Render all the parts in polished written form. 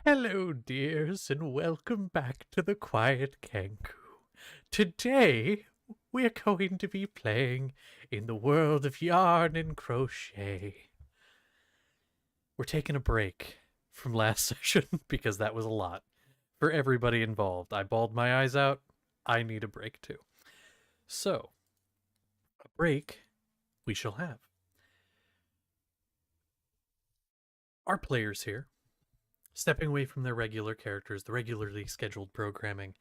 Hello, dears, and welcome back to the Quiet Kanku. Today, we're going to be playing in the world of yarn and crochet. We're taking a break from last session because that was a lot for everybody involved. I bawled my eyes out. I need a break too. So, a break we shall have. Our players here, stepping away from their regular characters, the regularly scheduled programming,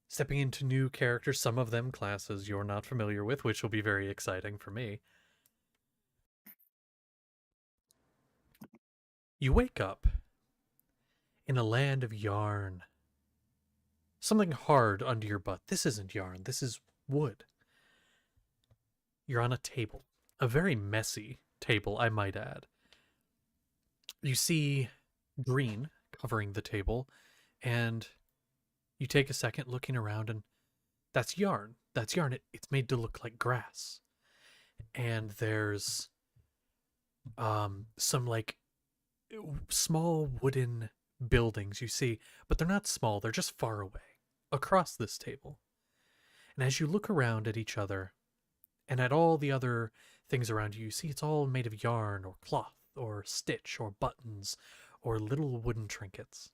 stepping into new characters, some of them classes you're not familiar with, which will be very exciting for me. You wake up in a land of yarn. Something hard under your butt. This isn't yarn, this is wood. You're on a table. A very messy table, I might add. You see green covering the table, and you take a second looking around, and that's yarn. That's yarn. It's made to look like grass. And there's some like small wooden buildings you see, but they're not small, they're just far away across this table. And as you look around at each other and at all the other things around you, you see it's all made of yarn or cloth or stitch or buttons or little wooden trinkets.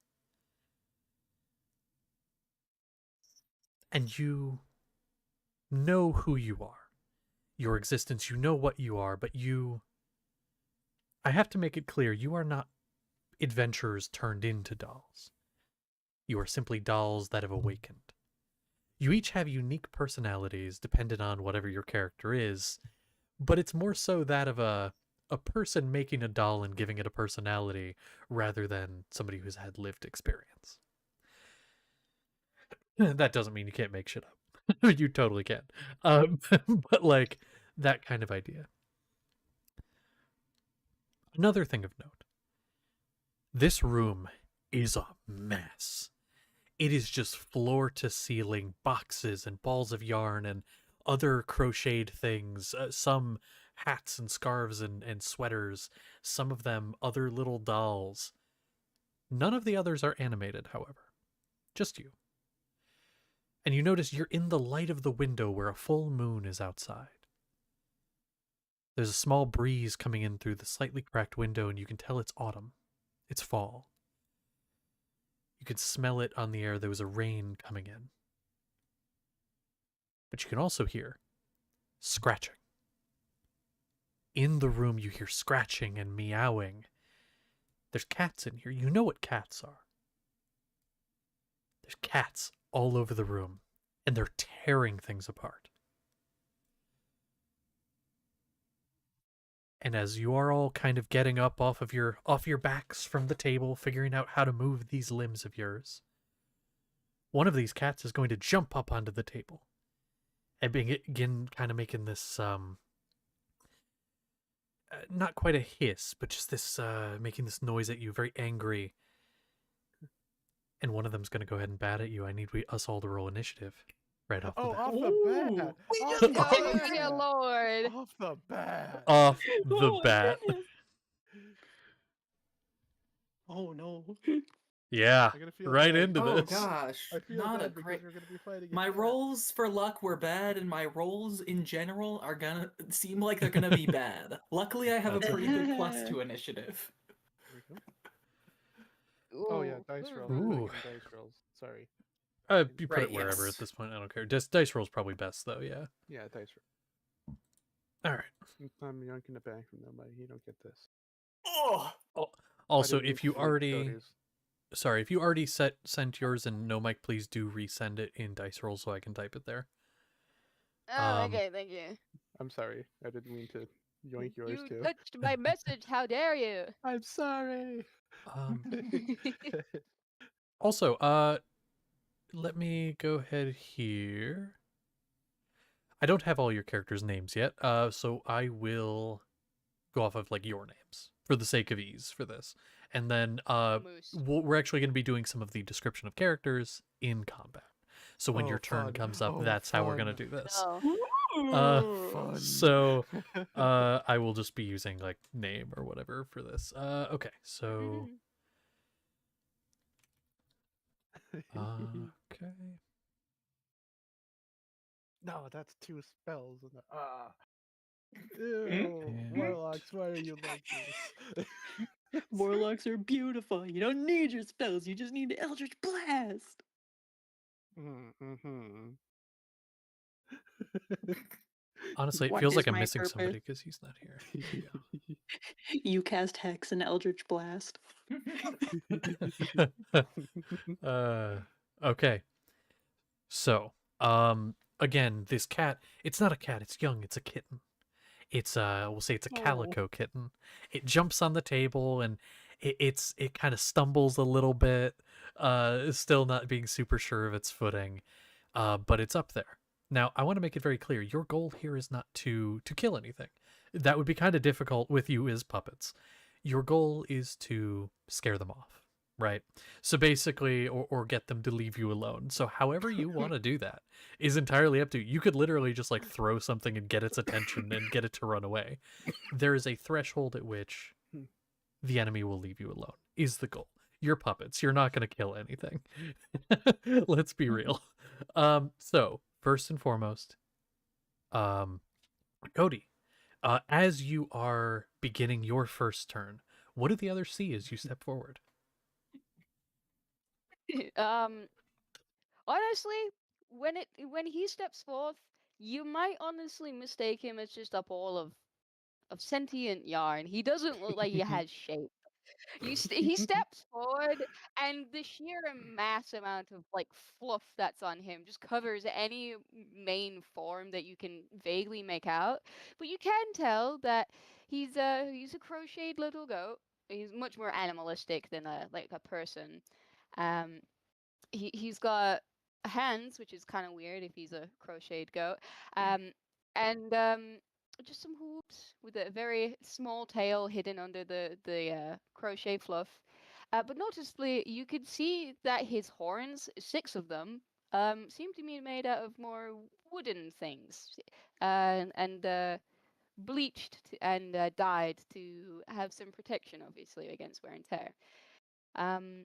And you know who you are. Your existence, you know what you are, but I have to make it clear, you are not adventurers turned into dolls. You are simply dolls that have awakened. You each have unique personalities dependent on whatever your character is, but it's more so that of a person making a doll and giving it a personality rather than somebody who's had lived experience. That doesn't mean you can't make shit up. You totally can. But like that kind of idea. Another thing of note. This room is a mess. It is just floor to ceiling boxes and balls of yarn and other crocheted things, some hats and scarves and sweaters, some of them other little dolls. None of the others are animated, however. Just you. And you notice you're in the light of the window where a full moon is outside. There's a small breeze coming in through the slightly cracked window, and you can tell it's autumn. It's fall. You can smell it on the air. There was a rain coming in. But you can also hear scratching. In the room, you hear scratching and meowing. There's cats in here. You know what cats are. There's cats all over the room, and they're tearing things apart. And as you are all kind of getting up off your backs from the table, figuring out how to move these limbs of yours, one of these cats is going to jump up onto the table and begin kind of making this not quite a hiss, but just this making this noise at you, very angry. And one of them's going to go ahead and bat at you. I need us all to roll initiative right off the bat. Off the bat. We Off just the got bat. it, dear Lord. Off the bat. Off the bat. Oh no. Yeah, I gotta feel right bad. into Oh this. gosh. I feel Not a bad because great. we're gonna be fighting. My again. rolls for luck were bad, and my rolls in general are gonna seem like they're gonna be bad. Luckily, I have a That's pretty good +2 initiative. There we go. Oh yeah, dice rolls. Ooh. Ooh. Dice rolls. Sorry. You put Right, it wherever yes. at this point. I don't care. Just dice roll's probably best though. Yeah. Yeah, dice roll. All right. I'm yanking it back from them, but you don't get this. Oh, Also, I didn't if you mean to already, notice. sorry, if you already sent yours and no, Mike, please do resend it in dice roll so I can type it there. Oh, okay, thank you. I'm sorry. I didn't mean to yoink yours You too. touched my message. How dare you? I'm sorry. Also, let me go ahead here. I don't have all your characters' names yet, so I will go off of like your names for the sake of ease for this. And then Moose. we're actually going to be doing some of the description of characters in combat. So when Oh, your turn fun. comes up, Oh, that's how we're going to fun. do this. Oh. Fun. So I will just be using like name or whatever for this. Okay, so Okay. No, that's 2 spells. Ew, And- warlocks, why are you like this? Warlocks are beautiful. You don't need your spells. You just need Eldritch Blast. Mm-hmm. Honestly, it What feels is like I'm my missing purpose? somebody because he's not here. There you You cast Hex and Eldritch Blast. go. Okay. So, again, this cat, it's not a cat, it's young, it's a kitten. It's we'll say it's a Oh. calico kitten. It jumps on the table and it kind of stumbles a little bit, still not being super sure of its footing. But it's up there. Now, I want to make it very clear, your goal here is not to kill anything. That would be kind of difficult with you as puppets. Your goal is to scare them off, right? So basically, or get them to leave you alone. So however you want to do that is entirely up to you. You could literally just like throw something and get its attention and get it to run away. There is a threshold at which the enemy will leave you alone, is the goal. You're puppets. You're not going to kill anything. Let's be real. So first and foremost, Cody, as you are beginning your first turn, what do the others see as you step forward? Honestly, when he steps forth, you might honestly mistake him as just a ball of sentient yarn. He doesn't look like he has shape. He steps forward, and the sheer mass amount of like fluff that's on him just covers any main form that you can vaguely make out. But you can tell that he's a crocheted little goat. He's much more animalistic than a person. Um, he's got hands, which is kind of weird if he's a crocheted goat. And just some hoops with a very small tail hidden under the crochet fluff. But noticeably, you could see that his horns, 6 of them, seem to be made out of more wooden things, and bleached and dyed to have some protection, obviously, against wear and tear. Um,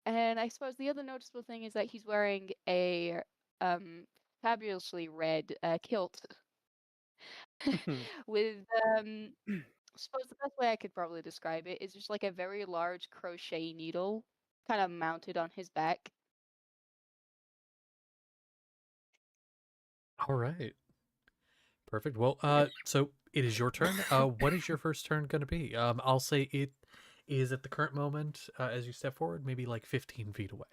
and I suppose the other noticeable thing is that he's wearing a fabulously red kilt with I suppose the best way I could probably describe it is just like a very large crochet needle kind of mounted on his back. All right. Perfect. Well, so it is your turn. What is your first turn going to be? I'll say it is at the current moment, as you step forward, maybe like 15 feet away.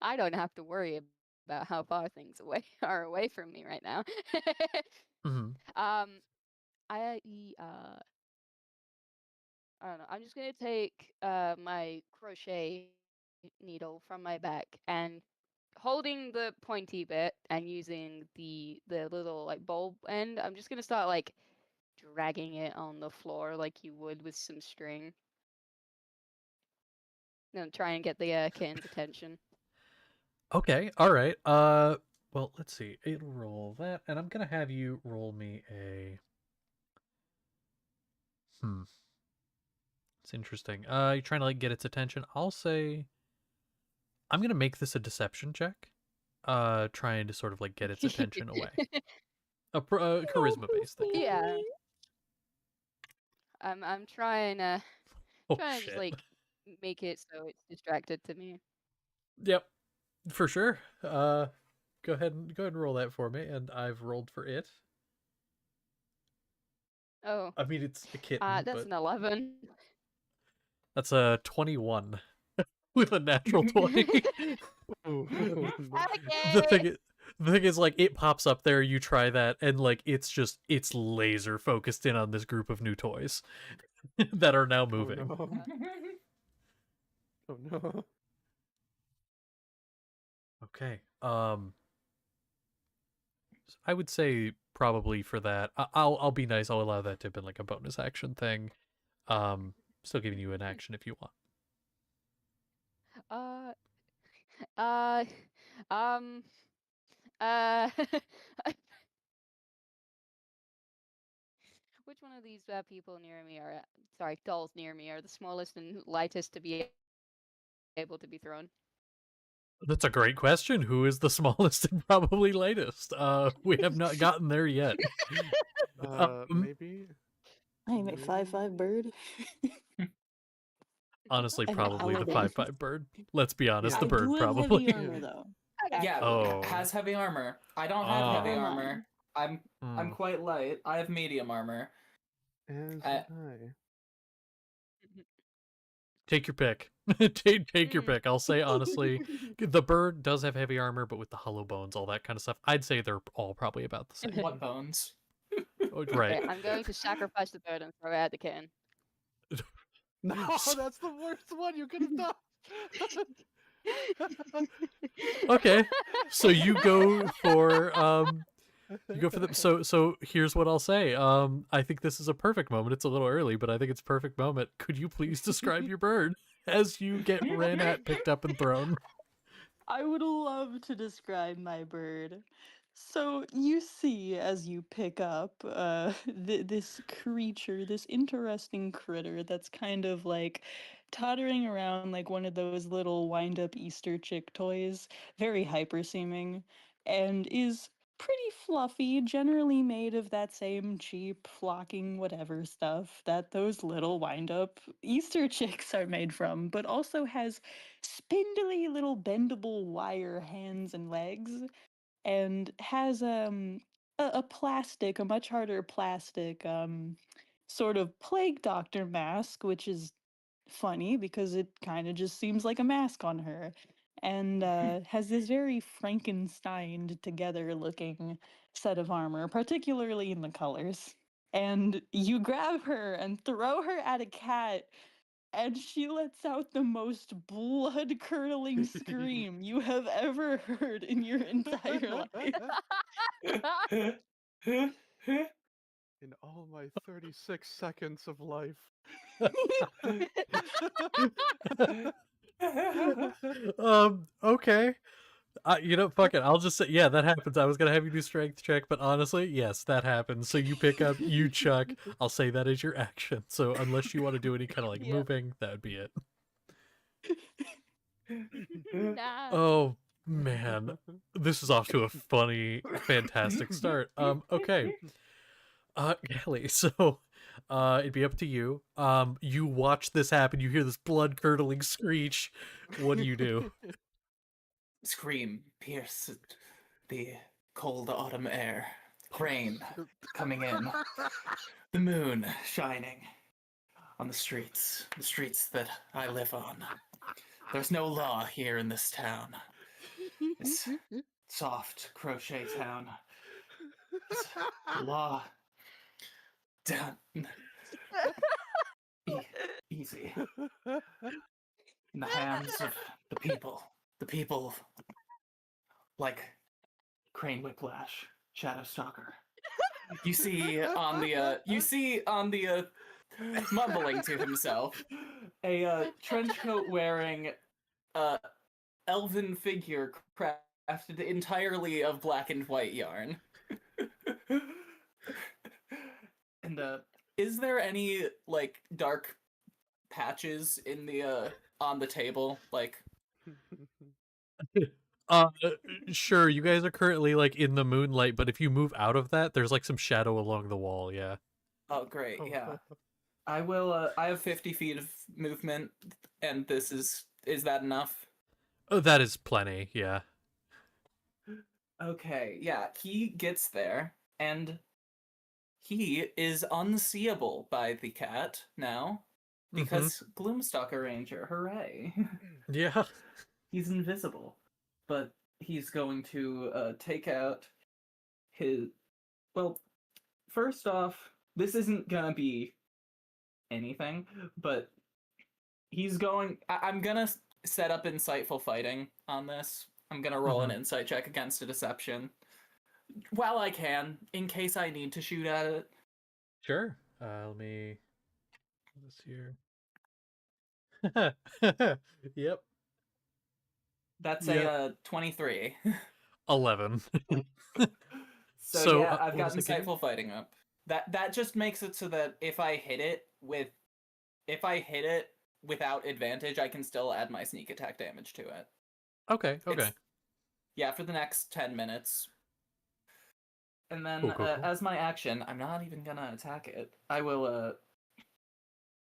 I don't have to worry about how far things are away from me right now. Mm-hmm. I I don't know. I'm just gonna take my crochet needle from my back and holding the pointy bit and using the little like bulb end, I'm just gonna start like dragging it on the floor like you would with some string. And try and get the kitten's attention. Okay. All right. Well, let's see. It'll roll that, and I'm gonna have you roll me a. It's interesting. You're trying to like get its attention. I'll say I'm gonna make this a deception check. Trying to sort of like get its attention away. A charisma based thing. Yeah. I'm trying Oh trying to just shit. like make it so it's distracted to me. Yep, for sure. Go ahead and roll that for me, and I've rolled for it. Oh, I mean, it's a kitten, that's but an 11. that's a 21 with a natural 20. Ooh. The Okay. thing is, like, it pops up there. You try that, and like, it's laser focused in on this group of new toys that are now Oh moving. no. Oh no. Okay. I would say probably for that, I'll be nice. I'll allow that to have been like a bonus action thing. Still giving you an action if you want. Uh, uh, um, uh, which one of these people near me are, sorry, dolls near me are the smallest and lightest to be able to be thrown? That's a great question. Who is the smallest and probably lightest? We have not gotten there yet. Maybe. I'm a 5'5" bird. Honestly, I have probably the paladin. 5'5" bird. Let's be honest, Yeah. the I bird do have probably. heavy armor though. Yeah, Oh. has heavy armor. I don't have heavy Never armor. mind. I'm quite light. I have medium armor. As I- I. Take your pick. Take your pick. I'll say honestly, the bird does have heavy armor, but with the hollow bones, all that kind of stuff, I'd say they're all probably about the same. What bones? Oh, right. Okay, I'm going to sacrifice the bird and throw it at the kitten. No, that's the worst one you could have done. Okay, so you go for them. So here's what I'll say. I think this is a perfect moment. It's a little early, but I think it's a perfect moment. Could you please describe your bird as you get ran at, picked up, and thrown? I would love to describe my bird. So you see, as you pick up this creature, this interesting critter that's kind of like tottering around like one of those little wind-up Easter chick toys, very hyper seeming, and is pretty fluffy, generally made of that same cheap flocking whatever stuff that those little wind-up Easter chicks are made from, but also has spindly little bendable wire hands and legs, and has a plastic, a much harder plastic sort of plague doctor mask, which is funny because it kind of just seems like a mask on her, and has this very Frankenstein together looking set of armor, particularly in the colors. And you grab her and throw her at a cat, and she lets out the most blood-curdling scream you have ever heard in your entire life. In all my 36 seconds of life. Okay. Fuck it. I'll just say, yeah, that happens. I was gonna have you do strength check, but honestly, yes, that happens. So you pick up, you chuck. I'll say that is your action. So unless you want to do any kind of like Yeah. moving, that would be it. Nah. Oh man, this is off to a funny, fantastic start. Okay. Kelly, so it'd be up to you. You watch this happen, you hear this blood-curdling screech. What do you do? Scream pierce the cold autumn air. Rain coming in. The moon shining on the streets that I live on. There's no law here in this town. This soft crochet town. It's law down. Easy. In the hands of the people. The people like Crane Whiplash, Shadowstalker. You see on the mumbling to himself, a trench coat wearing elven figure crafted entirely of black and white yarn. And is there any like dark patches in the on the table? Like, Sure, you guys are currently like in the moonlight, but if you move out of that, there's like some shadow along the wall, yeah. oh great, yeah. I will I have 50 feet of movement, and this is that enough? Oh, that is plenty, yeah. Okay, yeah, he gets there, and he is unseeable by the cat now, because Gloomstalker Ranger, hooray. Yeah. He's invisible, but he's going to take out his... Well, first off, this isn't gonna be anything, but he's going... I'm gonna set up insightful fighting on this. I'm gonna roll an insight check against a deception. While I can, in case I need to shoot at it. Sure. Let me this here. Yep. That's Yep. a 23. 11. So So, yeah, I've what got was it again? insightful fighting up. That just makes it so that if I hit it without advantage, I can still add my sneak attack damage to it. Okay. It's, yeah, for the next 10 minutes. And then Cool. as my action, I'm not even gonna attack it. I will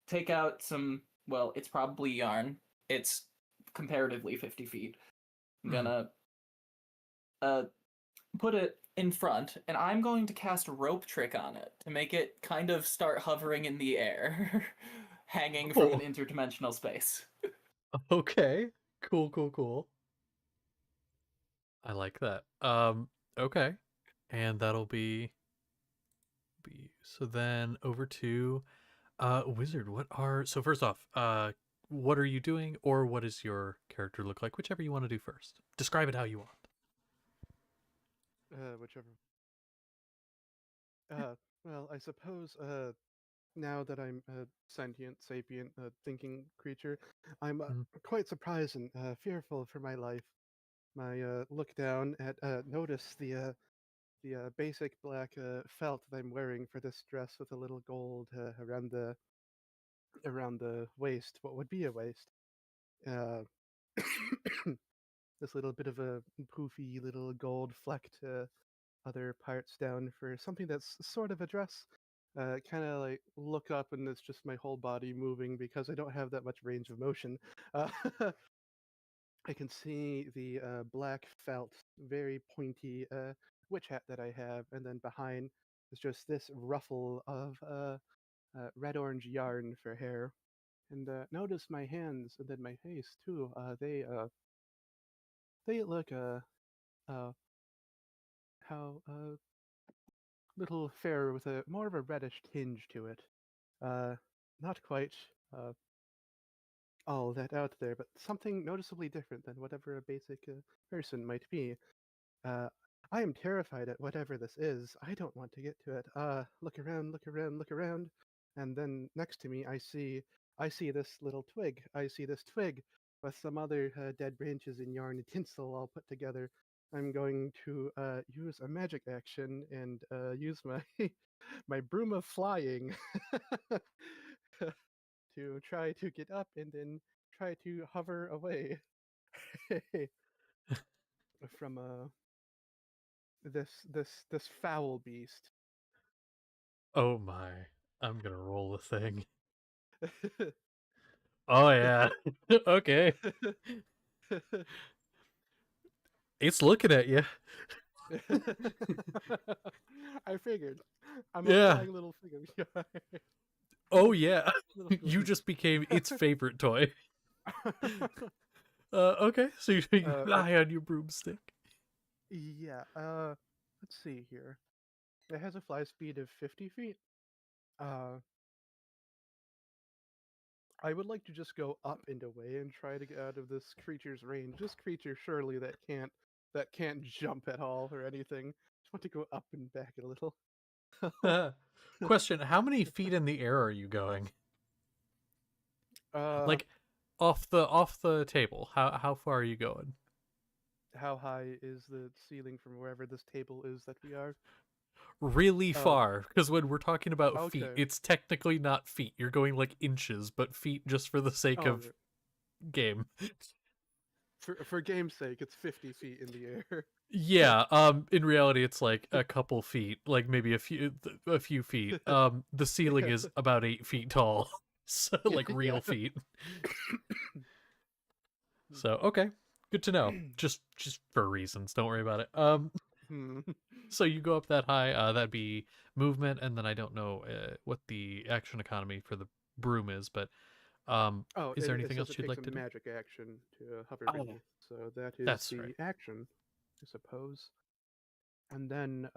take out some, well, it's probably yarn. It's comparatively 50 feet. I'm gonna put it in front, and I'm going to cast rope trick on it to make it kind of start hovering in the air, hanging from an interdimensional space. Okay. Cool. I like that. Okay. And that'll be so then over to Wizard. So first off, what are you doing, or what does your character look like? Whichever you want to do first. Describe it how you want. Whichever. Well, I suppose now that I'm a sentient, sapient, thinking creature, I'm Mhm. quite surprised and fearful for my life. My look down at notice the basic black felt that I'm wearing for this dress with a little gold around the waist. What would be a waist? Uh, this little bit of a poofy little gold flecked other parts down for something that's sort of a dress. Kind of like look up and it's just my whole body moving because I don't have that much range of motion. Uh, I can see the black felt, very pointy witch hat that I have, and then behind is just this ruffle of red-orange yarn for hair. And notice my hands and then my face too. They look uh how little fairer with a more of a reddish tinge to it. Uh, not quite uh, all that out there, but something noticeably different than whatever a basic person might be. Uh, I am terrified at whatever this is. I don't want to get to it. Look around, look around, look around, and then next to me, I see this little twig. I see this twig with some other dead branches and yarn and tinsel all put together. I'm going to use a magic action and use my my broom of flying to try to get up and then try to hover away from this foul beast. Oh my! I'm gonna roll the thing. Oh yeah. Okay. It's looking at you. I figured. I'm a Yeah. flying little figure. Oh yeah. Little You goofy. just became its favorite toy. Okay. So you fly on your broomstick. Yeah. Let's see here. It has a fly speed of 50 feet. Uh, I would like to just go up and away and try to get out of this creature's range. This creature surely that can't jump at all or anything. Just want to go up and back a little. Question: how many feet in the air are you going? Uh, Like off the table. How far are you going? how high is the ceiling from wherever this table is that we are? Really Uh, far, because when we're talking about feet, okay. it's technically not feet. You're going like inches, but feet just for the sake Oh, of game. for game's sake, it's 50 feet in the air. Yeah, in reality it's like a couple feet, like maybe a few feet. The ceiling Yeah. is about 8 feet tall. So like real Yeah. feet. So okay. Good to know. Just for reasons. Don't worry about it. Hmm. So you go up that high, that'd be movement, and then I don't know what the action economy for the broom is, but Oh, is there it anything says else it you'd takes like a to do? magic action to hover Oh, beneath, so that is that's right. the action, I suppose. And then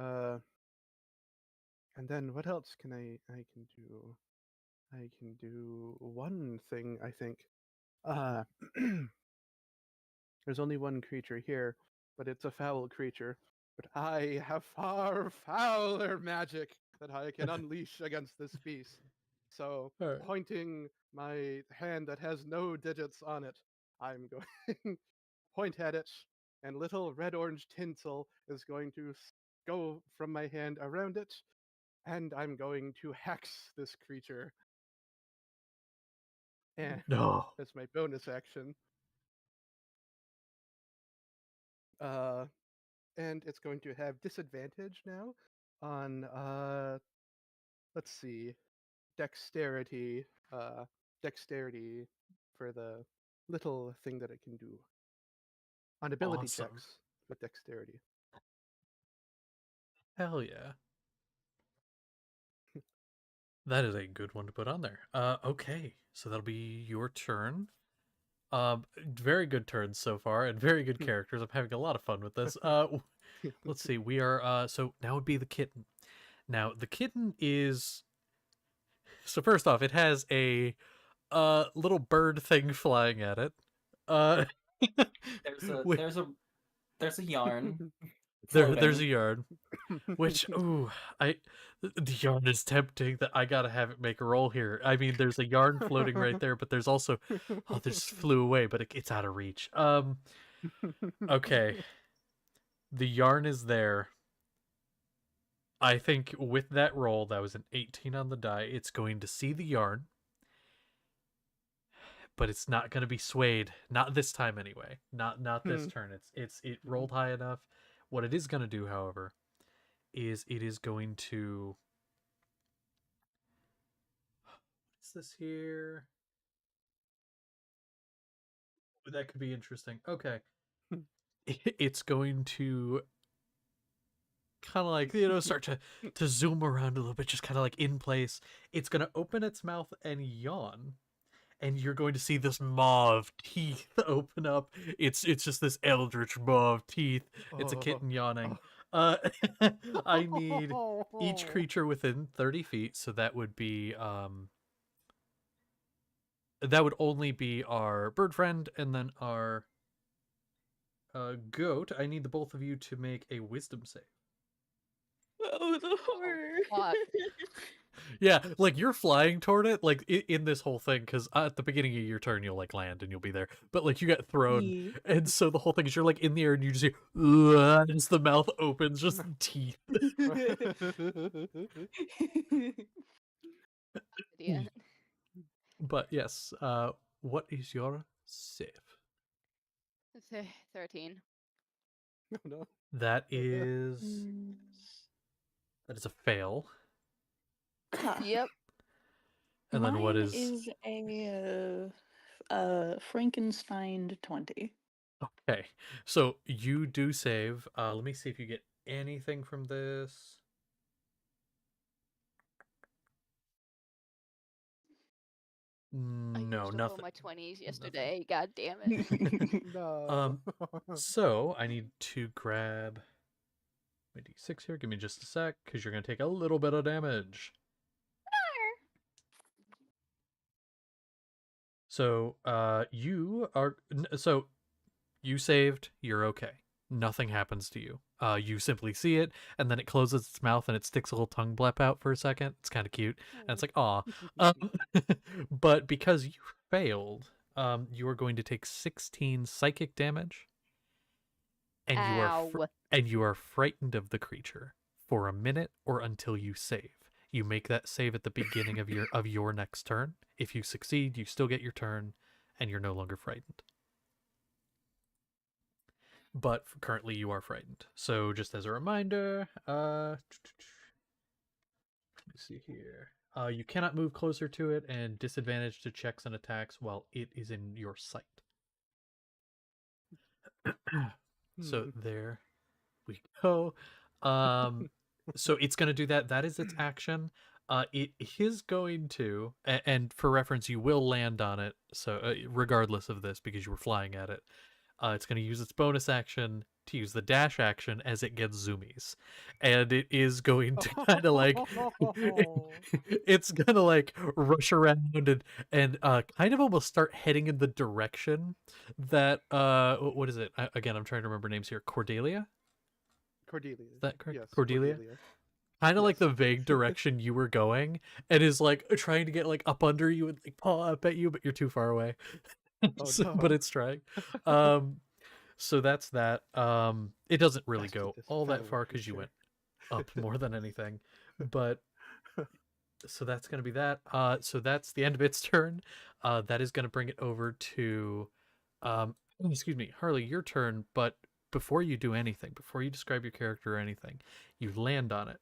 what else can I can do? I can do one thing, I think. Uh, there's only one creature here, but it's a foul creature. But I have far fouler magic that I can unleash against this beast. So, All right. pointing my hand that has no digits on it, I'm going point at it, and little red-orange tinsel is going to go from my hand around it and I'm going to hex this creature. And No. that's my bonus action. And it's going to have disadvantage now on let's see, dexterity. Dexterity for the little thing that it can do on ability Awesome. checks with dexterity. Hell yeah. That is a good one to put on there. Okay, so that'll be your turn. Very good turns so far, and very good characters. I'm having a lot of fun with this. Let's see. We are so now would be the kitten. Now the kitten is so first off, it has a little bird thing flying at it. Uh, Whi- There's a yarn. there's a floating. yarn. Which the yarn is tempting that I gotta have it make a roll here. I mean, there's a yarn floating right there, but there's also this flew away, but it's out of reach. Okay, the yarn is there. I think with that roll, that was an 18 on the die. It's going to see the yarn, but it's not going to be swayed. Not this time, anyway. Not this turn. It rolled high enough. What it is going to do, however, is it is going to. What's this here? That could be interesting. Okay. It's going to kind of like, start to zoom around a little bit, just kind of like in place. It's going to open its mouth and yawn. And you're going to see this maw of teeth open up. It's just this eldritch maw of teeth. It's a kitten yawning. I need each creature within 30 feet, so that would be that would only be our bird friend and then our goat. I need the both of you to make a wisdom save. Oh, the horror. fuck. Yeah, like you're flying toward it, like in this whole thing, because at the beginning of your turn you'll like land and you'll be there, but like you get thrown, Yeah. and so the whole thing is you're like in the air and you just hear, "Ugh," as the mouth opens, just teeth. Yeah. But yes, what is your save? 13. No. That is a fail. Yep. And then what Mine is a Frankenstein 20. okay? So you do save. Let me see if you get anything from this. I No, used up all nothing. my 20s yesterday. God damn it. No. So I need to grab my d6 here. Give me just a sec, because you're gonna take a little bit of damage. So you saved. You're okay. Nothing happens to you. You simply see it, and then it closes its mouth and it sticks a little tongue blep out for a second. It's kind of cute, and it's like, aw. But because you failed, you are going to take 16 psychic damage, and Ow. you are frightened of the creature for a minute or until you save. You make that save at the beginning of your next turn. If you succeed, you still get your turn, and you're no longer frightened. But currently you are frightened. So just as a reminder, let me see here. You cannot move closer to it, and disadvantage to checks and attacks while it is in your sight. So there we go. So it's going to do that. That is its action. It is going to, and for reference, you will land on it. So regardless of this, because you were flying at it, it's going to use its bonus action to use the dash action as it gets zoomies, and it is going to kind of like it's gonna like rush around and kind of almost start heading in the direction that what is it again? I'm trying to remember names here. Cordelia. Cordelia. Is that correct? Yes, Cordelia? Kind of like Yes. the vague direction you were going, and is like trying to get like up under you and like paw up at you, but you're too far away. Oh, But no. it's trying. So that's that. It doesn't really Bastard, go this all that foul far because you creature. went up more than anything. But So that's going to be that. So that's the end of its turn. That is going to bring it over to, excuse me, Harley, your turn. But before you do anything, before you describe your character or anything, you land on it.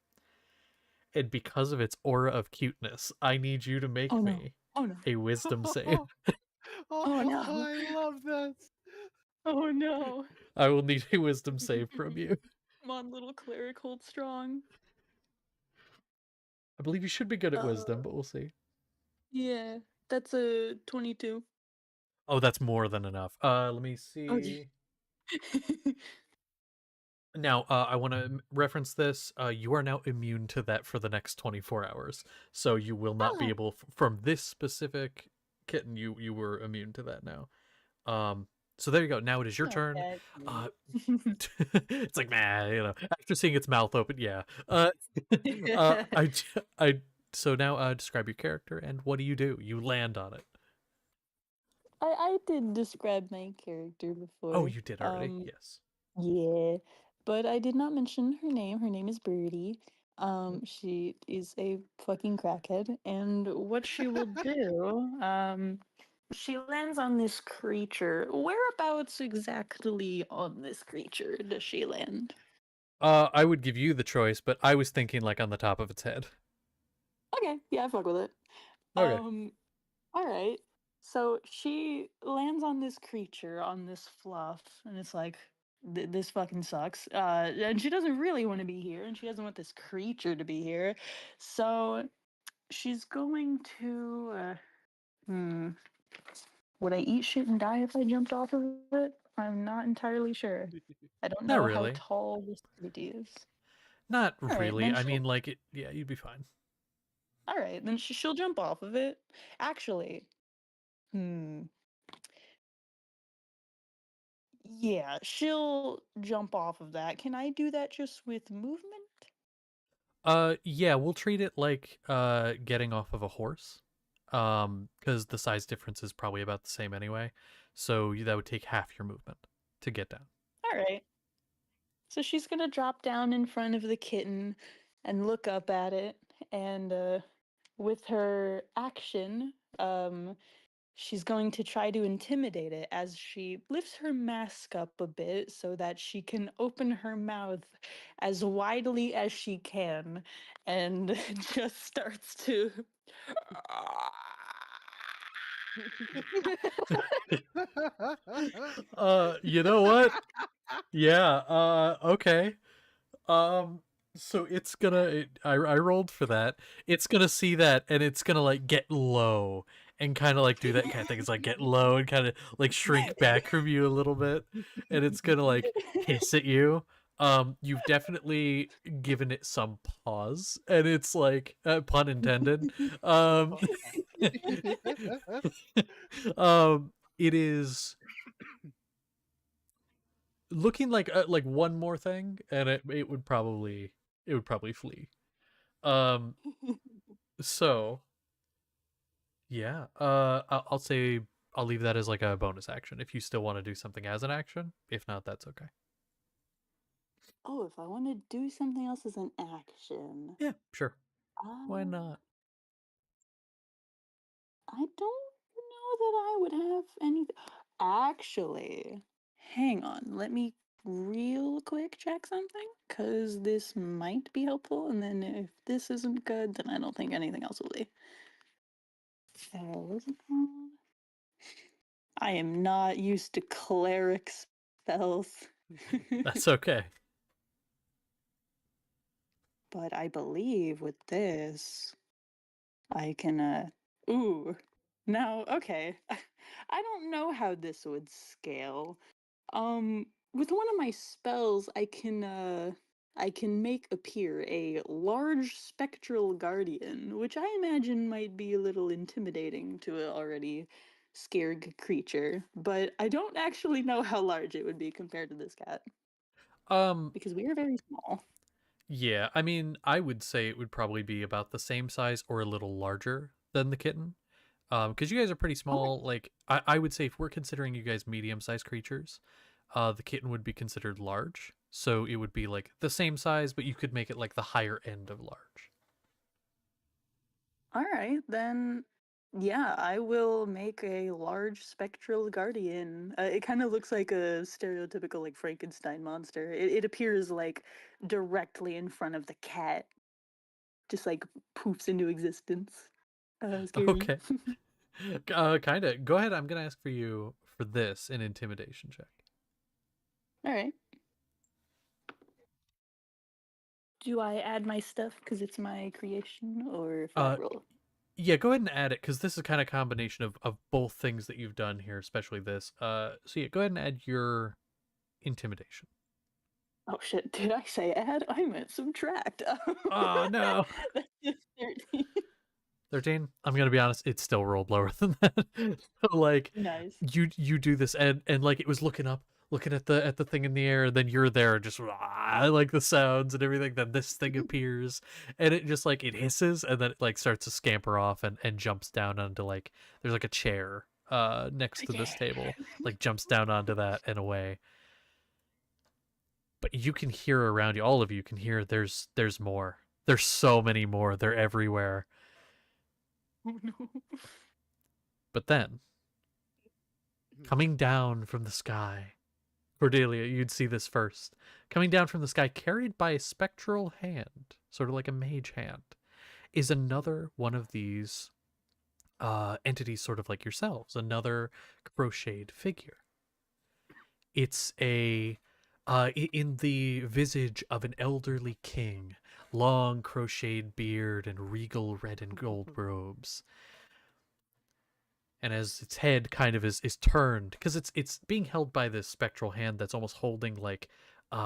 And because of its aura of cuteness, I need you to make Oh no. me Oh no. a wisdom save. Oh no. I love that. Oh no. I will need a wisdom save from you. Come on, little cleric, hold strong. I believe you should be good at wisdom, Uh, but we'll see. Yeah, that's a 22. Oh, that's more than enough. Let me Oh, see. Now, I want to reference this. You are now immune to that for the next 24 hours. So you will not be Ah, able, from this specific kitten, you were immune to that now. So there you go. Now it is your turn. okay. It's like, man, after seeing its mouth open, yeah. I, I, so now, describe your character and what do? You land on it. I did describe my character before. Oh, you did already? Yes. Yeah, but I did not mention her name. Her name is Birdie. She is a fucking crackhead, and what she will do, she lands on this creature. Whereabouts exactly on this creature does she land? I would give you the choice, but I was thinking like on the top of its head. Okay, yeah, I fuck with it. Okay. All right. So she lands on this creature, on this fluff, and it's like, this fucking sucks. And she doesn't really want to be here, and she doesn't want this creature to be here. So she's going to, would I eat shit and die if I jumped off of it? I'm not entirely sure. I don't Not know how really. tall this city is. Not All right, really. then I she'll. mean, like, yeah, you'd be fine. All right, then she'll jump off of it. Actually, hmm. Yeah, she'll jump off of that. Can I do that just with movement? Yeah, we'll treat it like getting off of a horse. Because the size difference is probably about the same anyway. So that would take half your movement to get down. All right. So she's gonna drop down in front of the kitten and look up at it, and with her action, she's going to try to intimidate it as she lifts her mask up a bit so that she can open her mouth as widely as she can and just starts to. You know what? Yeah, okay. Um, so it's gonna, I rolled for that. It's gonna see that and it's gonna like get low and kind of like do that kind of thing. It's like get low and kind of like shrink back from you a little bit. And it's gonna like hiss at you. You've definitely given it some pause and it's like, pun intended. Um, it is looking like one more thing and it would probably flee. Um, so yeah, I'll say I'll leave that as like a bonus action if you still want to do something as an action. If not, that's okay. Oh, if I want to do something else as an action. Yeah, sure. Why Uh, not? I don't know that I would have anything. Actually, hang on. Let me real quick check something because this might be helpful. And then if this isn't good, then I don't think anything else will be. What is it called? I am not used to cleric spells. That's okay. But I believe with this, I can, ooh. Now, okay. I don't know how this would scale. With one of my spells, I can make appear a large spectral guardian, which I imagine might be a little intimidating to an already scared creature, but I don't actually know how large it would be compared to this cat, Um, because we are very small. yeah, I mean, I would say it would probably be about the same size or a little larger than the kitten. Because you guys are pretty Okay. small. Like I would say if we're considering you guys medium-sized creatures, the kitten would be considered large. So it would be like the same size, but you could make it like the higher end of large. All right, then. Yeah, I will make a large spectral guardian. It kind of looks like a stereotypical like Frankenstein monster. It appears like directly in front of the cat, just like poofs into existence. Scary. Okay. Kind of. Go ahead. I'm gonna ask for you for this an intimidation check. All right. Do I add my stuff because it's my creation, or flat roll? Yeah, go ahead and add it because this is kind of combination of both things that you've done here, especially this. So yeah, go ahead and add your intimidation. Oh shit! Did I say add? I meant subtract. Oh no. That's just 13. 13. I'm gonna be honest, it's still rolled lower than that. So, like Nice. you do this and like it was looking up, looking at the thing in the air, and then you're there just like the sounds and everything, then this thing appears and it just like it hisses and then it like starts to scamper off and jumps down onto like there's like a chair next to this table, like jumps down onto that and away. But you can hear around you, all of you can hear there's more. There's so many more. They're everywhere. Oh no. But then, coming down from the sky, Cordelia, you'd see this first. Coming down from the sky, carried by a spectral hand, sort of like a mage hand, is another one of these entities, sort of like yourselves, another crocheted figure. It's in the visage of an elderly king, long crocheted beard and regal red and gold robes. And as its head kind of is turned, because it's being held by this spectral hand that's almost holding like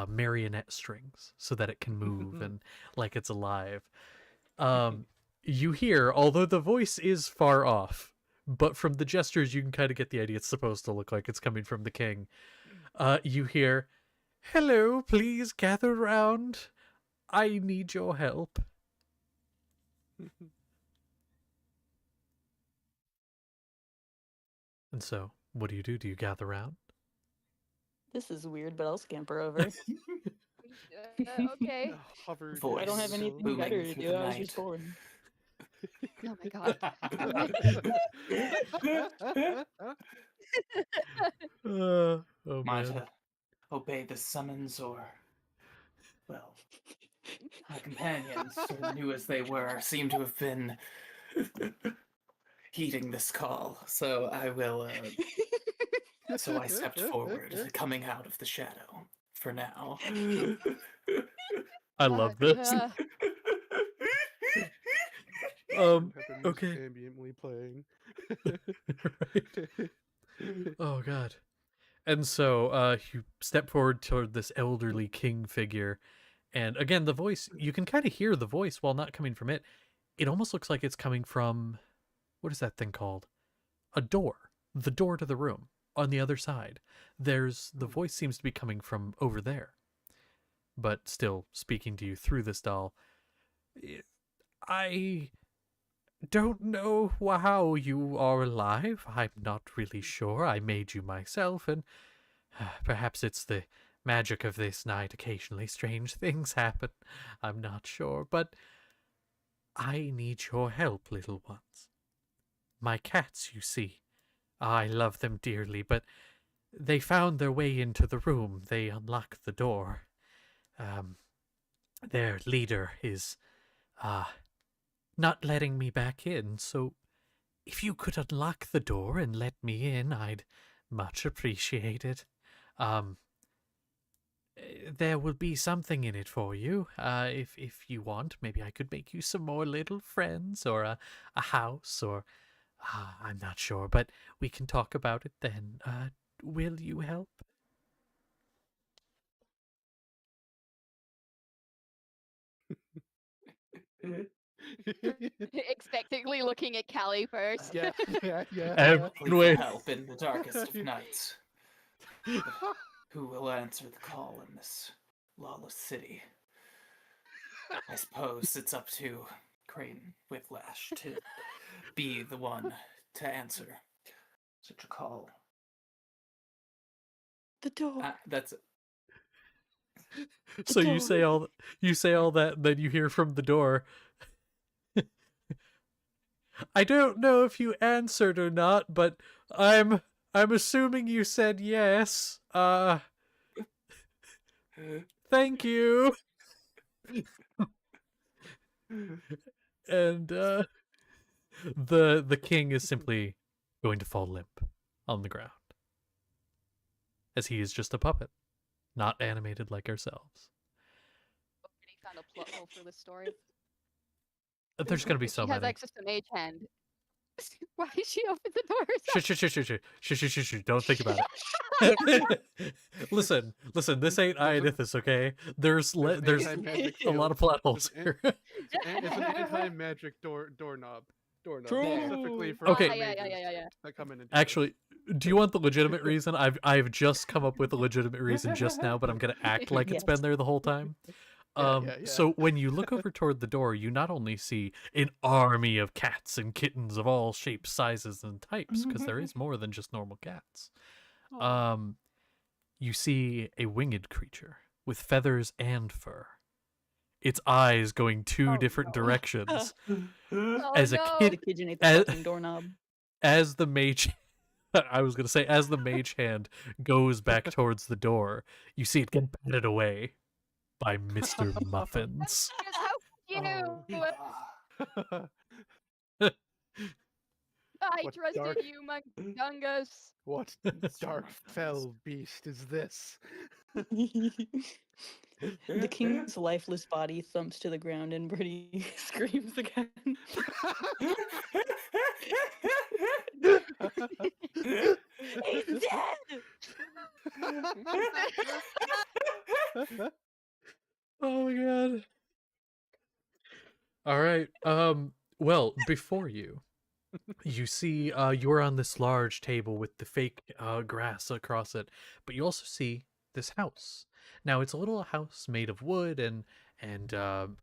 marionette strings so that it can move and like it's alive. You hear, although the voice is far off, but from the gestures you can kind of get the idea it's supposed to look like it's coming from the king. You hear, "Hello, please gather round. I need your help." And so, what do you do? Do you gather round? This is weird, but I'll scamper over. Okay. Hover Voice I don't have anything booming better to through do. the I was just night. born. Oh my god. Oh Might man. obey the summons or, well, my companions, new as they were, seem to have been heeding this call. So I will, so I stepped forward, coming out of the shadow for now. I love this. Uh, Have the music Okay. ambiently playing. Right. Oh god. And so you step forward toward this elderly king figure, and again the voice, you can kind of hear the voice while not coming from it. It almost looks like it's coming from, what is that thing called? A door. The door to the room on the other side. The voice seems to be coming from over there. But still speaking to you through this doll. I don't know how you are alive. I'm not really sure. I made you myself, and perhaps it's the magic of this night. Occasionally strange things happen. I'm not sure, but I need your help, little ones. My cats, you see. I love them dearly, but they found their way into the room. They unlocked the door. Their leader is not letting me back in, so if you could unlock the door and let me in, I'd much appreciate it. There will be something in it for you. If you want, maybe I could make you some more little friends, or a house, or I'm not sure, but we can talk about it then. Will you help? expectantly looking at Callie first. yeah. Please Wait. help in the darkest of nights. But who will answer the call in this lawless city? I suppose it's up to Crane Whiplash to be the one to answer such a call. The door. That's So you door. say all that, then you hear from the door. I don't know if you answered or not, but I'm assuming you said yes. Thank you. And the king is simply going to fall limp on the ground, as he is just a puppet, not animated like ourselves. Already found a plot hole for this story. There's gonna be so She has many. access to mage hand. Why is she open the door? Shh. Don't think about it. listen. This ain't Ianithus, okay? There's There's an anti-magic a lot of plot holes There's here. It's an anti-magic doorknob. True. Specifically for Okay. for Yeah. mages that come in and do Actually, do you want the legitimate reason? I've just come up with a legitimate reason just now, but I'm gonna act like it's been Yes. there the whole time. Yeah. So when you look over toward the door, you not only see an army of cats and kittens of all shapes, sizes, and types, because there is more than just normal cats. You see a winged creature with feathers and fur. Its eyes going two different directions. Oh, As a no. kid, The pigeon ate the as- fucking doorknob. as the mage I was gonna say, as the mage hand goes back towards the door, you see it get batted away by Mr. Muffins. Because how could you? it. I What trusted dark- you, Mungus. What dark fell beast is this? The king's lifeless body thumps to the ground and Birdie screams again. He's dead! Oh my god. All right. Well, before you see you're on this large table with the fake grass across it, but you also see this house. Now it's a little house made of wood and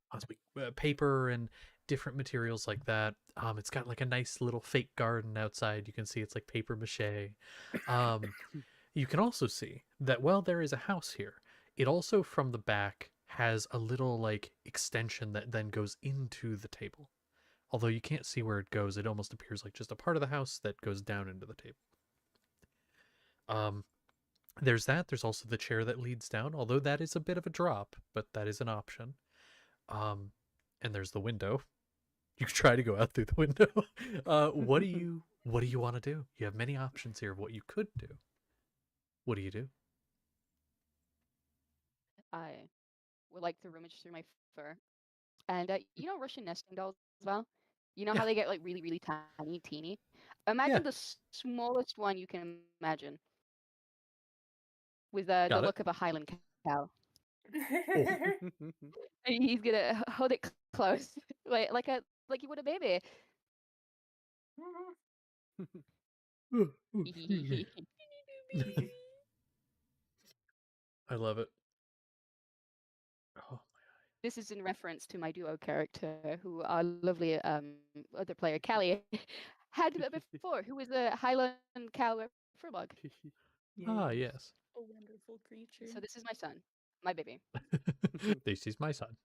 possibly paper and different materials like that. It's got like a nice little fake garden outside. You can see it's like paper mache. You can also see that while there is a house here, it also from the back has a little like extension that then goes into the table. Although you can't see where it goes, it almost appears like just a part of the house that goes down into the table. There's that. There's also the chair that leads down, although that is a bit of a drop, but that is an option. And there's the window. You could try to go out through the window. What do you want to do? You have many options here of what you could do. What do you do? I would like to rummage through my fur. And you know Russian nesting dolls as well? You know how they get like really, really tiny, teeny? Imagine the smallest one you can imagine. With the Got it. look of a Highland cow. And he's gonna hold it close. like you would a baby. I love it. Oh. This is in reference to my duo character, who our lovely other player, Callie, had before, who was a Highland cow furbug. Ah, yes. A wonderful creature. So this is my son, my baby. This is my son.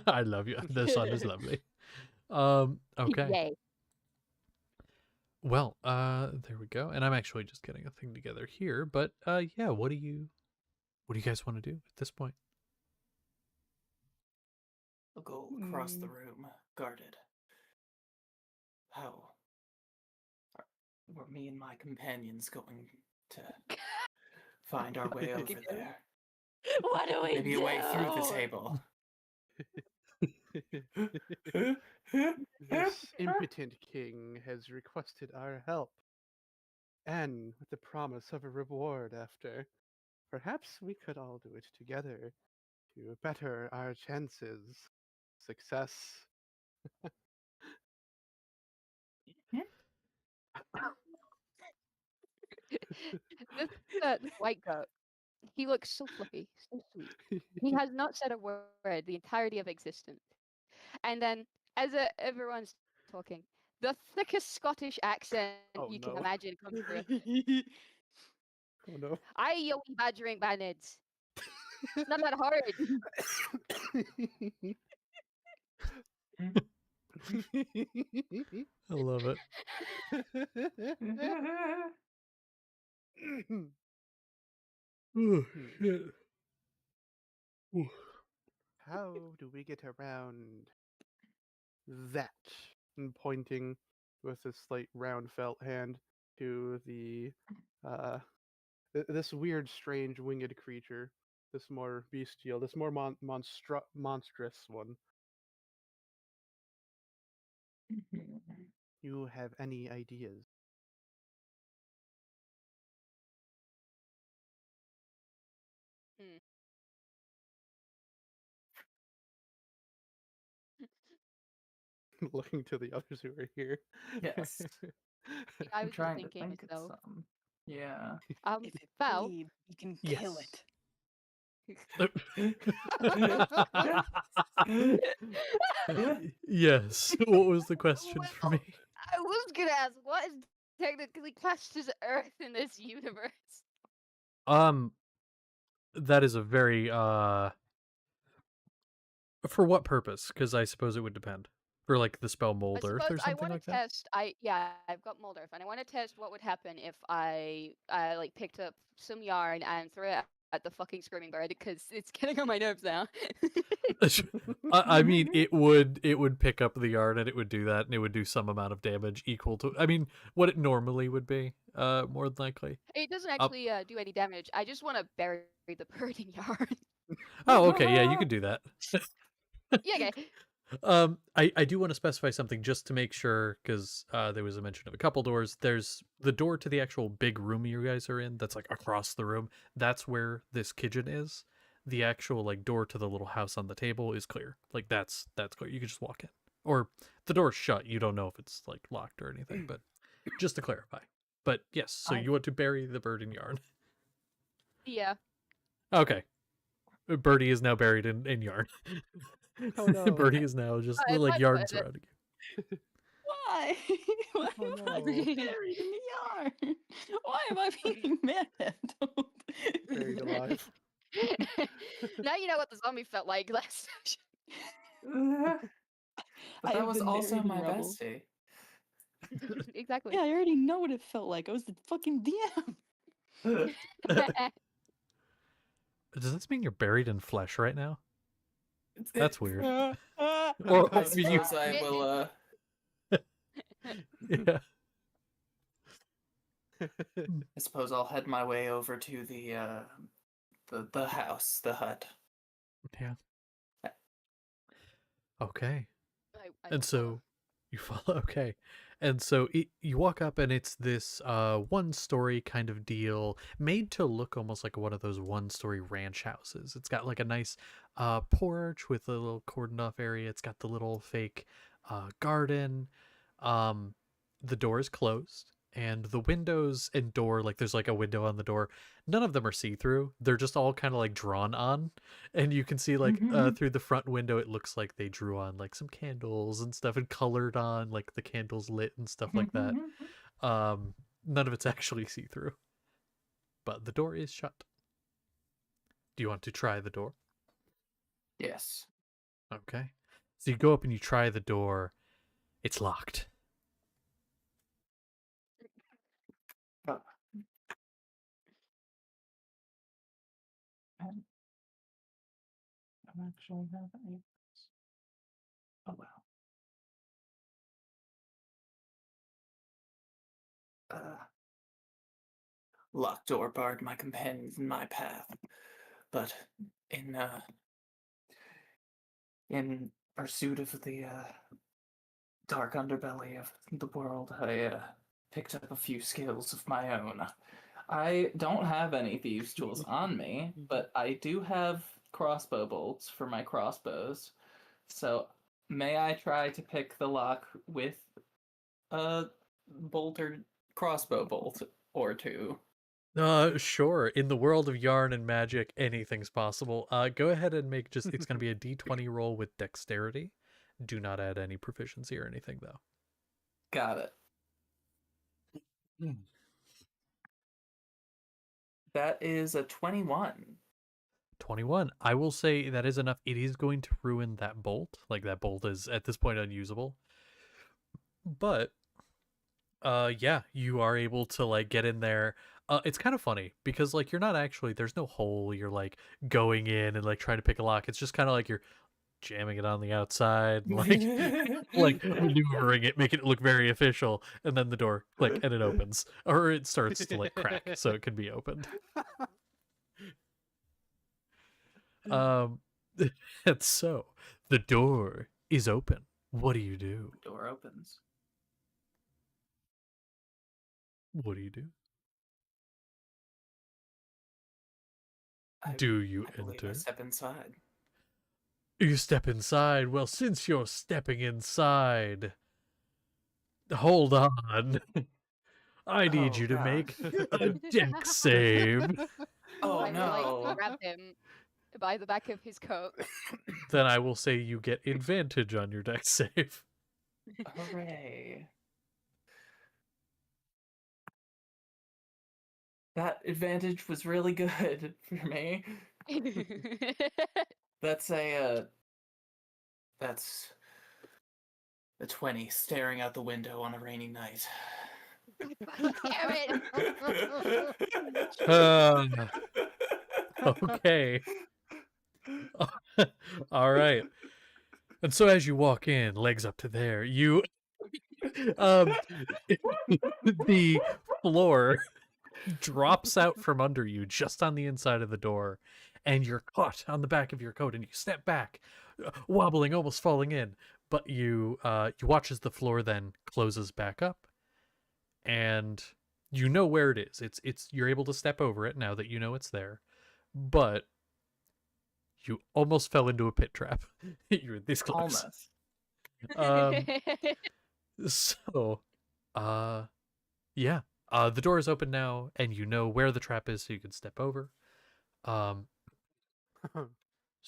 I love you. The son is lovely. Okay. Yay. Well, there we go. And I'm actually just getting a thing together here, but yeah, what do you guys want to do at this point? I'll go across the room, guarded. How were me and my companions going to find our way over there? What do we Maybe do? a way through the table. This impotent king has requested our help, and with the promise of a reward after. Perhaps we could all do it together to better our chances. Success. This white goat, he looks so fluffy, so sweet. He has not said a word the entirety of existence. And then, as everyone's talking, the thickest Scottish accent you can imagine comes through. Oh no. Aye, you wee badgering bandits. It's not that hard. I love it. Oh, shit. Ooh. How do we get around that? And pointing with his slight round felt hand to the this weird, strange winged creature, this more bestial, this more monstrous one. You have any ideas? Hmm. Looking to the others who are here. Yes. I I'm was just trying to thinking think of myself. some. Yeah. If it Val, bleeds, we can kill Yes. it. Yes. What was the question for me? I was gonna ask, what is technically classed as Earth in this universe? That is a very for what purpose? Because I suppose it would depend. For like the spell I Mold Earth suppose or I something want like to that? test. I've got Mold Earth, and I want to test what would happen if I like picked up some yarn and threw it at the fucking screaming bird because it's getting on my nerves now. I mean, it would pick up the yarn and it would do that, and it would do some amount of damage equal to, I mean, what it normally would be, more than likely. It doesn't Up. actually do any damage. I just want to bury the bird in yarn. Oh, okay, yeah, you could do that. Yeah, okay. I do want to specify something just to make sure, because there was a mention of a couple doors. There's the door to the actual big room you guys are in. That's like across the room. That's where this kitchen is. The actual like door to the little house on the table is clear. Like that's clear. You can just walk in, or the door's shut. You don't know if it's like locked or anything. But just to clarify. But yes, so I you want to bury the bird in yarn. Yeah. Okay, Birdie is now buried in yarn. Oh no. Birdie is now just It like might yarn put it. surrounding you. Why? Why Oh, am I no. buried in the yarn? Why am I being manhandled? Buried alive. Now you know what the zombie felt like last But I that have was been also buried in my rubble. bestie. session. Exactly. Yeah, I already know what it felt like. I was the fucking DM. Does this mean you're buried in flesh right now? That's weird. Ah, ah. Or I I mean, you, suppose I will. yeah. I suppose I'll head my way over to the house, the hut. Yeah. Okay. I And will follow. so you follow. Okay. And so you walk up, and it's this one story kind of deal, made to look almost like one of those one story ranch houses. It's got like a nice porch with a little cordoned off area. It's got the little fake garden. Um, the door is closed, and the windows and door, like there's like a window on the door. None of them are see through. They're just all kind of like drawn on, and you can see like through the front window, it looks like they drew on like some candles and stuff, and colored on like the candles lit and stuff like that. None of it's actually see through, but the door is shut. Do you want to try the door? Yes. Okay. So you go up and you try the door. It's locked. Oh. I don't actually have any. Oh well. Locked door barred my companions in my path, but in uh, in pursuit of the dark underbelly of the world, I picked up a few skills of my own. I don't have any thieves' tools on me, but I do have crossbow bolts for my crossbows. So may I try to pick the lock with a bolt or crossbow bolt or two? Sure. In the world of yarn and magic, anything's possible. Go ahead and make just, it's going to be a d20 roll with dexterity. Do not add any proficiency or anything, though. Got it. That is a 21. 21. I will say that is enough. It is going to ruin that bolt. Like, that bolt is at this point unusable. But yeah, you are able to like get in there. It's kind of funny because like you're not actually, there's no hole you're like going in and like trying to pick a lock. It's just kind of like you're jamming it on the outside, like maneuvering it, making it look very official, and then the door click and it opens, or it starts to like crack so it can be opened. And so the door is open. What do you do? Door opens. What do you do? I- Do you I believe I enter? step inside. You step inside. Well, since you're stepping inside, hold on. I need Oh, you to gosh. make a deck save. Oh I no. like grab him by the back of his coat. Then I will say you get advantage on your deck save. Hooray. That advantage was really good for me. That's that's a 20 staring out the window on a rainy night. Damn it! Okay. All right. And so as you walk in, legs up to there, you the floor drops out from under you just on the inside of the door, and you're caught on the back of your coat and you step back, wobbling, almost falling in, but you watch as the floor then closes back up, and you know where it is. It's you're able to step over it now that you know it's there, but you almost fell into a pit trap. You're this close. Almost. So, yeah. The door is open now, and you know where the trap is, so you can step over. So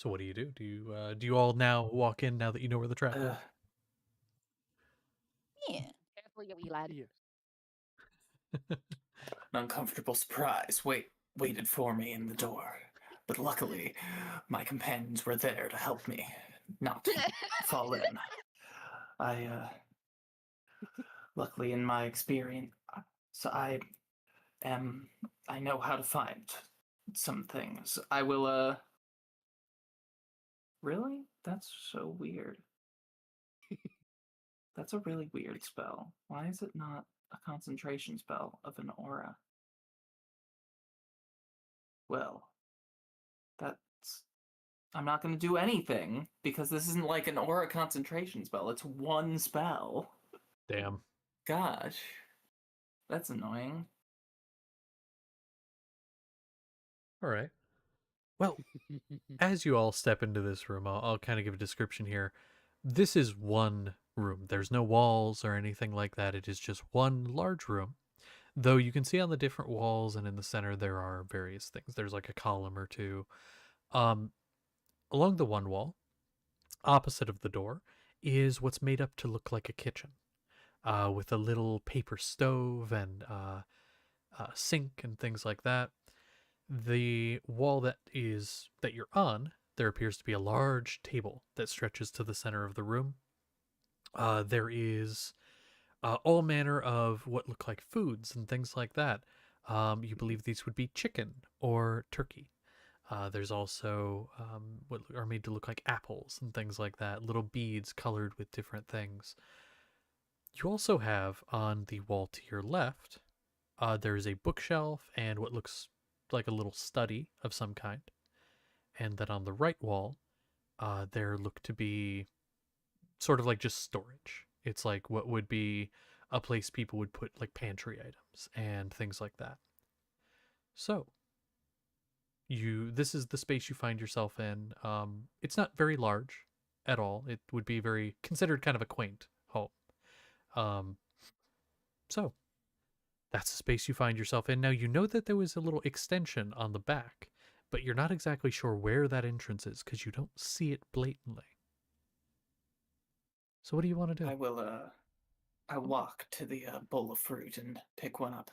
what do you do? Do you all now walk in now that you know where the trap is? Yeah. Careful, you wee lad. Yes. An uncomfortable surprise waited for me in the door, but luckily my companions were there to help me not fall in. Luckily in my experience, so I know how to find some things. I will Really? That's so weird. That's a really weird spell. Why is it not a concentration spell of an aura? Well, that's... I'm not going to do anything, because this isn't like an aura concentration spell. It's one spell. Damn. Gosh. That's annoying. All right. Well, as you all step into this room, I'll kind of give a description here. This is one room. There's no walls or anything like that. It is just one large room. Though you can see on the different walls and in the center there are various things. There's like a column or two. Along the one wall, opposite of the door, is what's made up to look like a kitchen, with a little paper stove and sink and things like that. The wall that you're on, there appears to be a large table that stretches to the center of the room. There is all manner of what look like foods and things like that. You believe these would be chicken or turkey. There's also what are made to look like apples and things like that, little beads colored with different things. You also have on the wall to your left, there is a bookshelf and what looks like a little study of some kind. And then on the right wall, there look to be sort of like just storage. It's like what would be a place people would put like pantry items and things like that. So, this is the space you find yourself in. It's not very large at all. It would be very considered kind of a quaint home. So that's the space you find yourself in. Now you know that there was a little extension on the back, but you're not exactly sure where that entrance is because you don't see it blatantly. So what do you want to do? I walk to the bowl of fruit and pick one up.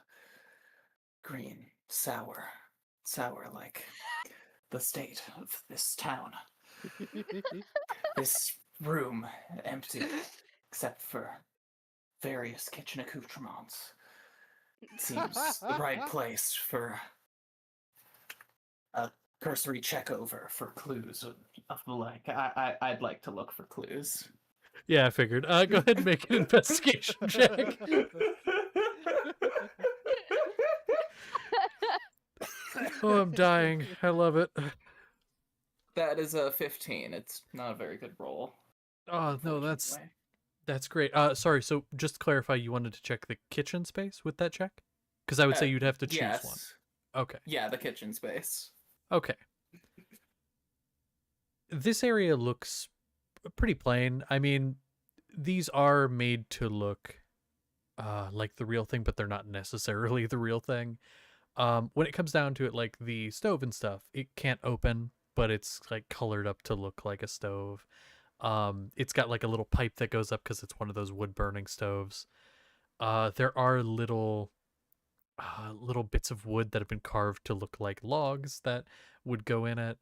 Green, sour like the state of this town. This room empty, except for various kitchen accoutrements. Seems the right place for a cursory check over for clues of the like. I'd like to look for clues. Yeah, I figured. Go ahead and make an investigation check. Oh, I'm dying. I love it. That is a 15. It's not a very good roll. Oh no, that's unfortunately. great. Sorry. So just to clarify, you wanted to check the kitchen space with that check? Because I would say you'd have to choose yes. one. Okay. Yeah, the kitchen space. Okay. This area looks pretty plain. I mean, these are made to look like the real thing, but they're not necessarily the real thing. When it comes down to it, like the stove and stuff, it can't open, but it's like colored up to look like a stove. It's got like a little pipe that goes up because it's one of those wood burning stoves. There are little bits of wood that have been carved to look like logs that would go in it.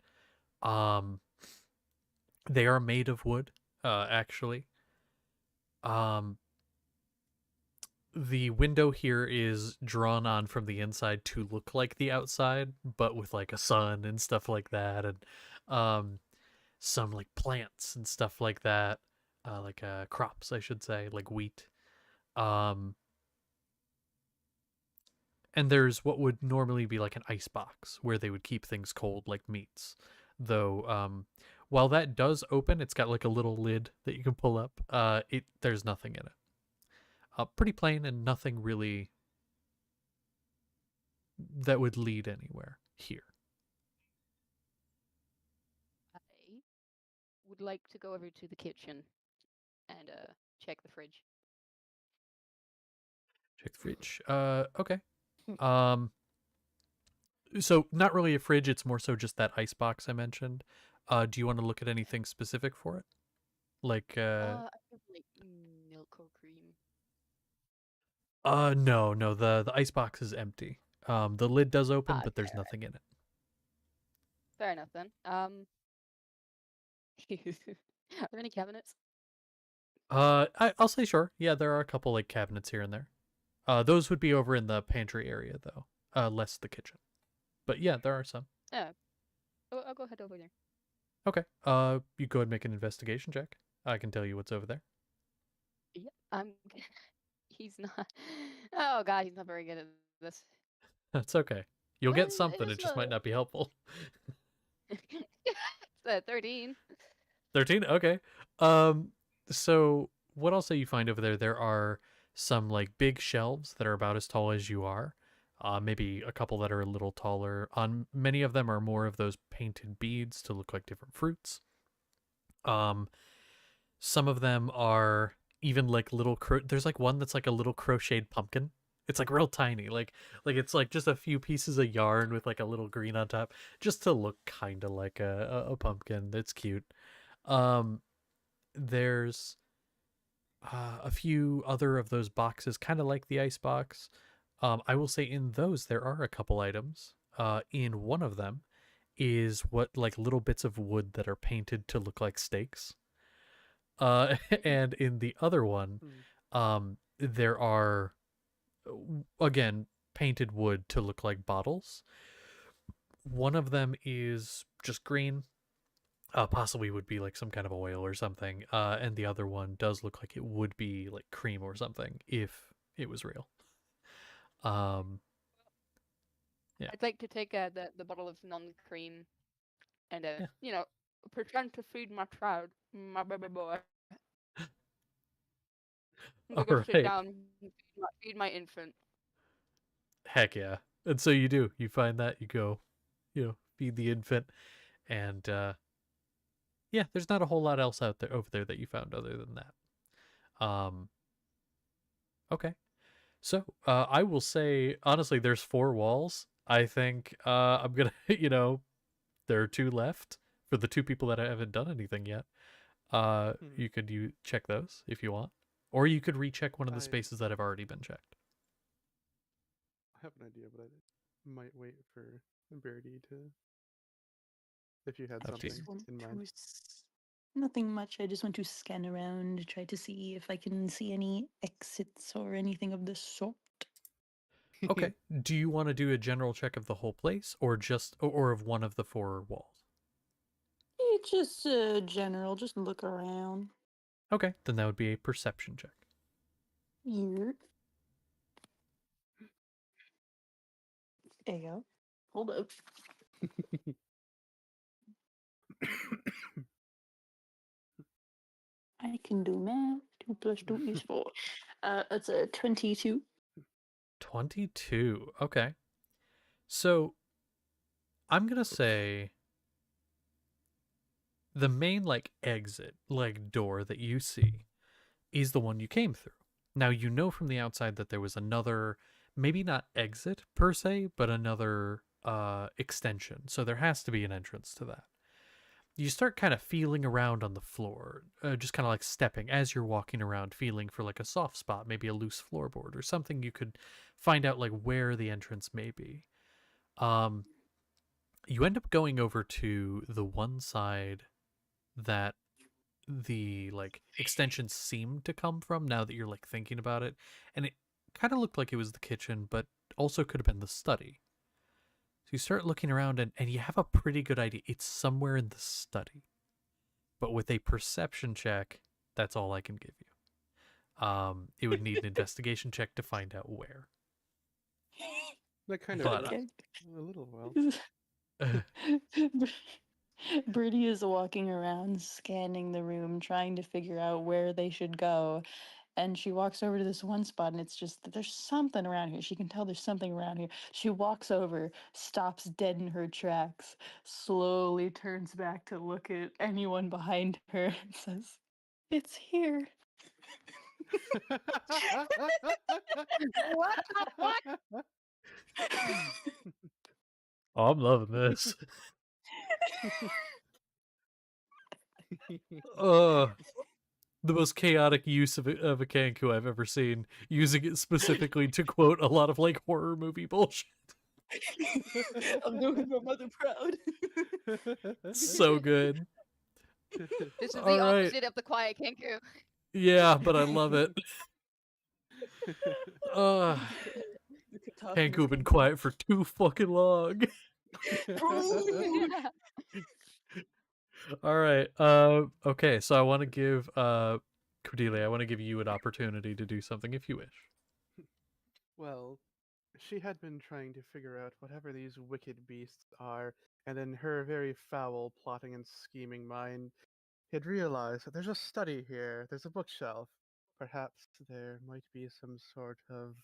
They are made of wood, actually. The window here is drawn on from the inside to look like the outside, but with like a sun and stuff like that, and some like plants and stuff like that, like crops, I should say, like wheat. And there's what would normally be like an ice box where they would keep things cold, like meats. Though, while that does open, it's got like a little lid that you can pull up. There's nothing in it. Pretty plain and nothing really that would lead anywhere here. I would like to go over to the kitchen and check the fridge. Check the fridge. Okay. So not really a fridge, it's more so just that ice box I mentioned. Do you want to look at anything specific for it? Like I have like milk or cream. no, the ice box is empty. The lid does open, but there's Okay, nothing in it. fair enough then. Are there any cabinets? I'll say sure. Yeah, there are a couple like cabinets here and there. Those would be over in the pantry area though, less the kitchen. But yeah, there are some. Yeah, I'll go head over there. Okay. You go ahead and make an investigation check. I can tell you what's over there. Yep, I'm. He's not. Oh God, he's not very good at this. That's okay. You'll get Well, something. It just might not be helpful. It's 13. 13? Okay. So what I'll say you find over there, there are some like big shelves that are about as tall as you are. Maybe a couple that are a little taller. On many of them are more of those painted beads to look like different fruits. Some of them are even like little there's like one that's like a little crocheted pumpkin. It's like real tiny, like it's like just a few pieces of yarn with like a little green on top, just to look kind of like a pumpkin. It's cute. There's a few other of those boxes, kind of like the ice box. I will say in those there are a couple items. In one of them is what like little bits of wood that are painted to look like stakes. And in the other one, there are again painted wood to look like bottles. One of them is just green, possibly would be like some kind of oil or something, and the other one does look like it would be like cream or something if it was real. Yeah. I'd like to take the bottle of non-cream and Yeah. pretend to feed my child, my baby boy. I'm All gonna go sit right. down and feed my infant. Heck yeah. And so you do. You find that, you go, feed the infant, and yeah, there's not a whole lot else out there over there that you found other than that. Okay. So, I will say honestly there's 4 walls. I think I'm going to, there are 2 left for the 2 people that haven't done anything yet. You could check those if you want, or you could recheck one of the spaces that have already been checked. I have an idea, but I might wait for Birdie to if you had Up to you. something Just want in to mind. nothing much. I just want to scan around, try to see if I can see any exits or anything of the sort. Okay. Do you want to do a general check of the whole place, or just or of one of the four walls? Just general, just look around. Okay, then that would be a perception check. Here. There you go. Hold up. I can do math. 2 plus 2 is 4. That's a 22. 22. Okay. So I'm gonna say the main like exit, like door that you see is the one you came through. Now you know from the outside that there was another, maybe not exit per se, but another extension. So there has to be an entrance to that. You start kind of feeling around on the floor, just kind of like stepping as you're walking around, feeling for like a soft spot, maybe a loose floorboard or something you could find out like where the entrance may be. Um, you end up going over to the one side that the like extensions seem to come from now that you're like thinking about it, and it kind of looked like it was the kitchen, but also could have been the study. So you start looking around and you have a pretty good idea it's somewhere in the study, but with a perception check, that's all I can give you. It would need an investigation check to find out where. That kind of But works Okay. a little well. Birdie is walking around, scanning the room, trying to figure out where they should go. And she walks over to this one spot, and it's just that there's something around here. She can tell there's something around here. She walks over, stops dead in her tracks, slowly turns back to look at anyone behind her, and says, "It's here." What the fuck? oh, I'm loving this. uh the most chaotic use of a Kanku I've ever seen, using it specifically to quote a lot of like horror movie bullshit. I'm doing my mother proud. So good. This is All the right. opposite of the quiet Kenku. Yeah, but I love it. Uh The cacophonous Kanku been Kenku. quiet for too fucking long. Rude. All right. Okay, so I want to give Cordelia, I want to give you an opportunity to do something if you wish. Well, she had been trying to figure out whatever these wicked beasts are, and in her very foul plotting and scheming mind, had realized that there's a study here, there's a bookshelf. Perhaps there might be some sort of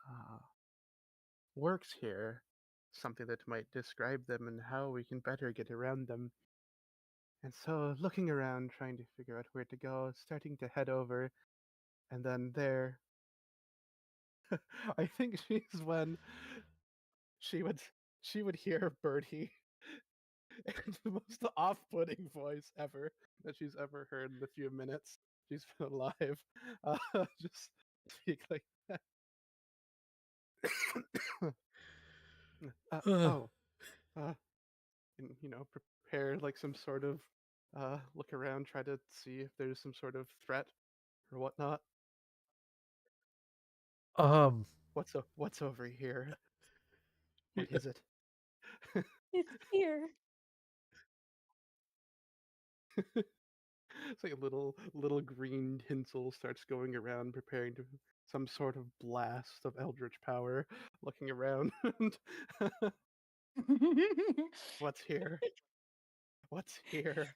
uh, works here, something that might describe them and how we can better get around them. And so, looking around, trying to figure out where to go, starting to head over, and then there, I think she's when she would she would hear Birdie in the most off-putting voice ever that she's ever heard in the few minutes she's been alive. Just speak like that. Uh, Oh, uh, and prepare like some sort of look around, try to see if there's some sort of threat or whatnot. um What's over here? What is it? It's here. It's like a little green tinsel starts going around, preparing to some sort of blast of eldritch power. Looking around, what's here? What's here?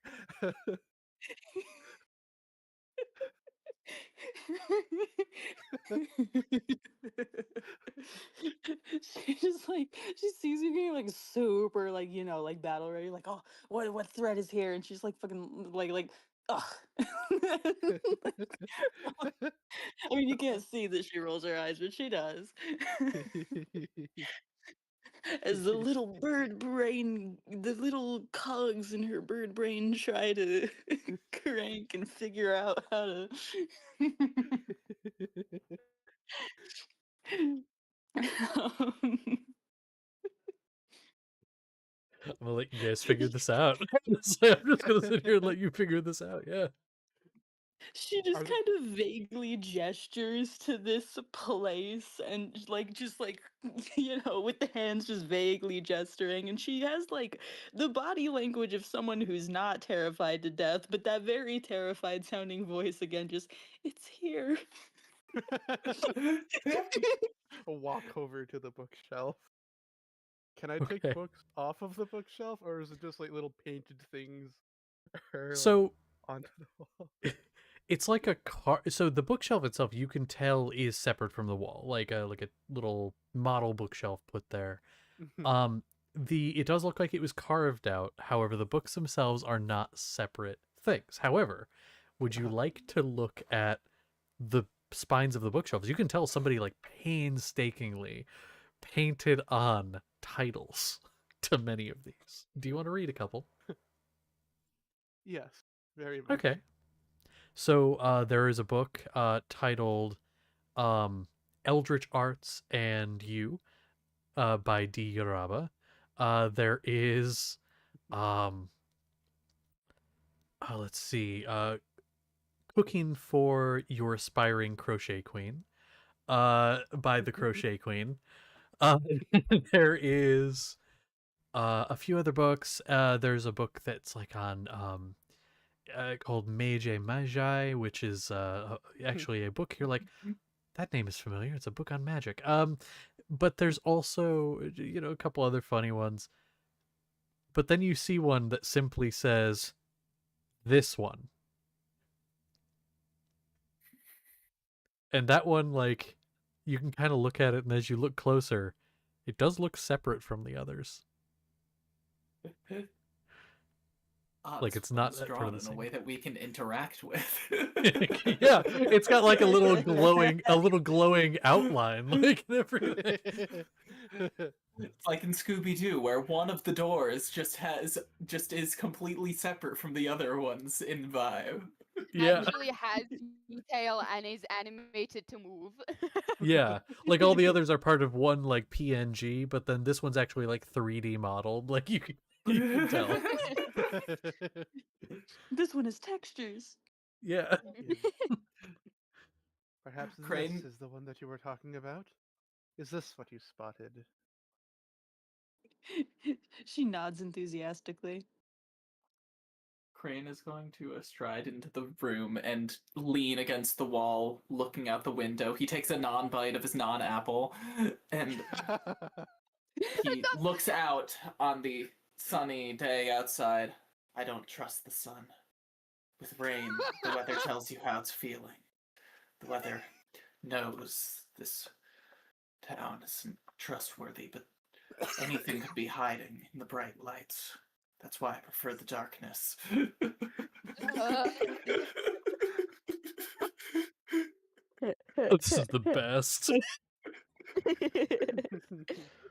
She just like she sees you getting like super like like battle ready like oh what threat is here and she's like fucking like ugh. I mean you can't see that she rolls her eyes but she does. As the little cogs in her bird brain try to crank and figure out how to um, I'm gonna let you guys figure this out. So I'm just gonna sit here and let you figure this out. Yeah. She just Are the- kind of vaguely gestures to this place and just like with the hands just vaguely gesturing, and she has like the body language of someone who's not terrified to death, but that very terrified sounding voice again, just it's here. walk over to the bookshelf. Can I take Okay. books off of the bookshelf, or is it just like little painted things or, like, So onto the wall? it's like a car. So the bookshelf itself, you can tell, is separate from the wall, like a little model bookshelf put there. It does look like it was carved out. However, the books themselves are not separate things. However, would you like to look at the spines of the bookshelves? You can tell somebody like painstakingly painted on titles to many of these. Do you want to read a couple? Yes, very much. Okay. So there is a book titled Eldritch Arts and You by D. Yaraba. There is let's see, Cooking for Your Aspiring Crochet Queen by the Crochet Queen. Uh, there is a few other books. There's a book that's like on called Magi Magi, which is actually a book. You're like, that name is familiar. It's a book on magic. But there's also a couple other funny ones. But then you see one that simply says, "This one," and that one, like, you can kind of look at it, and as you look closer, it does look separate from the others. Like it's not part drawn of the in a same. way that we can interact with. Yeah, it's got like a little glowing outline, like and everything. It's like in Scooby-Doo, where one of the doors just is completely separate from the other ones in vibe. Yeah, Actually has detail and is animated to move. yeah. Like all the others are part of one like PNG, but then this one's actually like 3D modeled. Like you can tell. This one is textures. Yeah. Perhaps Crane- this is the one that you were talking about? Is this what you spotted? She nods enthusiastically. Crane is going to stride into the room and lean against the wall, looking out the window. He takes a non-bite of his non-apple, and he looks out on the sunny day outside. I don't trust the sun. With rain, the weather tells you how it's feeling. The weather knows this town isn't trustworthy, but anything could be hiding in the bright lights. That's why I prefer the darkness. This is the best.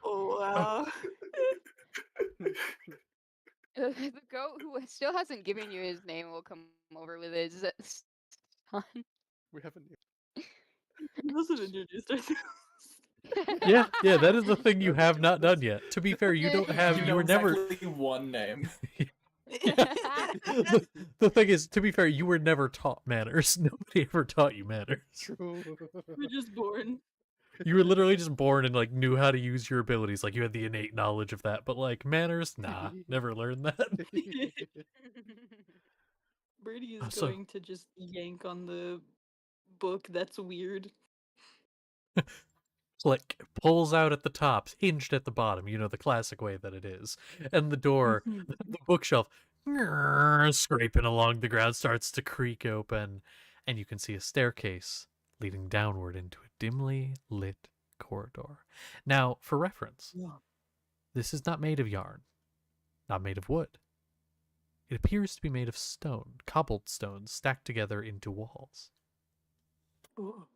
Oh wow. The goat who still hasn't given you his name will come over with his son. We haven't. We also introduced ourselves. Yeah, that is the thing you have not done yet. To be fair, you don't have. You You know were never. exactly one name. The thing is, to be fair, you were never taught manners. Nobody ever taught you manners. True. We're just born. You were literally just born and like knew how to use your abilities. Like you had the innate knowledge of that, but like manners, nah, never learned that. Birdie is So- going to just yank on the book. That's weird. Like pulls out at the top, hinged at the bottom. You know, the classic way that it is. And the door, Mhm. the bookshelf, scraping along the ground, starts to creak open, and you can see a staircase leading downward into a dimly lit corridor. Now, for reference, Yeah. this is not made of yarn, not made of wood. It appears to be made of stone, cobbled stones stacked together into walls. Ooh.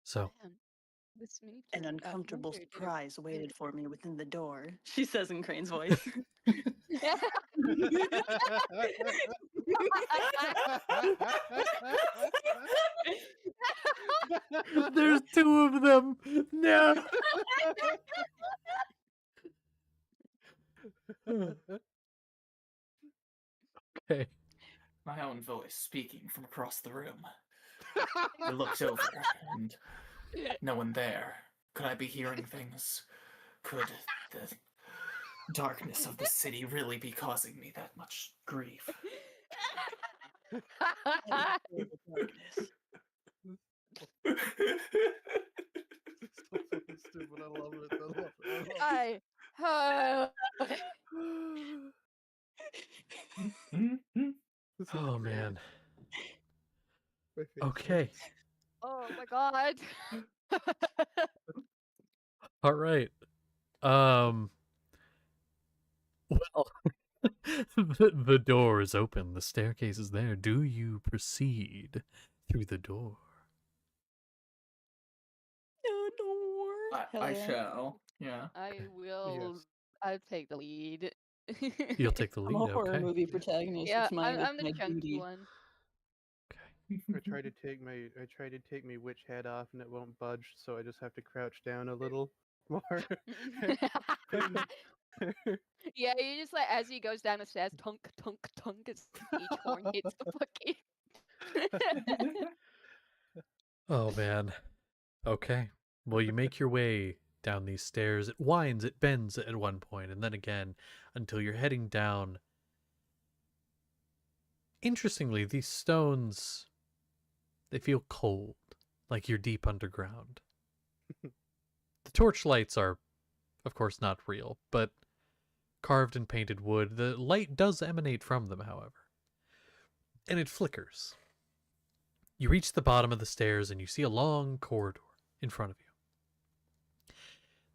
So, Man, this miniature, An uncomfortable wonder did it surprise waited weird. for me within the door, she says in Crane's voice. there's two of them. No. Okay. My own voice speaking from across the room. I looked over, and no one there. Could I be hearing things? Could the darkness of the city really be causing me that much grief? Darkness. It's so fucking stupid. I love it. I love it. I love it. This is Oh great. man. My face Okay. Oh my god. All right. Well, the door is open. The staircase is there. Do you proceed through the door? No door. I yeah. shall. Yeah. I will. Yes. I'll take the lead. You'll take the I'm a lead. horror Okay. movie protagonist. Yeah, It's my I'm the my chunky duty. one. I tried to take my witch head off and it won't budge, so I just have to crouch down a little more. Yeah, you just like as he goes down the stairs, tunk, tunk, tunk, as each horn hits the fucking. Oh man. Okay. Well, you make your way down these stairs. It winds, it bends at one point, and then again until you're heading down. Interestingly, these stones, they feel cold, like you're deep underground. The torchlights are, of course, not real, but carved and painted wood. The light does emanate from them, however, and it flickers. You reach the bottom of the stairs and you see a long corridor in front of you.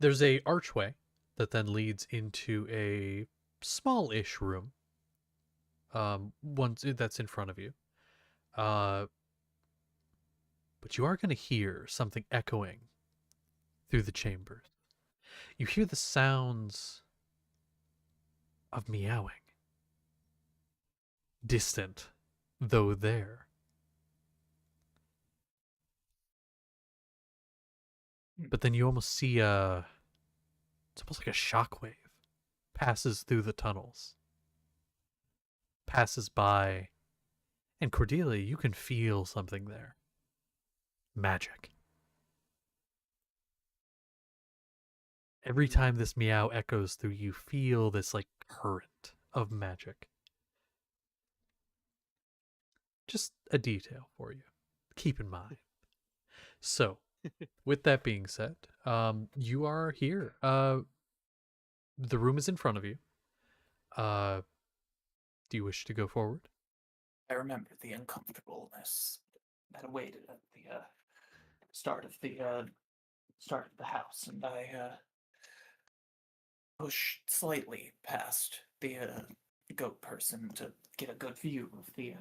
There's a archway that then leads into a small-ish room. Once that's in front of you. But you are going to hear something echoing through the chambers. You hear the sounds of meowing. Distant, though there. But then you almost see it's almost like a shockwave passes through the tunnels. Passes by. And Cordelia, you can feel something there. Magic. Every time this meow echoes through, you feel this like current of magic. Just a detail for you. Keep in mind. So, with that being said, you are here. The room is in front of you. Do you wish to go forward? I remember the uncomfortableness that awaited at the start of the house, and I pushed slightly past the goat person to get a good view of the.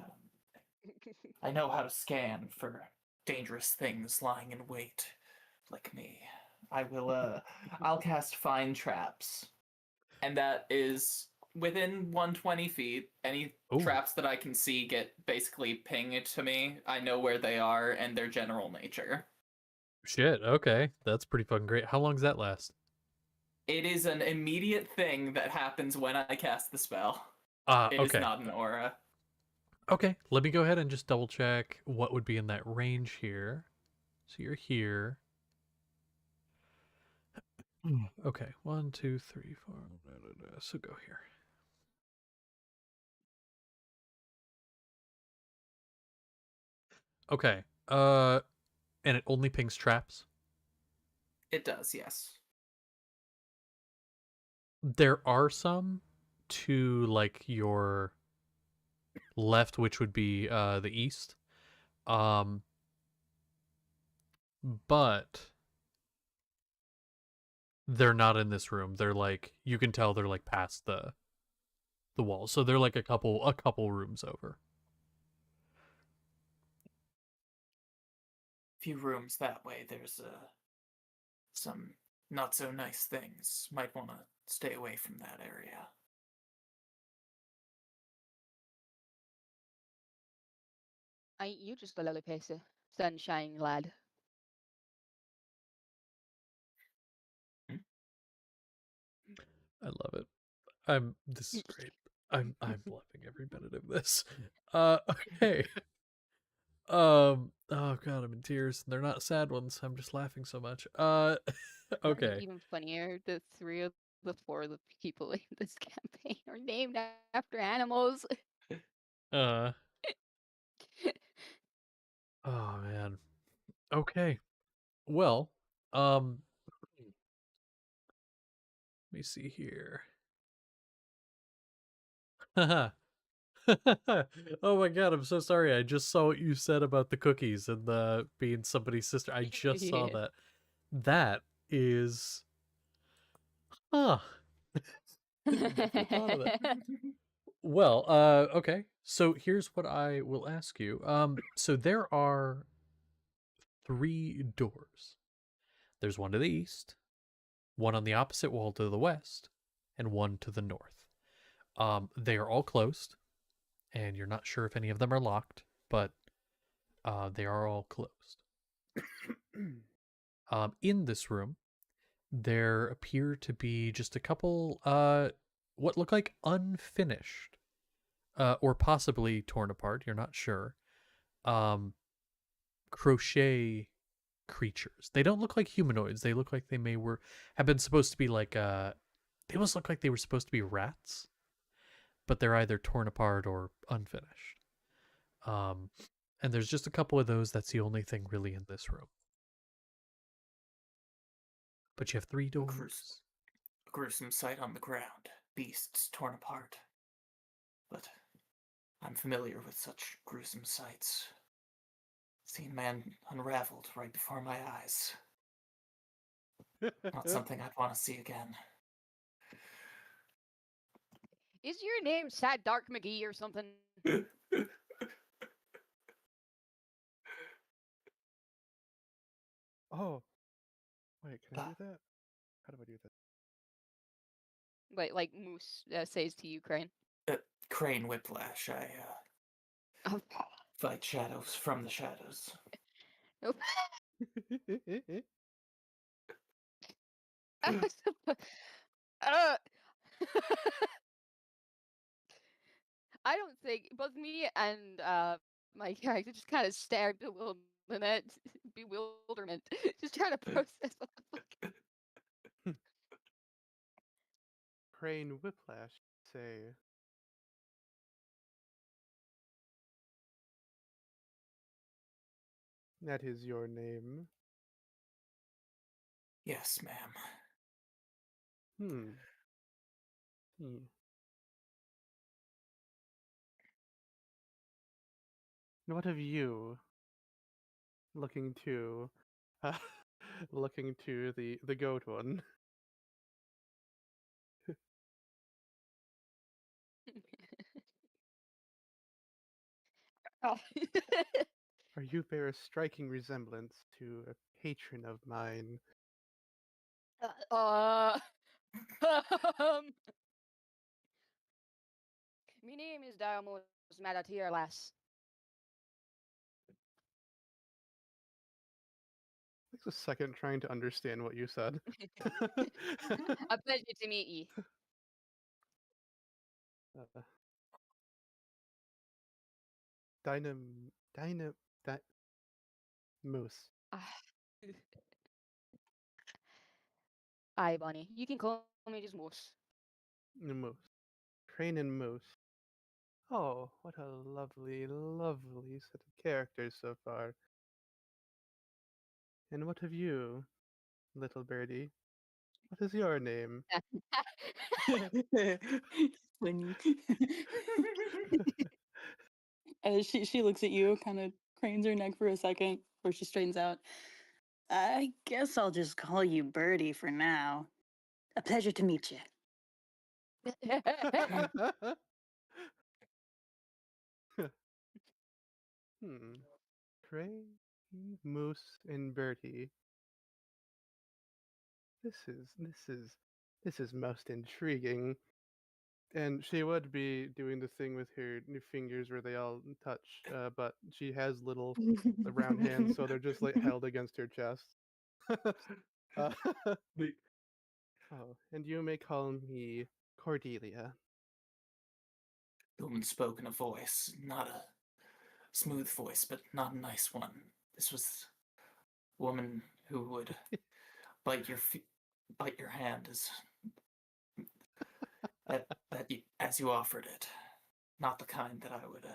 I know how to scan for dangerous things lying in wait, like me. I will. I'll cast find traps, and that is within 120 feet. Any Ooh. traps that I can see get basically pinged to me. I know where they are and their general nature. Shit, okay. That's pretty fucking great. How long does that last? It is an immediate thing that happens when I cast the spell. It is Okay. not an aura. Okay, let me go ahead and just double check what would be in that range here. So you're here. Okay, 1, 2, 3, 4. So go here. Okay. And it only pings traps. It does, yes. There are some to like your left, which would be the east. But they're not in this room. They're like, you can tell they're like past the wall. So they're like a couple rooms over. Few rooms that way. There's some not so nice things. Might want to stay away from that area. Ain't you just a little piece of sunshine, lad? I love it. This is great. I'm loving every minute of this. Okay. Oh god, I'm in tears. They're not sad ones. I'm just laughing so much. Okay. Even funnier, the three of the four of the people in this campaign are named after animals. Uh. Oh man. Okay. Well, let me see here. Haha. Oh my god, I'm so sorry. I just saw what you said about the cookies and the being somebody's sister. I just saw Yeah. that. That is huh. Never thought of that. Well, okay. So here's what I will ask you. So there are 3 doors. There's one to the east, one on the opposite wall to the west, and one to the north. They are all closed, and you're not sure if any of them are locked, but they are all closed. In this room, there appear to be just a couple, what look like unfinished, or possibly torn apart. You're not sure. Crochet creatures. They don't look like humanoids. They look like they have been supposed to be like they almost look like they were supposed to be rats, but they're either torn apart or unfinished. And there's just a couple of those. That's the only thing really in this room. But you have 3 doors. A gruesome sight on the ground. Beasts torn apart. But I'm familiar with such gruesome sights. Seen man unraveled right before my eyes. Not something I'd want to see again. Is your name Sad Dark McGee or something? Oh, wait, can I do that? How do I do that? Like Moose says to you, Crane. Crane Whiplash. I Oh. fight shadows from the shadows. Nope. I don't think both me and my character just kind of stared bewilderment, just trying to process what the fuck. Crane Whiplash, say. That is your name. Yes, ma'am. What of you? Looking to, looking to the goat one. Oh. Or you bear a striking resemblance to a patron of mine. um, my name is Diamos Madatirlas. Takes a second trying to understand what you said. A pleasure to meet you. Moose. Aye, Bonnie. You can call me just Moose. Moose. Crane and Moose. Oh, what a lovely, lovely set of characters so far. And what of you, little birdie? What is your name? Funny. She looks at you, kind of cranes her neck for a second before she straightens out. I guess I'll just call you Birdie for now. A pleasure to meet you. Crane, Moose, and Bertie. This is most intriguing. And she would be doing the thing with her new fingers where they all touch, but she has little round hands, so they're just like held against her chest. uh, oh, and you may call me Cordelia. spoken a voice, not a smooth voice, but not a nice one. This was a woman who would bite your hand as you offered it. Not the kind that I would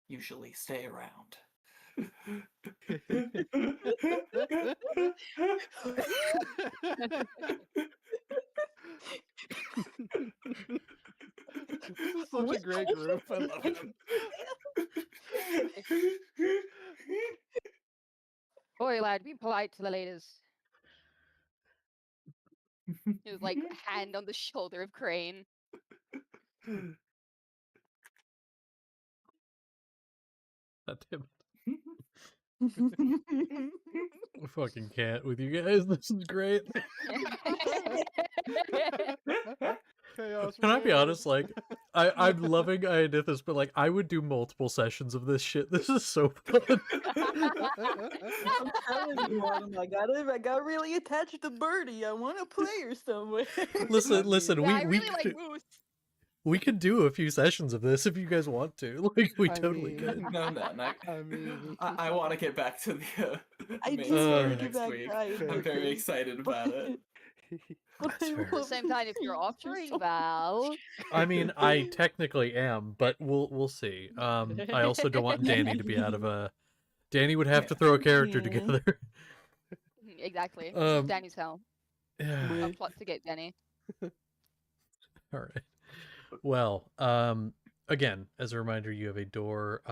usually stay around. This is such a great group. I love it. Boy, lad, be polite to the ladies. His like hand on the shoulder of Crane. God damn it. I fucking can't with you guys. This is great. Chaos Can I be word. honest? Like, I'm loving Ionathus, but like, I would do multiple sessions of this shit. This is so fun. I'm telling you, Autumn, I got really attached to Birdie. I want to play her somewhere. Listen. Yeah, I we really like could, Moose. we could do a few sessions of this if you guys want to. Like, we I totally mean- could. No. I mean, I want to get back to the I main do story want to get next back week. to Iron I'm very Fist, excited about it. but That's I fair. At the love same time, if you're this offering so Val, I mean, I technically am, but we'll see. I also don't want Danny to be out of a. Danny would have to throw a character Yeah. together. exactly. This is Um, Danny's hell. Yeah. A Wait. plot to get Danny. All right. Well, again, as a reminder, you have a door.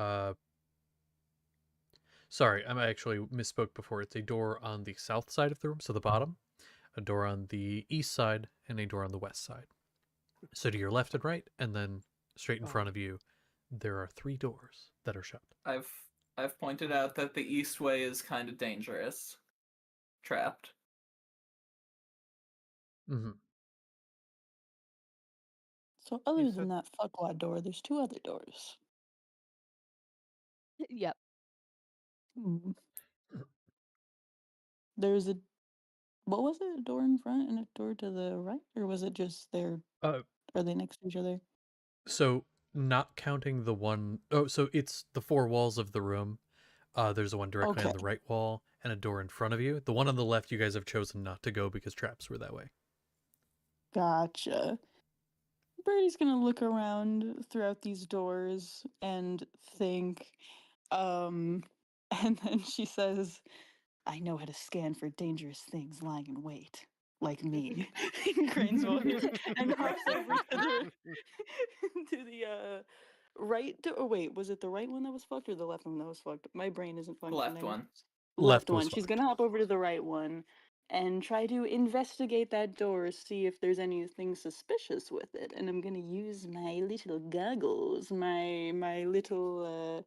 Sorry, I actually misspoke before. It's a door on the south side of the room, so the bottom, a door on the east side, and a door on the west side. So to your left and right, and then straight in front of you, there are 3 doors that are shut. I've pointed out that the east way is kind of dangerous. Trapped. Mm-hmm. So other You than said- that fuckwad door, there's 2 other doors. Yep. Hmm. There's a what was it? A door in front and a door to the right, or was it just there? Are they next to each other? So not counting the one, so it's the 4 walls of the room. There's the one directly on Okay. the right wall and a door in front of you. The one on the left, you guys have chosen not to go because traps were that way. Gotcha. Birdie's gonna look around throughout these doors and think, and then she says, I know how to scan for dangerous things lying in wait, like me, in Crane's voice, and hops over to the right door. Oh, wait, was it the right one that was fucked or the left one that was fucked? My brain isn't functioning. Left one. Left Left was one. She's fucked. gonna hop over to the right one and try to investigate that door, see if there's anything suspicious with it. And I'm gonna use my little goggles, my little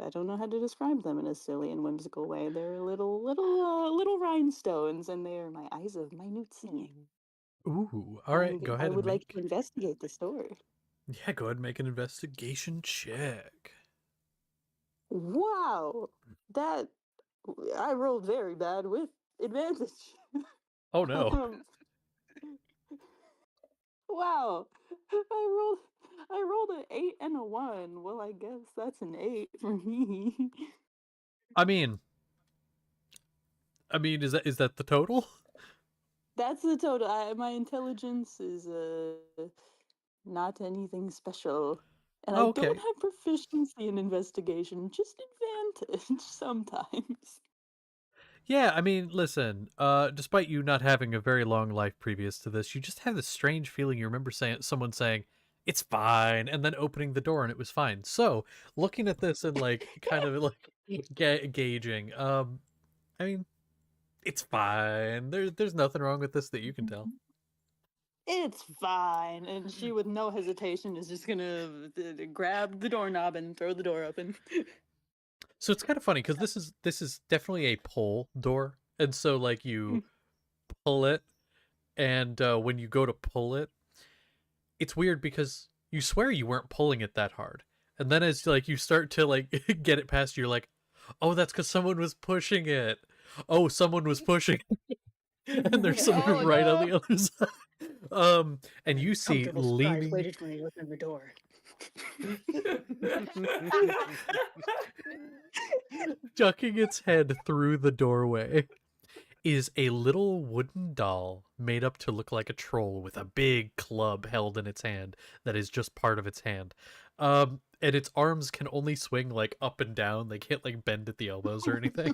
I don't know how to describe them in a silly and whimsical way. They're little rhinestones, and they are my eyes of minute seeing. Ooh, all right, go I ahead would and like make. to investigate this door. Yeah, go ahead and make an investigation check. Wow, that I rolled very bad with advantage. Oh no. Wow, I rolled an 8 and a 1. Well, I guess that's an 8 for me. I mean, is that the total? That's the total. My intelligence is not anything special, and I Okay. don't have proficiency in investigation, just advantage sometimes. Yeah, I mean, listen, despite you not having a very long life previous to this, you just have this strange feeling you remember someone saying, it's fine, and then opening the door and it was fine. So, looking at this and like kind of like gauging, I mean, it's fine. There's nothing wrong with this that you can tell. It's fine, and she, with no hesitation, is just gonna grab the doorknob and throw the door open. So it's kind of funny because this is definitely a pull door, and so like you pull it, and when you go to pull it, it's weird because you swear you weren't pulling it that hard, and then as like you start to like get it past, you're like, oh, that's because someone was pushing it. Oh, someone was pushing. and there's someone Oh, right on no. the other side. And you see Comfortable surprise leaning. waited for me to open the door. Ducking its head through the doorway is a little wooden doll made up to look like a troll with a big club held in its hand that is just part of its hand. And its arms can only swing like up and down. They can't like bend at the elbows or anything.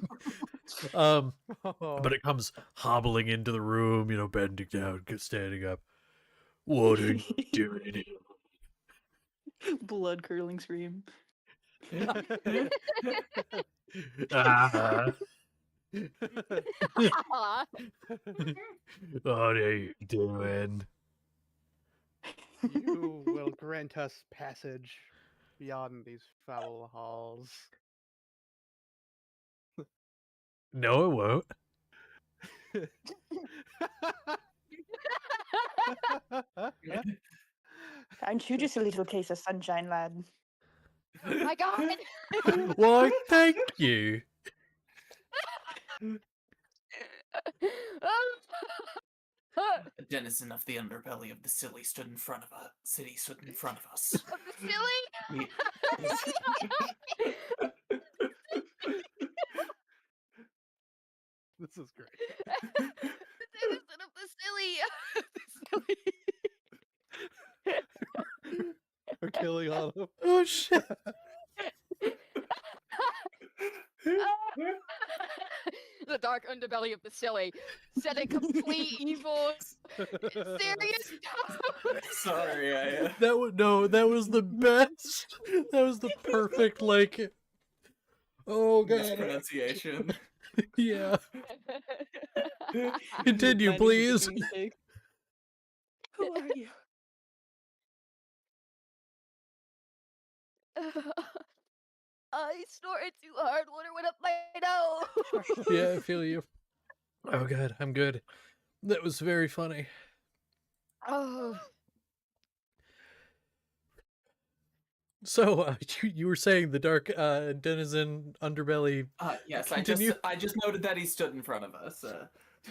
But it comes hobbling into the room, bending down, standing up. What are you doing here? Blood curdling scream. Ah. Aw. What are you doing? You will grant us passage beyond these foul halls. No, it won't. Aren't you just a little case of sunshine, lad? Oh my god. Why, thank you. A denizen of the underbelly of the city stood in front of us. Of the silly? Me- This is great. The denizen of the silly. We're killing all of them. Oh shit. The dark underbelly of the silly. Said a complete evil. Serious? Sorry, I. That was the best. That was the perfect oh god. Mispronunciation. Yeah. Continue, Planning the please. beginning take. Who are you? I snorted too hard. Water went up my nose. Yeah, I feel you. Oh god, I'm good. That was very funny. Oh. So, you were saying the dark denizen underbelly. Yes, Continue. I just noted that he stood in front of us. Oh,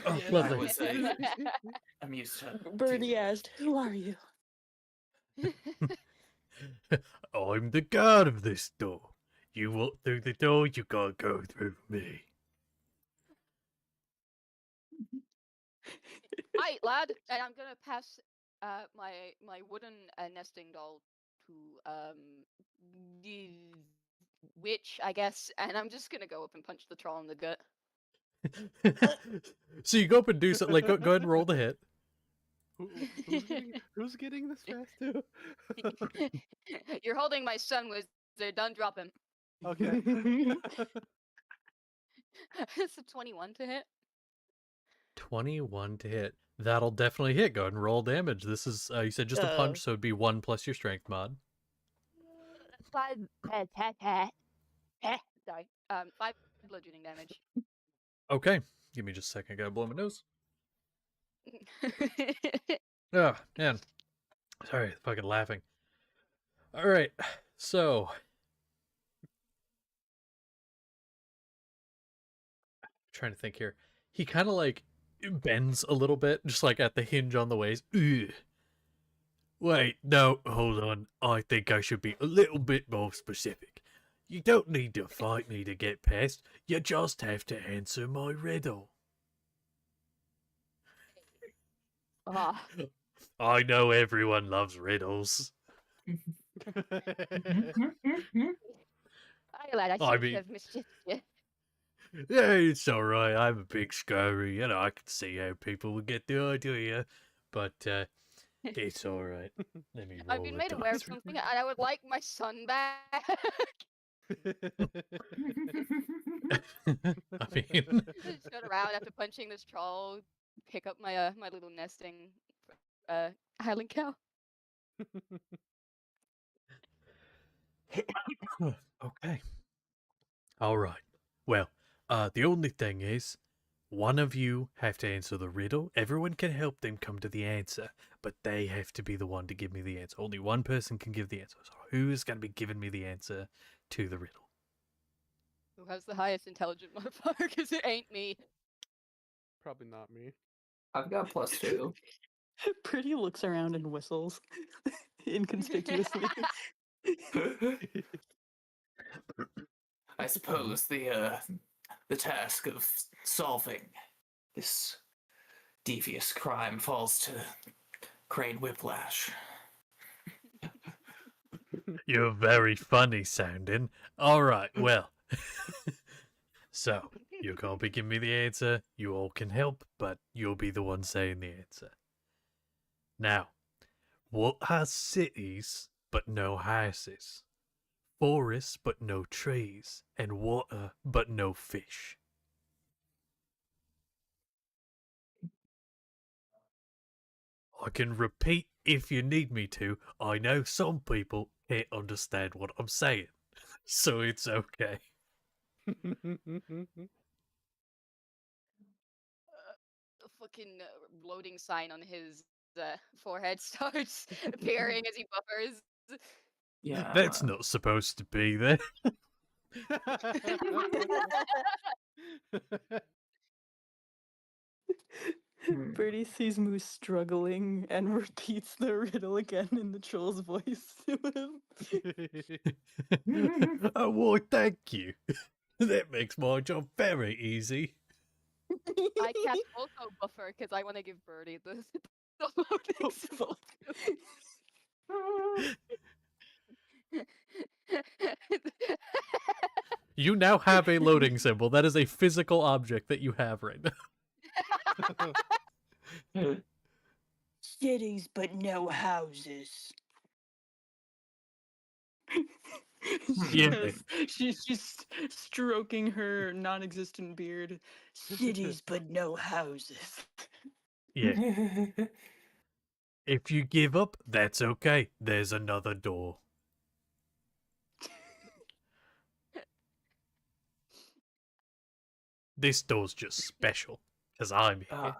Yeah, lovely. I was amused to. Birdie asked, who are you? I'm the guard of this door. You walk through the door, you can't go through me. Hi, lad. And I'm gonna pass my wooden nesting doll to the witch, I guess, and I'm just gonna go up and punch the troll in the gut. So you go up and do something. Go ahead and roll the hit. Who's getting this fast too? You're holding my son, wizard. Don't drop him. Okay. It's a 21 to hit. 21 to hit. That'll definitely hit. Go ahead and roll damage. This is you said just a punch, so it'd be 1 plus your strength mod. 5 sorry. 5 bludgeoning damage. Okay, give me just a second. I gotta blow my nose. Oh man, sorry, fucking laughing. All right, so trying to think here. He kind of bends a little bit, just at the hinge on the waist. Ugh. Wait, no, hold on. I think I should be a little bit more specific. You don't need to fight me to get past. You just have to answer my riddle. Ah. I know everyone loves riddles. Hi, lad. I I seem mean- to have mischieved you. Yeah, it's alright. I'm a big scurry. I can see how people would get the idea. But, it's alright. Let me roll I've been the made aware of dice. something, and I would like my son back. I mean, Just go around after punching this troll, pick up my my little nesting Highland cow. okay. Alright. Well, the only thing is, one of you have to answer the riddle. Everyone can help them come to the answer, but they have to be the one to give me the answer. Only one person can give the answer. So who is going to be giving me the answer to the riddle? Who has the highest intelligent modifier? Because it ain't me. Probably not me. I've got +2. Pretty looks around and whistles inconspicuously. I suppose the task of solving this devious crime falls to Crane Whiplash. You're very funny sounding. All right, well. So, you can't be giving me the answer. You all can help, but you'll be the one saying the answer. Now, what has cities but no houses? Forests but no trees, and water but no fish? I can repeat if you need me to. I know some people can't understand what I'm saying, so it's okay. The fucking loading sign on his forehead starts appearing as he buffers. Yeah, That's not supposed to be there. Birdie sees Moose struggling and repeats the riddle again in the troll's voice to him. Oh, well, thank you. That makes my job very easy. I cast also buffer because I want to give Birdie the loading Oh, symbol. You now have a loading symbol. That is a physical object that you have right now. Cities, but no houses. Yeah. She's just stroking her non-existent beard. Cities, but no houses. Yeah. If you give up, that's okay. There's another door. This door's just special, because I'm here.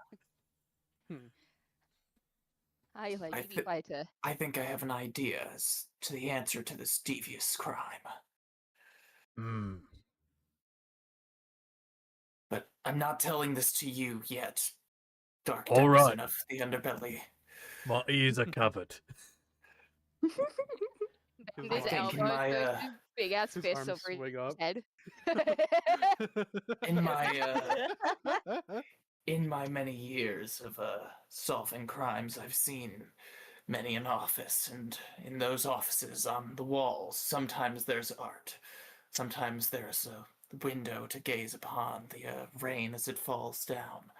I like I to be thi- fighter. I think I have an idea as to the answer to this devious crime. Hmm. But I'm not telling this to you yet, Dark All right. Denizen of the Underbelly. My ears are covered. Bend I his think elbows, my, those two big ass his fists arms over his swing up. head. In my many years of solving crimes, I've seen many an office, and in those offices on the walls, sometimes there's art, sometimes there's a window to gaze upon the rain as it falls down,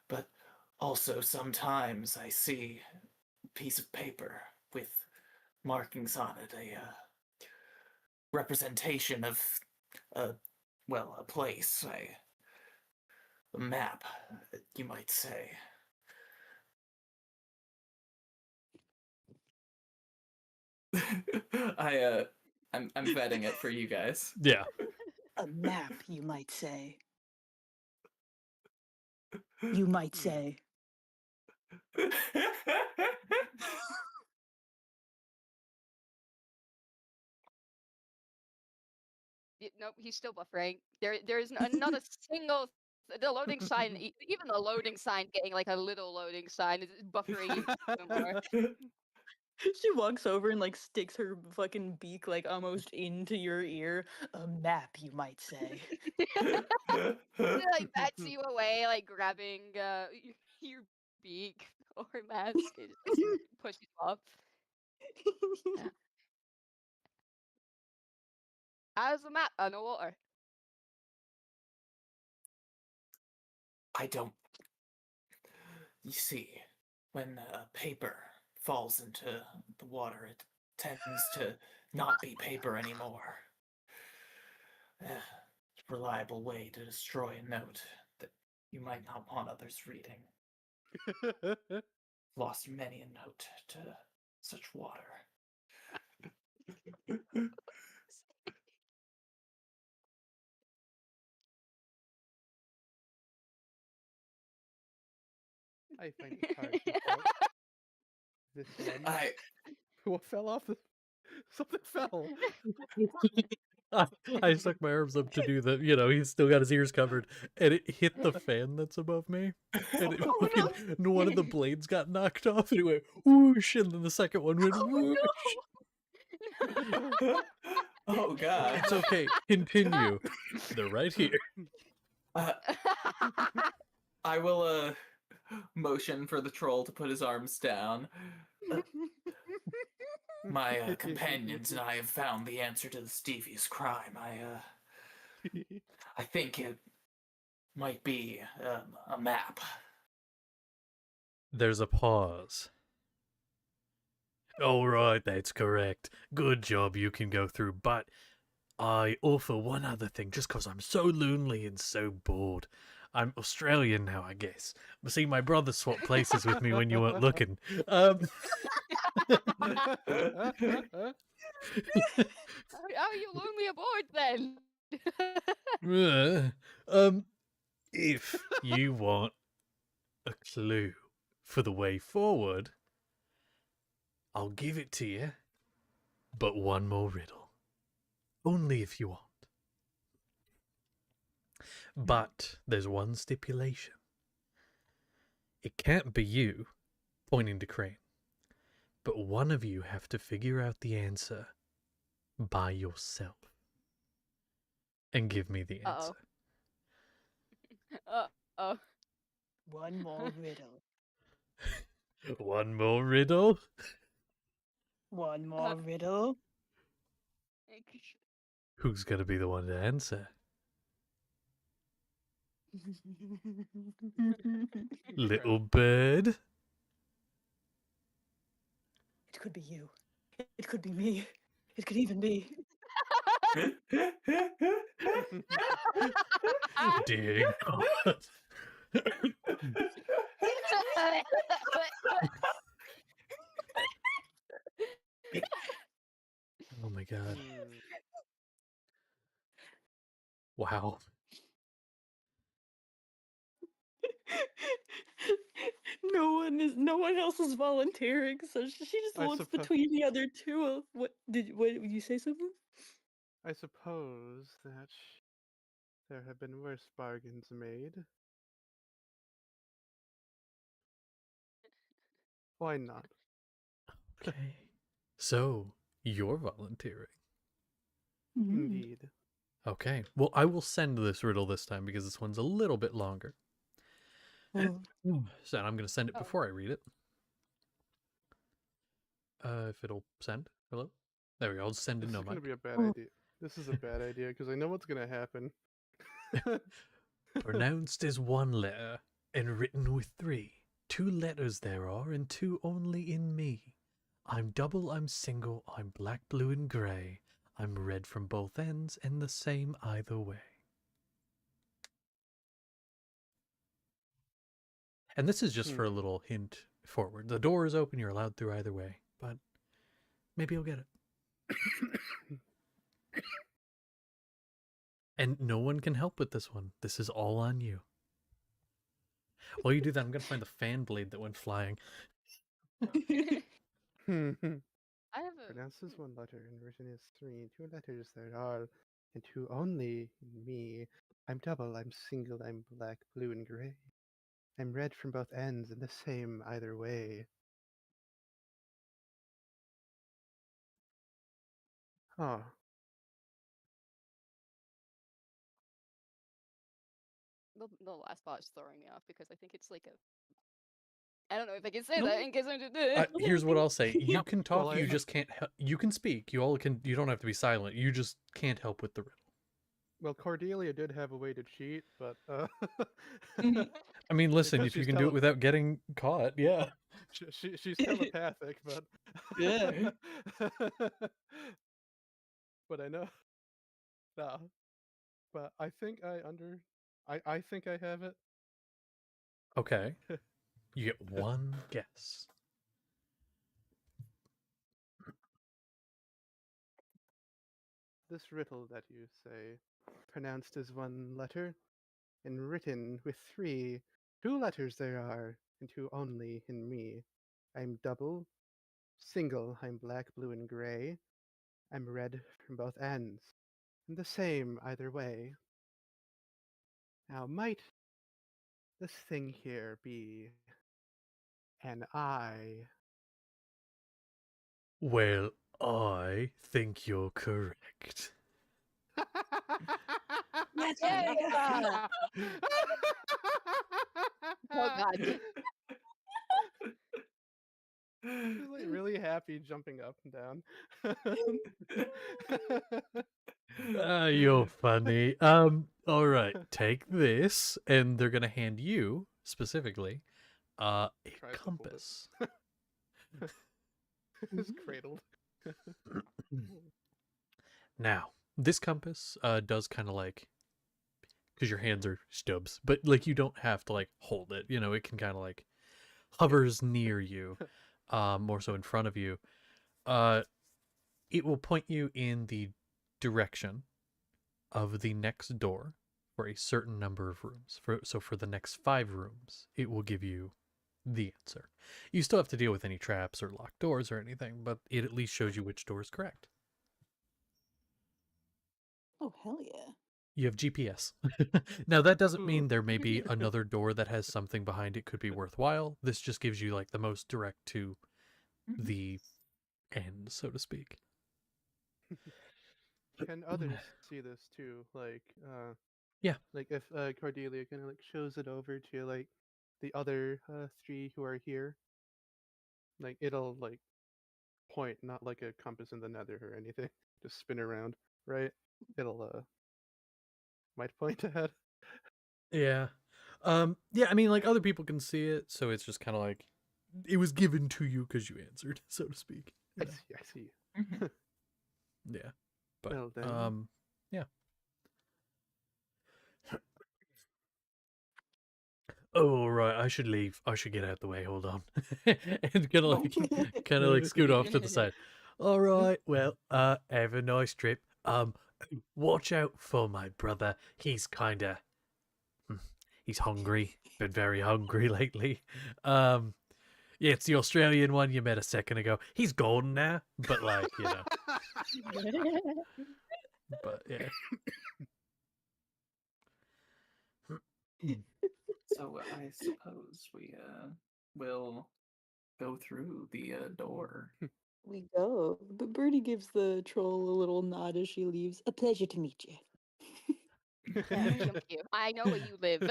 but also sometimes I see a piece of paper with markings on it, a representation of a place, a map, you might say. I'm vetting it for you guys. Yeah. A map, you might say. You might say. Nope, he's still buffering. There's not a single. The loading sign, even the loading sign, getting like a little loading sign is buffering even more. She walks over and like sticks her fucking beak like almost into your ear. A map, you might say. She like bats you away, like grabbing your beak or mask. It just pushes off. Yeah. How's the map underwater? I don't. You see, when paper falls into the water, it tends to not be paper anymore. Reliable way to destroy a note that you might not want others reading. Lost many a note to such water. I find it hard to tell. This one. I What fell off? Something fell. I stuck my arms up to do the, he's still got his ears covered, and it hit the fan that's above me, and it Oh, fucking, and one of the blades got knocked off, and it went whoosh, and then the second one went Oh whoosh. no! Oh god. It's okay. Continue. They're right here. Uh, I will motion for the troll to put his arms down. My companions and I have found the answer to the Stevie's crime. I think it might be a map. There's a pause. All right, that's correct. Good job, you can go through, but I offer one other thing, just 'cause I'm so lonely and so bored. I'm Australian now, I guess. But see, my brother swapped places with me when you weren't looking. How are you lonely aboard then? If you want a clue for the way forward, I'll give it to you. But one more riddle. Only if you want. But there's one stipulation. It can't be you, pointing to Crane. But one of you have to figure out the answer by yourself. And give me the answer. Uh-oh. One more riddle. One more riddle? One more riddle. Who's gonna be the one to answer? Little bird? It could be you. It could be me. It could even be. Dear God. Oh my God. Wow. No one else is volunteering, so she just I looks suppo- between the other two. What did you say something? I suppose that there have been worse bargains made. Why not? Okay. So, you're volunteering. Indeed. Okay. Well, I will send this riddle this time because this one's a little bit longer. Oh. So I'm going to send it before I read it. If it'll send. Hello? There we go. I'll send This it. is No going to mic. be a bad idea. This is a bad idea because I know what's going to happen. Pronounced as one letter and written with three. 2 letters there are and 2 only in me. I'm double, I'm single, I'm black, blue, and grey. I'm red from both ends and the same either way. And this is just for a little hint forward. The door is open, you're allowed through either way, but maybe you'll get it. And no one can help with this one. This is all on you. While you do that, I'm going to find the fan blade that went flying. I have a Pronounced as one letter and written as 3. 2 letters there are, and 2 only in me. I'm double, I'm single, I'm black, blue, and grey. I'm red from both ends and the same either way. Huh. the last part is throwing me off because I think it's like a. I don't know if I can say No. that in case I'm just. Here's what I'll say. You can talk, Well, you just can't you can speak. You don't have to be silent. You just can't help with the riddle. Well, Cordelia did have a way to cheat, but I mean, listen, Because if you she's can do it without getting caught, yeah. she's telepathic, but Yeah. but I know. No. But I think I think I have it. Okay. You get one guess. This riddle that you say, pronounced as one letter, and written with 3. 2 letters there are, and 2 only in me. I'm double, single, I'm black, blue, and grey. I'm red from both ends, the same either way. Now, might this thing here be an eye? Well, I think you're correct. That's Yeah. right. Oh God. He's like really happy jumping up and down. You're funny. All right, take this, and they're gonna hand you specifically, a Tries to hold it. compass. It's cradled. Now, this compass does kind of like, because your hands are stubs, but like you don't have to like hold it. You know, it can kind of like hovers near you, more so in front of you. It will point you in the direction of the next door for a certain number of rooms. So for the next 5 rooms, it will give you the answer. You still have to deal with any traps or locked doors or anything, but it at least shows you which door is correct. Oh, hell yeah. You have GPS. Now, that doesn't mean Ooh. there may be another door that has something behind it could be worthwhile. This just gives you like the most direct to the end, so to speak. Can others see this too? Like, Yeah. like if Cordelia kind of like shows it over to like the other 3 who are here, like it'll like point, not like a compass in the nether or anything, just spin around, right? It'll might point ahead. Yeah. Yeah, I mean, like, other people can see it, so it's just kind of like, it was given to you because you answered, so to speak. I you know? see. I see. Yeah. But, Well then. yeah. Oh, right, I should leave. I should get out the way, hold on. And kind of like scoot off to the side. All right, well, have a nice trip. Watch out for my brother. He's kinda... he's hungry. Been very hungry lately. Yeah, it's the Australian one you met a second ago. He's gone now, but like, you know. But yeah. So I suppose we will go through the door. We go. But Birdie gives the troll a little nod as she leaves. A pleasure to meet you. Thank you. I know where you live.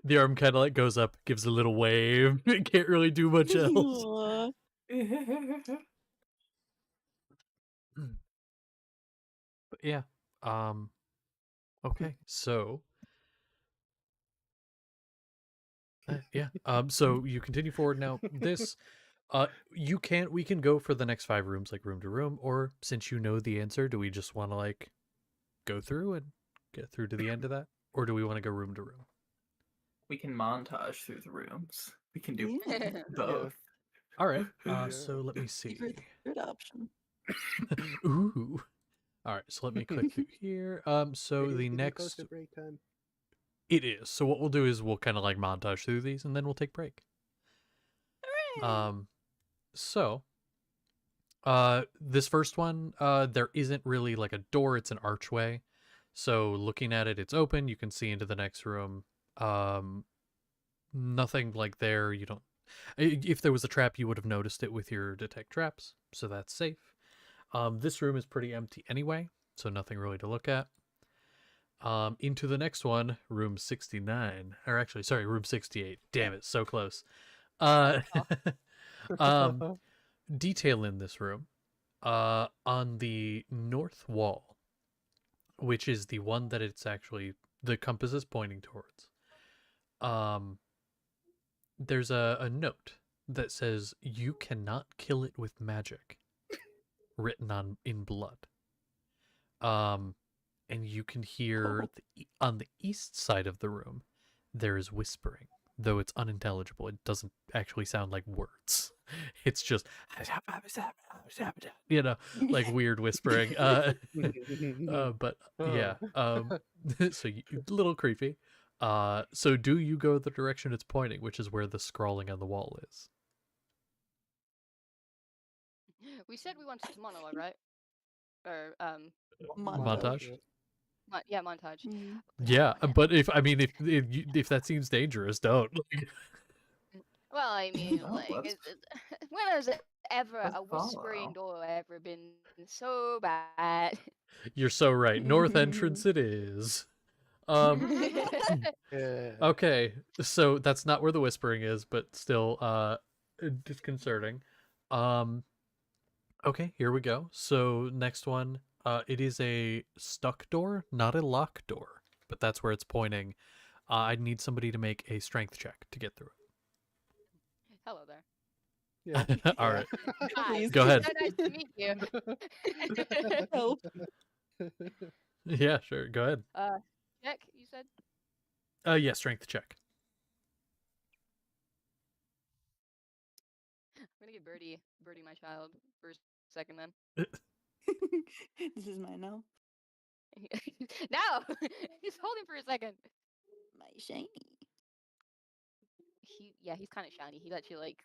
The arm kind of like goes up, gives a little wave. It can't really do much else. Aw. But yeah. Okay. So yeah. So you continue forward now. This we can go for the next 5 rooms, like room to room, or since you know the answer, do we just want to like go through and get through to the end of that? Or do we want to go room to room? We can montage through the rooms. We can do Yeah. both. All right. Yeah. So let me see. Third option. Ooh. All right. So let me click through here. So It is the getting close next to break time. it is. So what we'll do is we'll kind of like montage through these, and then we'll take break. Hooray! So this first one, there isn't really like a door, it's an archway. So looking at it, it's open, you can see into the next room. Nothing like there, you don't... If there was a trap, you would have noticed it with your detect traps, so that's safe. This room is pretty empty anyway, so nothing really to look at. Into the next one, room 69, or actually, sorry, room 68. Damn it, so close. Detail in this room, on the north wall, which is the one that it's actually the compass is pointing towards. There's a note that says you cannot kill it with magic, written in blood. And you can hear on the east side of the room there is whispering, though it's unintelligible. It doesn't actually sound like words. It's just, you know, like weird whispering. But yeah, so a little creepy. So do you go the direction it's pointing, which is where the scrawling on the wall is? We said we wanted to monologue, right? Or Montage? yeah, montage. Mhm. Yeah, Oh, but if that seems dangerous, don't. well, I mean, Oh, like, let's- when has ever let's a whispering follow. door ever been so bad? You're so right. North Mhm. entrance it is. Um Yeah. okay, so that's not where the whispering is, but still disconcerting. Um okay, here we go. So next one, it is a stuck door, not a lock door, but that's where it's pointing. I need somebody to make a strength check to get through Hello there. Yeah. it. All right. Hi. Please. Go ahead. So nice to meet you. Help. Yeah, sure. Go ahead. Check, you said? Yeah, strength check. I'm gonna get Birdie my child for a second then. This is mine now. No! Just hold him for a second. My shiny. He's kind of shiny. He lets you like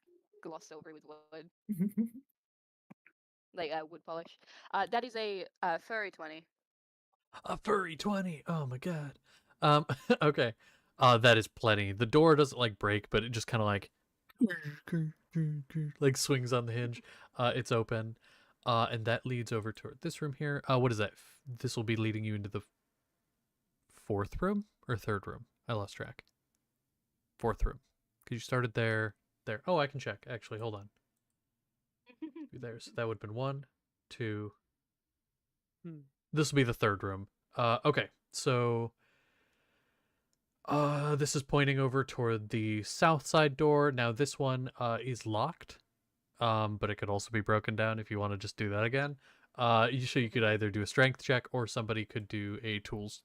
gloss over with wood, like wood polish. That is a furry 20. A furry 20. Oh my god. Okay. That is plenty. The door doesn't like break, but it just kind of like swings on the hinge. It's open. And that leads over toward this room here. What is that? This will be leading you into the fourth room or third room? I lost track. Fourth room. Cuz you started there. Oh, I can check. Actually, hold on. There. So that would have been 1, 2. This will be the third room. Okay. So this is pointing over toward the south side door. Now this one is locked. But it could also be broken down if you want to just do that again. You could either do a strength check or somebody could do a tools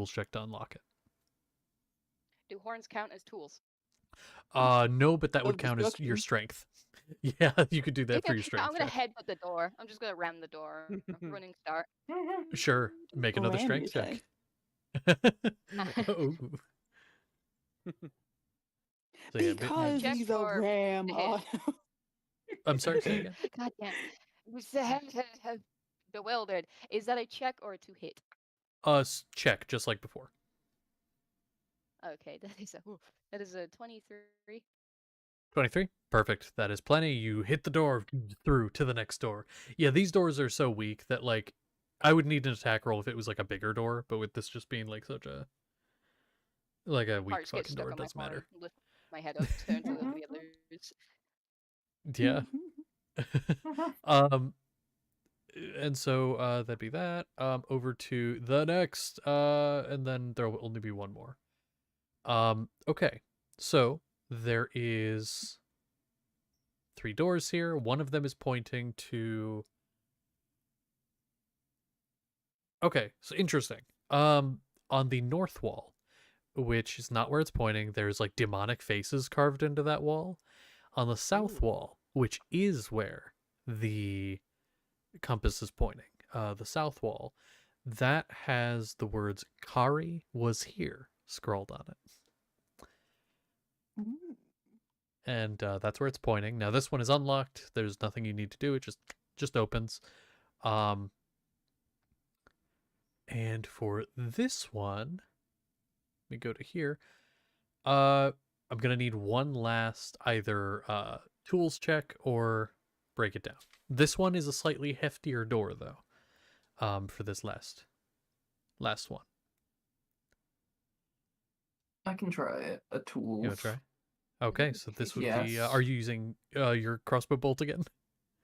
check to unlock it. Do horns count as tools? No, but that would Of count as your destruction. strength. Yeah, you could do that for your No, strength I'm gonna check. headbutt the door. I'm just gonna ram the door. Running start. Sure, make another Ram, you strength check. Oh. So yeah, Because Check he's a or ram. hit? Oh, I'm sorry, say again. God damn. Bewildered. Is that a check or to hit? Check just like before. Okay, that is a 23. 23. Perfect. That is plenty. You hit the door through to the next door. Yeah, these doors are so weak that like I would need an attack roll if it was like a bigger door, but with this just being like such a weak Hearts get fucking stuck door, it on my doesn't horn. matter. Lift my head up, turn to the others. Yeah. um and so that'd be that. Over to the next and then there will only be one more. Okay. So there is 3 doors here. One of them is pointing to Okay, so interesting. On the north wall, which is not where it's pointing, there's like demonic faces carved into that wall. On the south wall, which is where the compass is pointing, the south wall, that has the words Kari was here scrawled on it. And that's where it's pointing. Now this one is unlocked. There's nothing you need to do. It just opens. And for this one, let me go to here. I'm gonna need one last either tools check or break it down. This one is a slightly heftier door though. For this last one. I can try a tool. You wanna try? Okay, so this would be. Yes. Are you using your crossbow bolt again?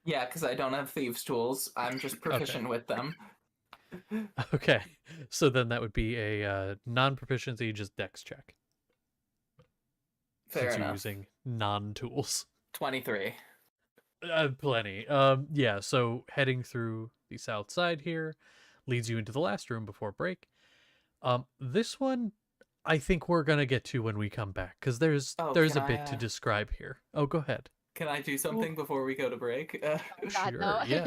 Yeah, because I don't have thieves' tools. I'm just proficient with them. Okay, so then that would be a non-proficiency, just dex check. Fair Since you're enough. using non-tools. 23. Plenty. Yeah, so heading through the south side here leads you into the last room before break. This one I think we're gonna get to when we come back, because there's can a bit to I, describe here. Oh, go ahead. Can I do something before we go to break? God, Sure, no. yeah.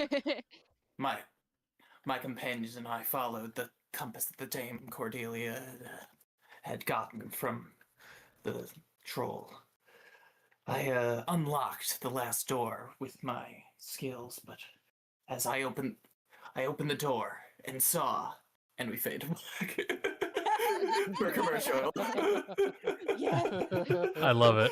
My companions and I followed the compass that the Dame Cordelia had gotten from the troll. I unlocked the last door with my skills, but as I opened the door and saw, and we fade to black. For commercial. Yeah. I love it.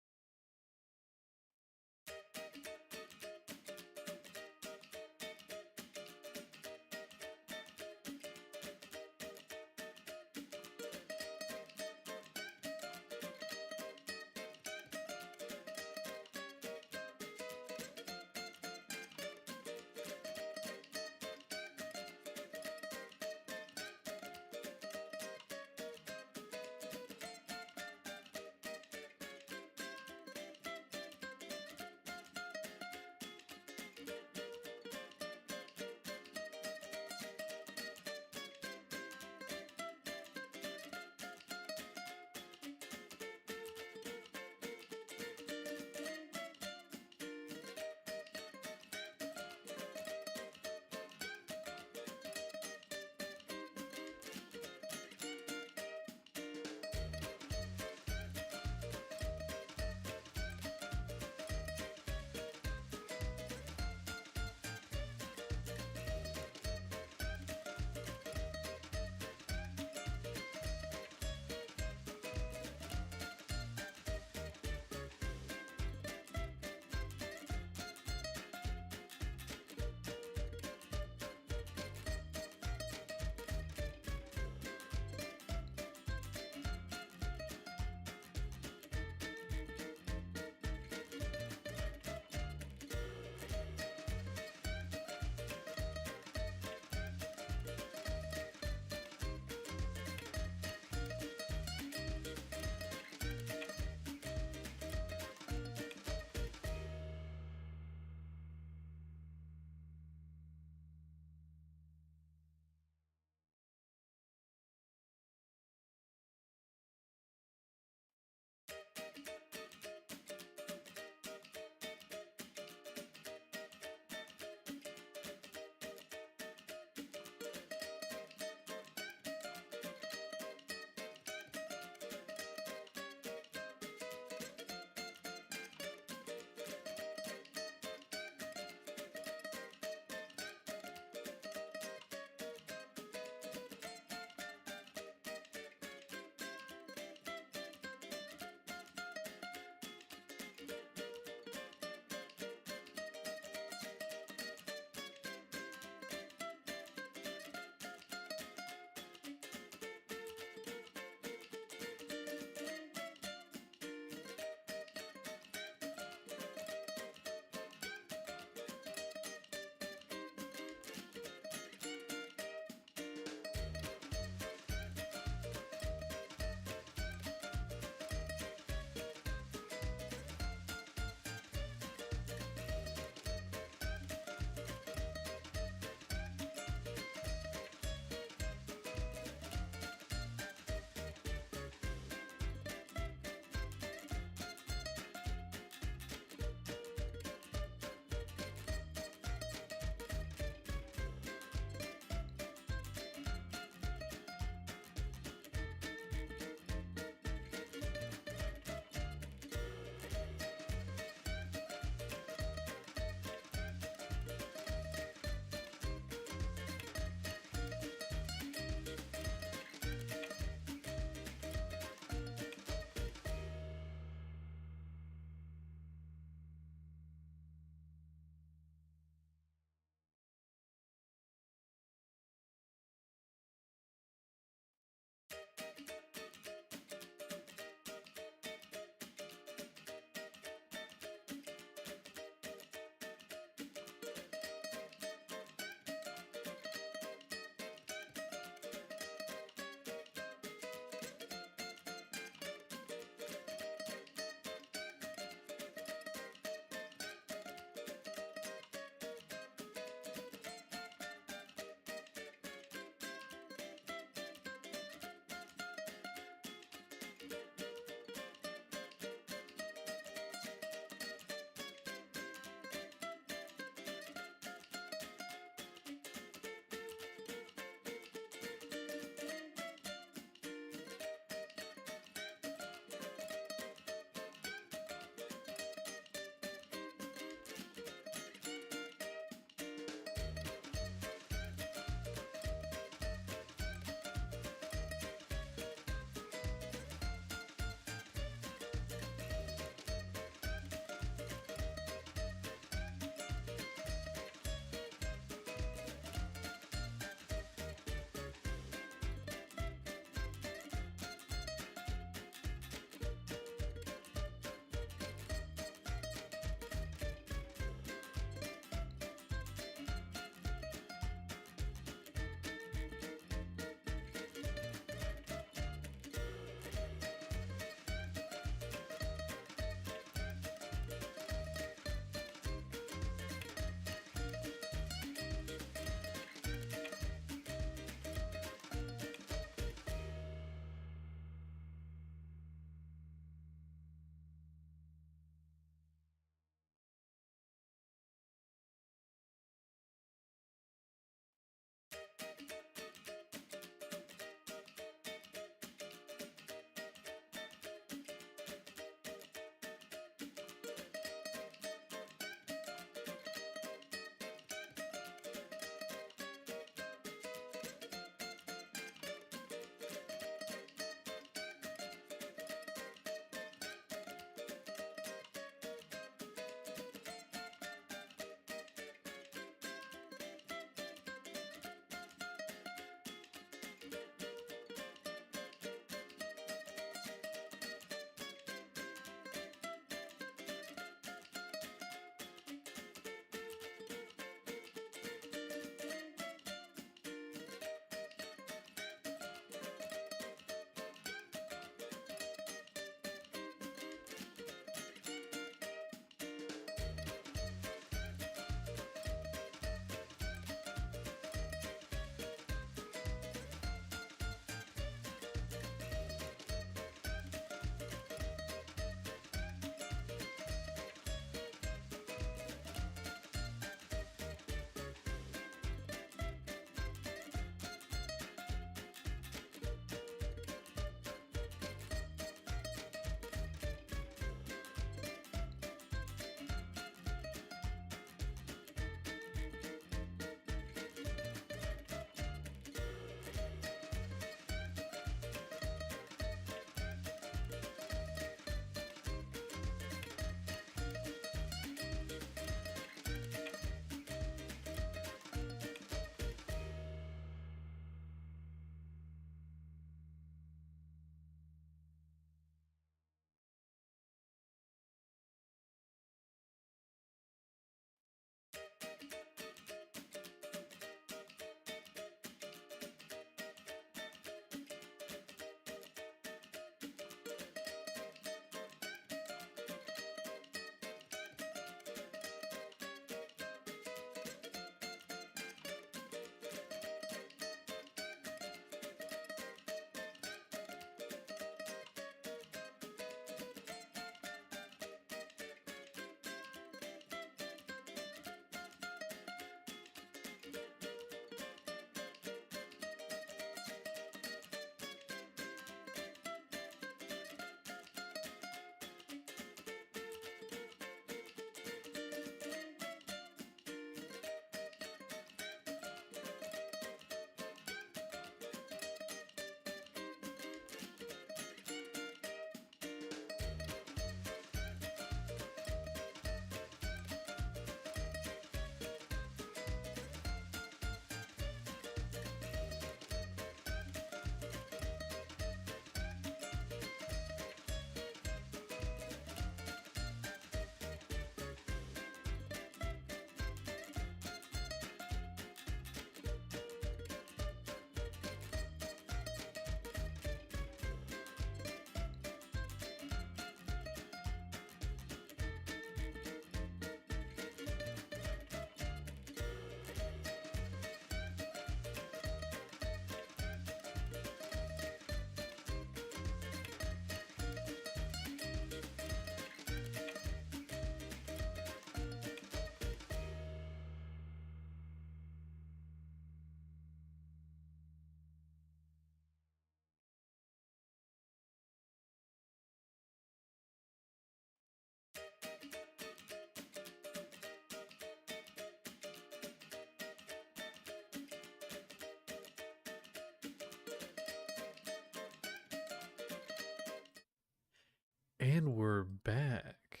And we're back.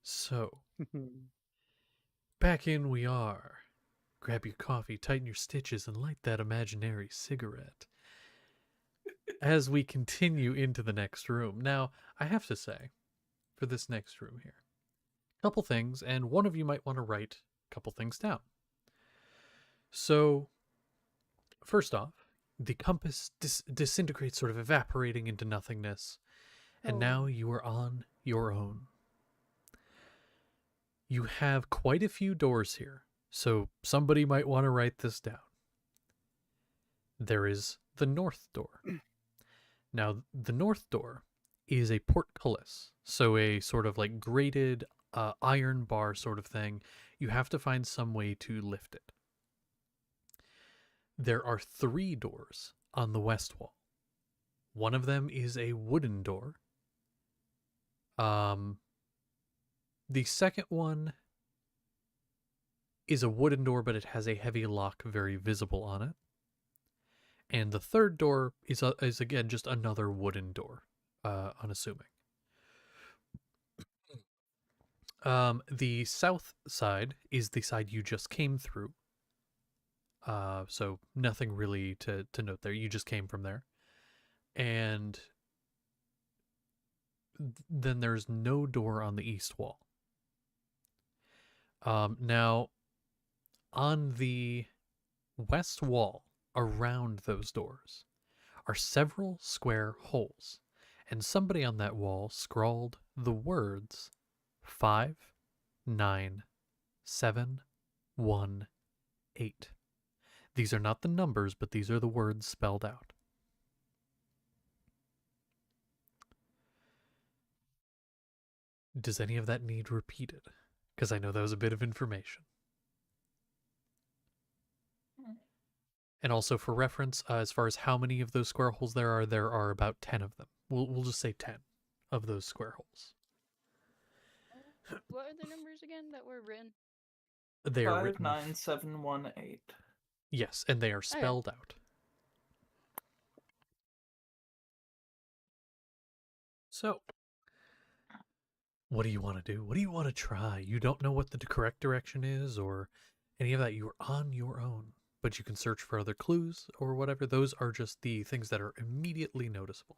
So, back in we are. Grab your coffee, tighten your stitches, and light that imaginary cigarette. As we continue into the next room. Now, I have to say, for this next room here, a couple things, and one of you might want to write a couple things down. So, first off, the compass disintegrates, sort of evaporating into nothingness, and now you are on your own. You have quite a few doors here, so somebody might want to write this down. There is the north door. Now, the north door is a portcullis, so a sort of like grated iron bar sort of thing. You have to find some way to lift it. There are 3 doors on the west wall. One of them is a wooden door. The second one is a wooden door, but it has a heavy lock very visible on it. And the third door is again just another wooden door, unassuming. The south side is the side you just came through. So nothing really to note there. You just came from there. And then there's no door on the east wall. Now, on the west wall, around those doors, are several square holes, and somebody on that wall scrawled the words 5, 9, 7, 1, 8. These are not the numbers, but these are the words spelled out. Does any of that need repeated? Because I know that was a bit of information. And also for reference, as far as how many of those square holes there are about 10 of them. We'll just say 10 of those square holes. What are the numbers again that were written? They are 5, written 9, 7, 1, 8. Yes, and they are spelled out. So, what do you want to do? What do you want to try? You don't know what the correct direction is or any of that. You are on your own, but you can search for other clues or whatever. Those are just the things that are immediately noticeable.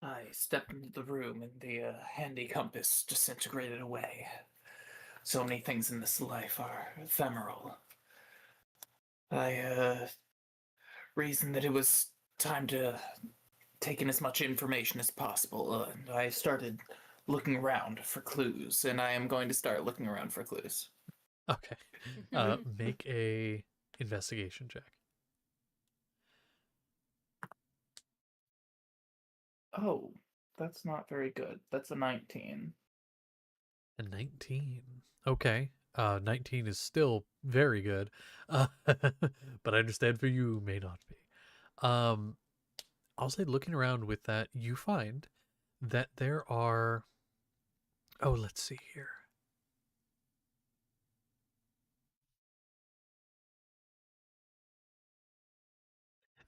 I stepped into the room and the handy compass disintegrated away. So many things in this life are ephemeral. I reasoned that it was time to take in as much information as possible, and I started looking around for clues, and I am going to start looking around for clues. Okay. Make a investigation check. Oh, that's not very good. That's a 19. A 19. Okay. 19 is still very good. But I understand for you may not be. I'll say looking around with that, you find that there are, oh, let's see here.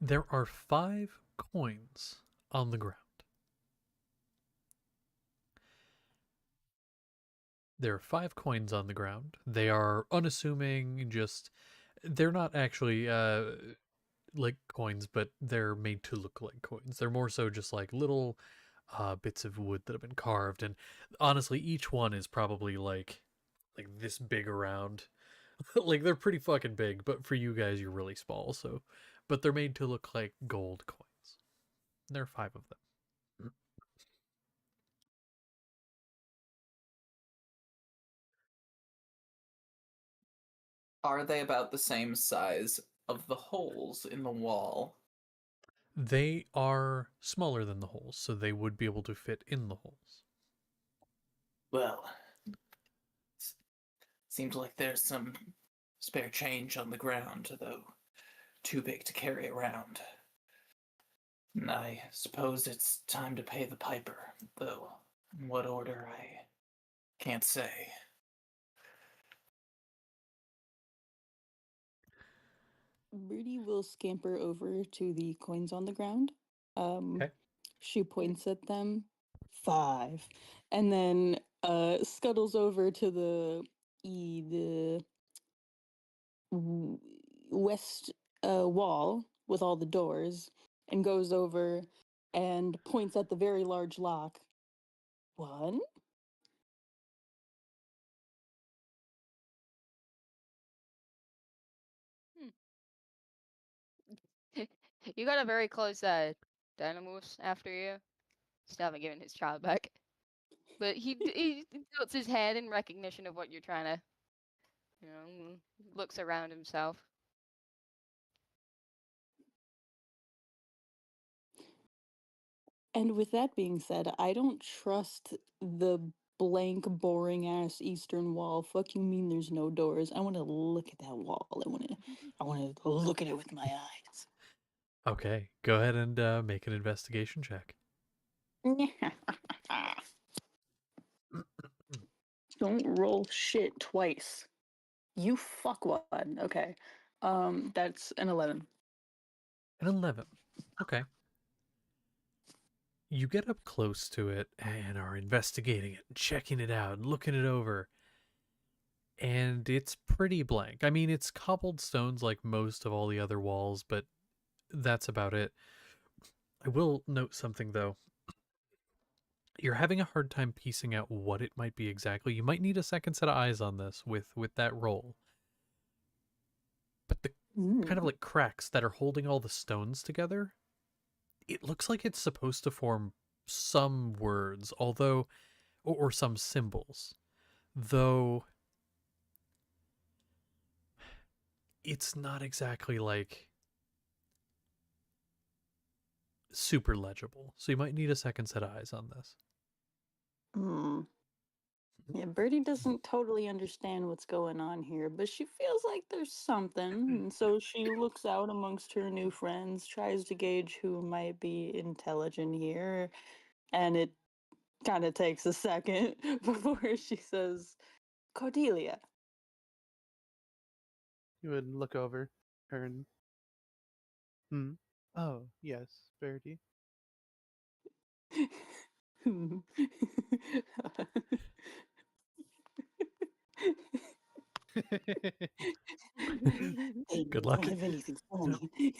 There are 5 coins on the ground. There are 5 coins on the ground. They are unassuming, they're not actually like coins, but they're made to look like coins. They're more so just like little bits of wood that have been carved, and honestly, each one is probably like this big around. Like they're pretty fucking big, but for you guys, you're really small. So, but they're made to look like gold coins. There are 5 of them. Are they about the same size of the holes in the wall? They are smaller than the holes, so they would be able to fit in the holes. Well, seems like there's some spare change on the ground, though too big to carry around. And I suppose it's time to pay the piper, though in what order I can't say. Birdie will scamper over to the coins on the ground. Okay. She points at them. 5. And then scuttles over to the west wall with all the doors and goes over and points at the very large lock. 1. You got a very close Dynamoose after you. Still haven't given his child back. But he tilts his head in recognition of what you're trying to, looks around himself. And with that being said, I don't trust the blank, boring ass eastern wall. Fuck you mean there's no doors? I want to look at that wall. I want to look at it with my eyes. Okay. Go ahead and make an investigation check. Don't roll shit twice. You fuck one. Okay. That's an 11. An 11. Okay. You get up close to it and are investigating it, checking it out, and looking it over. And it's pretty blank. I mean, it's cobbled stones like most of all the other walls, but that's about it. I will note something though. You're having a hard time piecing out what it might be exactly. You might need a second set of eyes on this with that roll. But the kind of like cracks that are holding all the stones together, it looks like it's supposed to form some words, although or some symbols. Though it's not exactly like super legible. So you might need a second set of eyes on this. Yeah, Birdie doesn't totally understand what's going on here, but she feels like there's something. And so she looks out amongst her new friends, tries to gauge who might be intelligent here. And it kind of takes a second before she says, Cordelia. You would look over, turn. Oh, yes, Birdie. They Good don't luck. have anything for me.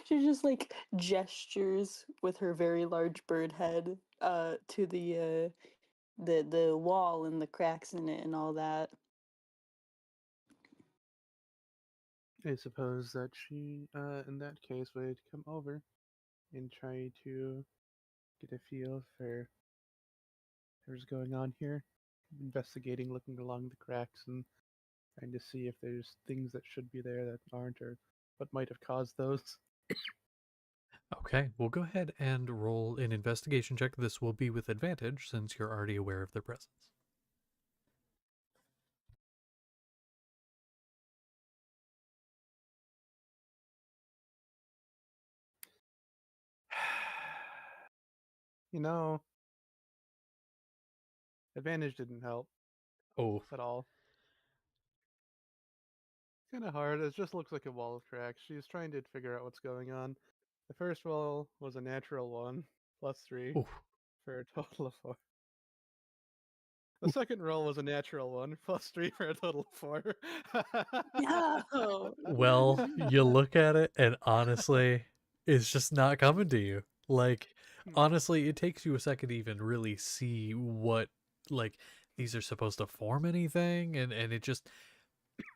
She just like gestures with her very large bird head to the wall and the cracks in it and all that. I suppose that she, in that case, would come over and try to get a feel for what's going on here. Investigating, looking along the cracks, and trying to see if there's things that should be there that aren't, or what might have caused those. Okay, we'll go ahead and roll an investigation check. This will be with advantage since you're already aware of their presence. You know, advantage didn't help Oh, at all. Kind of hard. It just looks like a wall of cracks. She's trying to figure out what's going on. The first roll was a natural 1, +3, oof. for a total of 4. The second roll was a natural 1, +3, for a total of 4. No. Well, you look at it and honestly, it's just not coming to you. Like, honestly, it takes you a second to even really see what, like, these are supposed to form anything, and it just,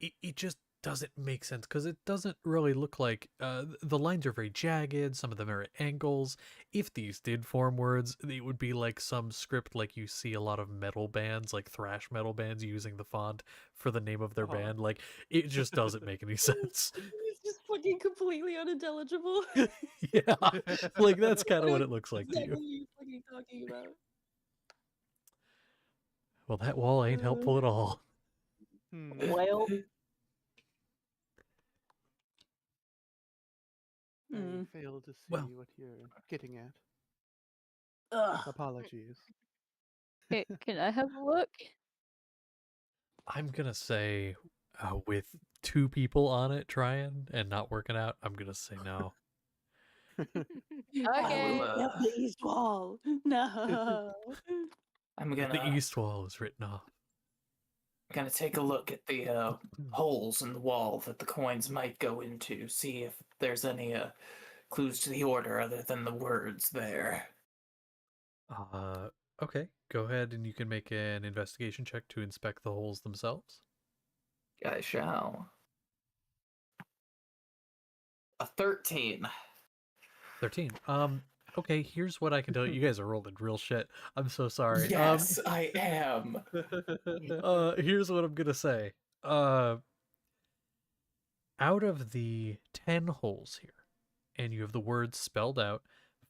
it just doesn't make sense because it doesn't really look like the lines are very jagged, some of them are at angles. If these did form words, it would be like some script like you see a lot of metal bands, like thrash metal bands, using the font for the name of their band. Like, it just doesn't make any sense. It's just fucking completely unintelligible. Yeah, like that's kind I of what know it looks like to exactly you. what you're fucking talking about. Well, that wall ain't helpful at all. Well, I fail to see Well. what you're getting at. ugh. Apologies. Can I have a look? I'm gonna say With 2 people on it trying and not working out, I'm gonna say no. I Okay. will help the east wall. No. I'm The gonna east wall is written off. take a look at the holes in the wall that the coins might go into, see if there's any clues to the order other than the words there. Okay, go ahead and you can make an investigation check to inspect the holes themselves. I shall. A 13. 13. Okay, here's what I can tell you. You guys are rolling real shit. I'm so sorry. Yes, I am. Here's what I'm gonna say. Out of the 10 holes here, and you have the words spelled out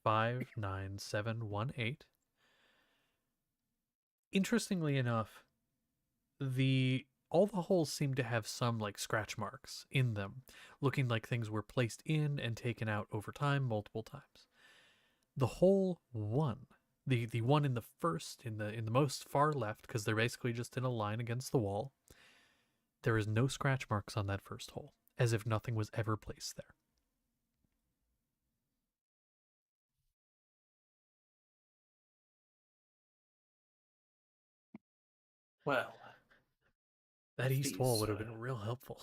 5, 9, 7, 1, 8. Interestingly enough, all the holes seem to have some like scratch marks in them, looking like things were placed in and taken out over time multiple times. The hole 1, the one in the first, in the most far left, because they're basically just in a line against the wall, there is no scratch marks on that first hole, as if nothing was ever placed there. Well, That east wall these, would have been real helpful.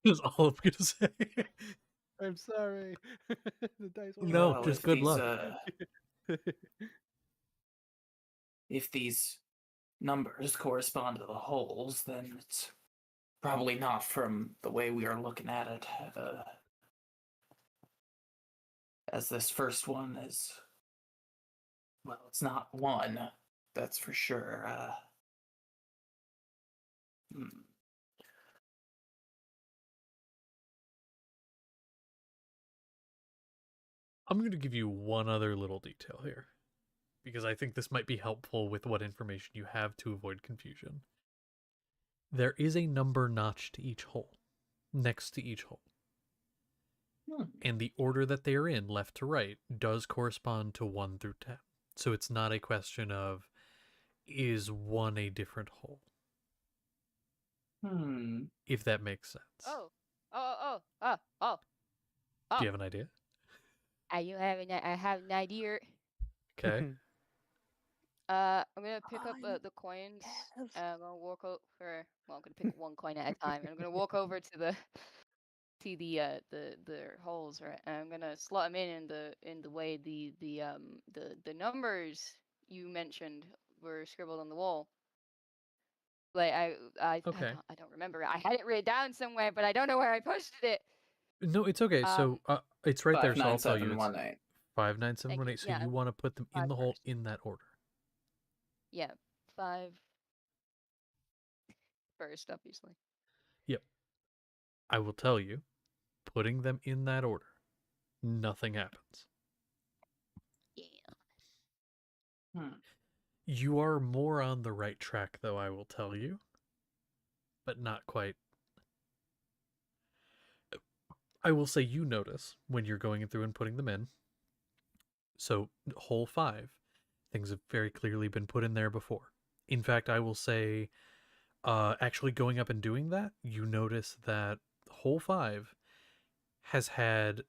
Is all I'm gonna say. I'm sorry. The dice won't No, help. just if good these, luck. if these numbers correspond to the holes, then it's probably not from the way we are looking at it. As this first one is, well, it's not 1, that's for sure. Hmm. I'm going to give you one other little detail here, because I think this might be helpful with what information you have to avoid confusion. There is a number notched to each hole, next to each hole. And the order that they are in, left to right, does correspond to 1 through 10. So it's not a question of, is 1 a different hole? If that makes sense. Oh. Oh. Oh. Oh. Do you have an idea? I have an idea. Okay. I'm gonna pick up I the coins. have- I'm gonna walk over. Well, I'm gonna pick one coin at a time. And I'm gonna walk over to the the holes, right? And I'm gonna slot them in the way the numbers you mentioned were scribbled on the wall. Like Okay. I don't remember. I had it written down somewhere, but I don't know where I posted it. No, it's okay. So it's right there, so I'll tell you. It's 59718. 59718. So Yeah, you want to put them in 5 the hole first. in that order. Yeah, 5 first, obviously. Yep. I will tell you, putting them in that order, nothing happens. Yeah. You are more on the right track, though, I will tell you, but not quite. I will say you notice when you're going through and putting them in. So, hole 5, things have very clearly been put in there before. In fact, I will say, actually going up and doing that, you notice that hole 5 has had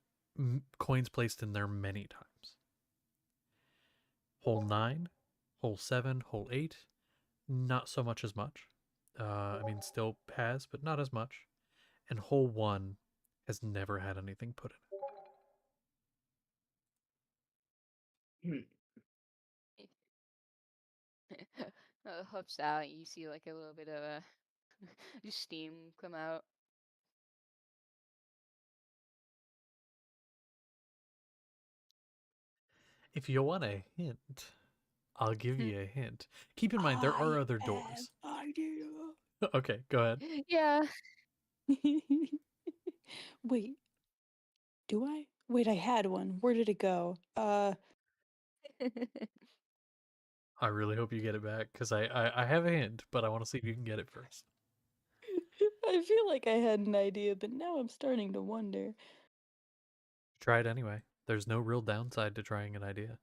coins placed in there many times. Hole 9, hole 7, hole 8, not so much as much. I mean, still has, but not as much. And hole 1 has never had anything put in it. Hops out. You see like a little bit of a steam come out. If you want a hint, I'll give you a hint. Keep in mind, there are other doors. Idea. Okay, go ahead. Yeah. Wait. Do I? Wait, I had one. Where did it go? I really hope you get it back, because I have a hint, but I want to see if you can get it first. I feel like I had an idea, but now I'm starting to wonder. Try it anyway. There's no real downside to trying an idea.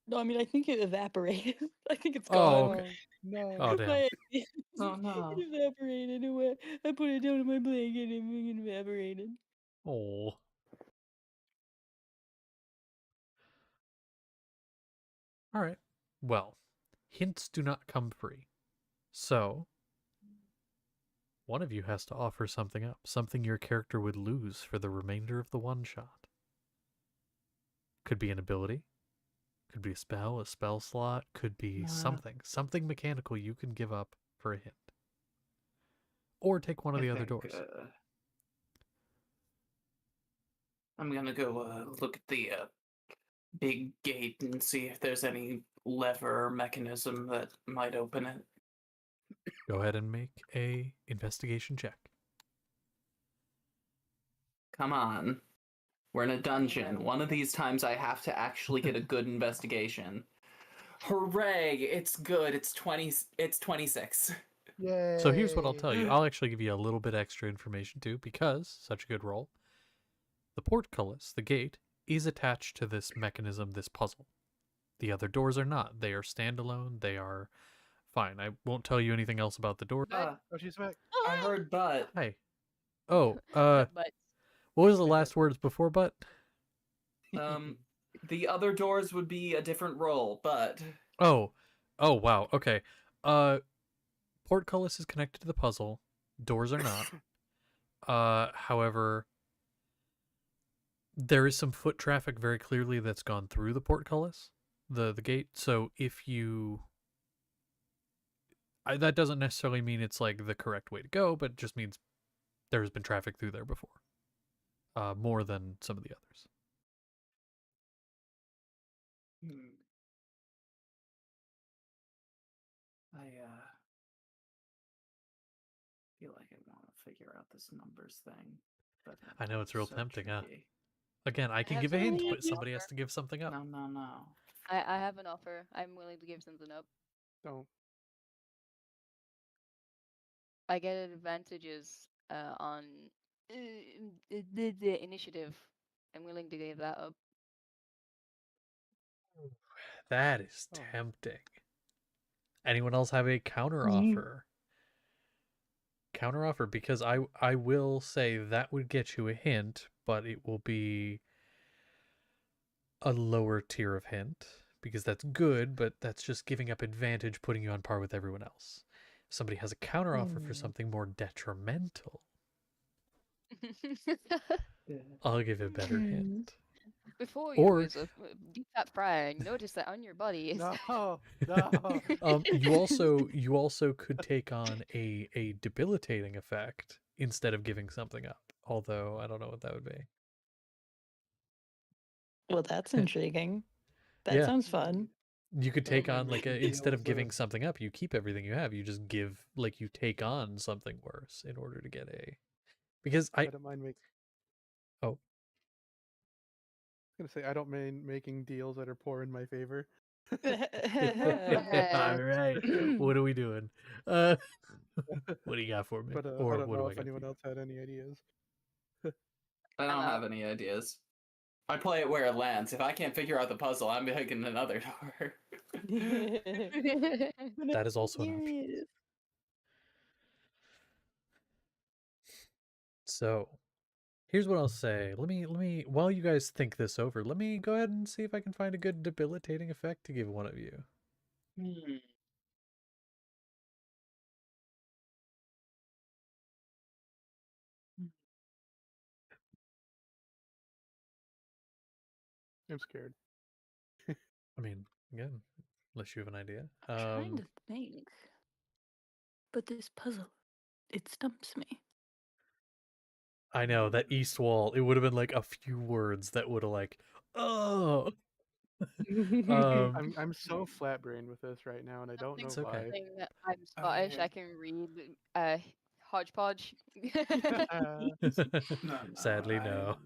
No, I mean, I think it evaporated. I think it's Oh, gone. okay. No. Oh, damn. My idea. Oh no. It evaporated away. I put it down in my blanket and it evaporated. Oh. All right. Well, hints do not come free. So, one of you has to offer something up, something your character would lose for the remainder of the one-shot. Could be an ability, could be a spell slot, could be something mechanical you can give up for a hint. Or take one of I the other think, doors. I'm gonna go look at the big gate and see if there's any lever or mechanism that might open it. Go ahead and make a investigation check. Come on. We're in a dungeon. One of these times I have to actually get a good investigation. Hooray! It's good. It's 26. Yay. So here's what I'll tell you. I'll actually give you a little bit extra information too, because such a good roll. The portcullis, the gate, is attached to this mechanism, this puzzle. The other doors are not. They are standalone. They are fine. I won't tell you anything else about the door. Oh, she's back. I heard but. Hi. Oh, But what was the last words before but? The other doors would be a different roll, but Oh, wow. Okay. Portcullis is connected to the puzzle. Doors are not. However, there is some foot traffic very clearly that's gone through the portcullis, the gate. So if you, that doesn't necessarily mean it's like the correct way to go, but it just means there has been traffic through there before, more than some of the others. I feel like I want to figure out this numbers thing. But I know it's real so tempting, huh? tricky. Again, I can have give a hint, something but to somebody has offer. to give something up. No. I have an offer. I'm willing to give something up. Don't. I get advantages on the initiative. I'm willing to give that up. That is Oh. tempting. Anyone else have a counter Mhm. offer? Counter offer, because I will say that would get you a hint, but it will be a lower tier of hint, because that's good, but that's just giving up advantage, putting you on par with everyone else. If somebody has a counter offer for something more detrimental, I'll give a better hint. Before Or- you was a deep fat fry, I noticed that on your body is No. you also could take on a debilitating effect instead of giving something up. Although I don't know what that would be. Well, that's intriguing. That Yeah. sounds fun. You could take on like maybe instead of also- giving something up, you keep everything you have. You just give, like, you take on something worse in order to get a. Because I don't mind making. Oh. I was gonna say I don't mind making deals that are poor in my favor. All right. What are we doing? What do you got for me? But Or I don't what know do I if got anyone for you? else had any ideas. I I'm don't out. have any ideas. I play it where it lands. If I can't figure out the puzzle, I'm picking another door. That is also an option. Serious. So, here's what I'll say. Let me while you guys think this over, let me go ahead and see if I can find a good debilitating effect to give one of you. I'm scared. I mean, again, unless you have an idea. I'm trying to think. But this puzzle, it stumps me. I know that east wall. It would have been like a few words that would have like, oh. I'm so flat brained with this right now, and I don't know It's why. okay. I'm Scottish. I can read hodgepodge. Sadly, no.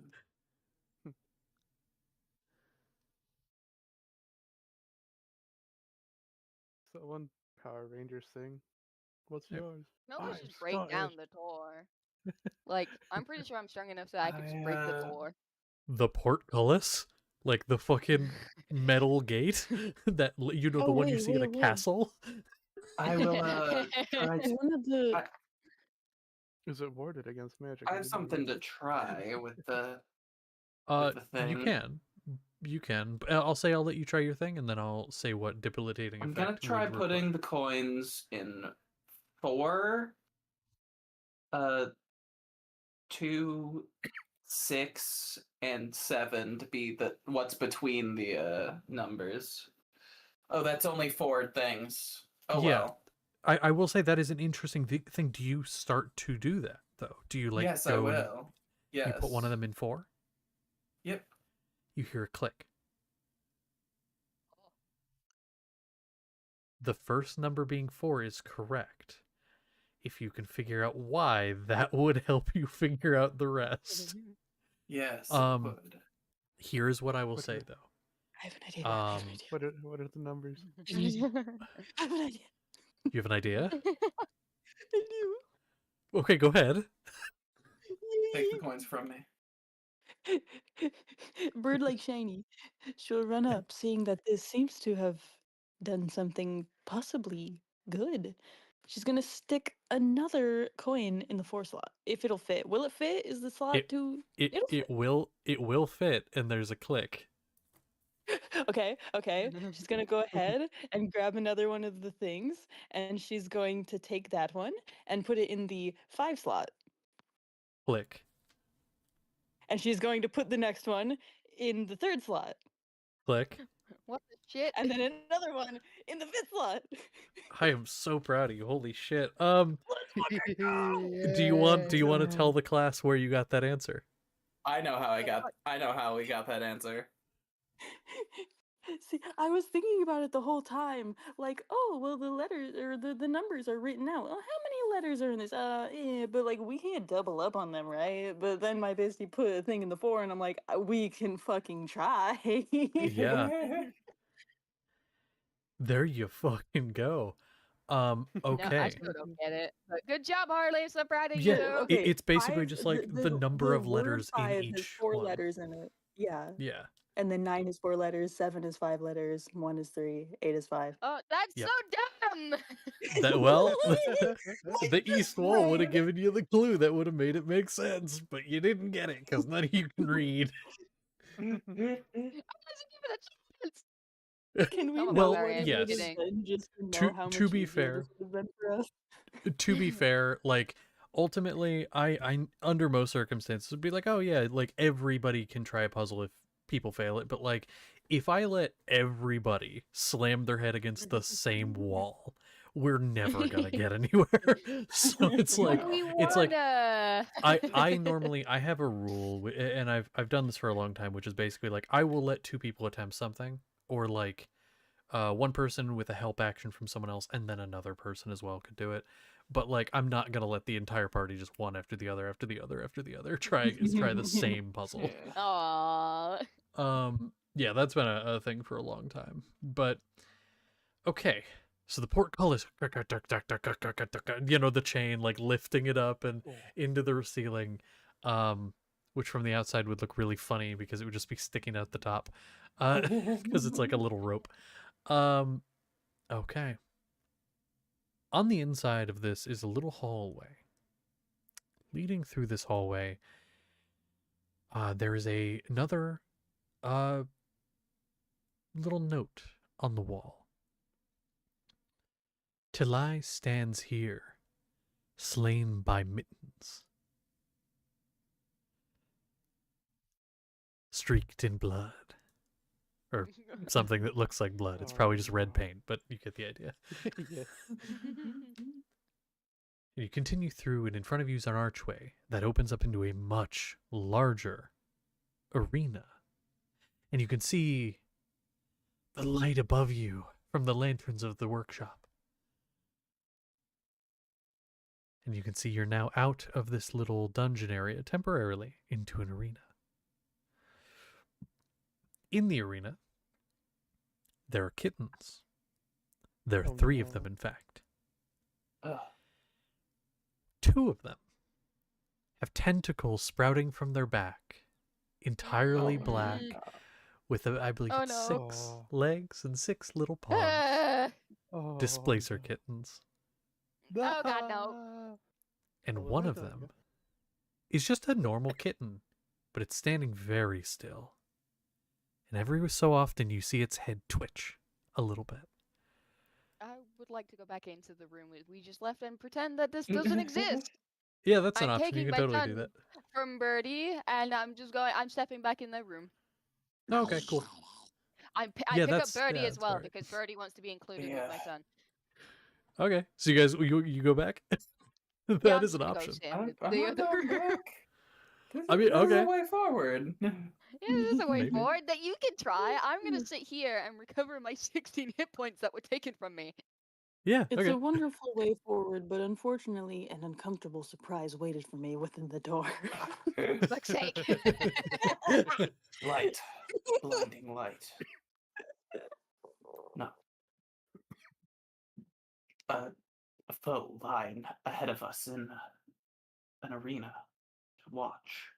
So one Power Rangers thing. What's Yep. yours? No, let's I'm just break down Scottish. the door. Like, I'm pretty sure I'm strong enough that I could just break the door. The portcullis? Like the fucking metal gate that the Oh, one you wait, see at a wait, wait. castle. I will try to. One of the I, Is it warded against magic? I have something to try with the You thing. can. You can. I'll say I'll let you try your thing, and then I'll say what debilitating I'm effect gonna try would require. putting the coins in 4, 2, 6, and 7 to be what's between the numbers. Oh, that's only 4 things. Oh Yeah. well. I will say that is an interesting thing. Do you start to do that though? Do you Yes, I go and will. Yes. you put one of them in 4? Yep. You hear a click. The first number being 4 is correct. If you can figure out why, that would help you figure out the rest. Yes, it would. Here's what I will What say is- though. I have an idea. I have an idea. What are the numbers? I have an idea. I have an idea. You have an idea? I do. Okay, go ahead. Take the coins from me. Bird like shiny. She'll run up, seeing that this seems to have done something possibly good. She's gonna stick another coin in the 4 slot. If it'll fit. Will it fit? Is the slot It- too It fit. will fit, and there's a click. Okay. She's gonna go ahead and grab another one of the things, and she's going to take that one and put it in the 5 slot. Click. And she's going to put the next one in the 3rd slot. Click. What the shit? And then another one in the 5th slot. I am so proud of you. Holy shit. Let's fucking go! Do you want to tell the class where you got that answer? I know how we got that answer. See, I was thinking about it the whole time. Like, oh, well, the letters or the numbers are written out. Well, how many letters are in this? But like, we can't double up on them, right? But then my bestie put a thing in the 4, and I'm like, we can fucking try. Yeah. There you fucking go. No, Okay. I still don't get it. But good job, Harley. I'm so proud of Yeah, you. Okay, it's basically 5 just like the number of word letters in 5 has each 4 one. letters in it. Yeah. Yeah. And then 9 is 4 letters, 7 is 5 letters, 1 is 3, 8 is 5. Oh, that's Yep. so dumb. That well, the East Wall would have given you the clue that would have made it make sense, but you didn't get it because none of you can read. I wasn't given a chance. Can we I'm know about what Marianne, it would yes. have been just to know To- how much to be easier fair- this would have been for us? To be fair, like ultimately, I under most circumstances would be like, oh yeah, like everybody can try a puzzle if people fail it, but like if I let everybody slam their head against the same wall, we're never gonna get anywhere. So it's like We it's like wanna. I normally I have a rule, and I've done this for a long time, which is basically like I will let 2 people attempt something, or like one person with a help action from someone else, and then another person as well could do it. But like I'm not gonna let the entire party just one after the other try the same puzzle. Aww. Yeah, that's been a thing for a long time. But okay. So the portcullis, the chain, like lifting it up and into the ceiling, which from the outside would look really funny because it would just be sticking out the top, because it's like a little rope. Okay. On the inside of this is a little hallway. Leading through this hallway, there is another little note on the wall. Tilai stands here, slain by mittens, streaked in blood, or something that looks like blood. It's probably just red paint, but you get the idea. Yeah. And you continue through, and in front of you is an archway that opens up into a much larger arena. And you can see the light above you from the lanterns of the workshop. And you can see you're now out of this little dungeon area temporarily into an arena. In the arena, there are kittens. There are 3 of them, in fact. Ugh. 2 of them have tentacles sprouting from their back, entirely black, with, I believe Oh it's no. 6 Oh. legs and 6 little paws. Oh, Displacer no. kittens. Oh, God, no. And What was one I of telling them you? is just a normal kitten, but it's standing very still. And every so often you see its head twitch a little bit. I would like to go back into the room we just left and pretend that this doesn't exist. Yeah, that's an I'm option. You taking can my totally do gun that. from Birdie, and I'm stepping back in the room. Oh, okay, cool. I Yeah, pick up that's- Birdie yeah, as that's well, alright. because Birdie wants to be included with my Yeah. son. Okay, so you guys, you go back? Yeah, That I'm is just an gonna go option. stand I'm in not the other going room. back. I mean, There's okay. a way forward. Yeah, there's a way Maybe. forward that you can try. I'm gonna sit here and recover my 16 hit points that were taken from me. Yeah, It's okay. a wonderful way forward, but unfortunately, an uncomfortable surprise waited for me within the door. For fuck's sake. Light. Blinding light. No. A foe lying ahead of us in an arena to watch.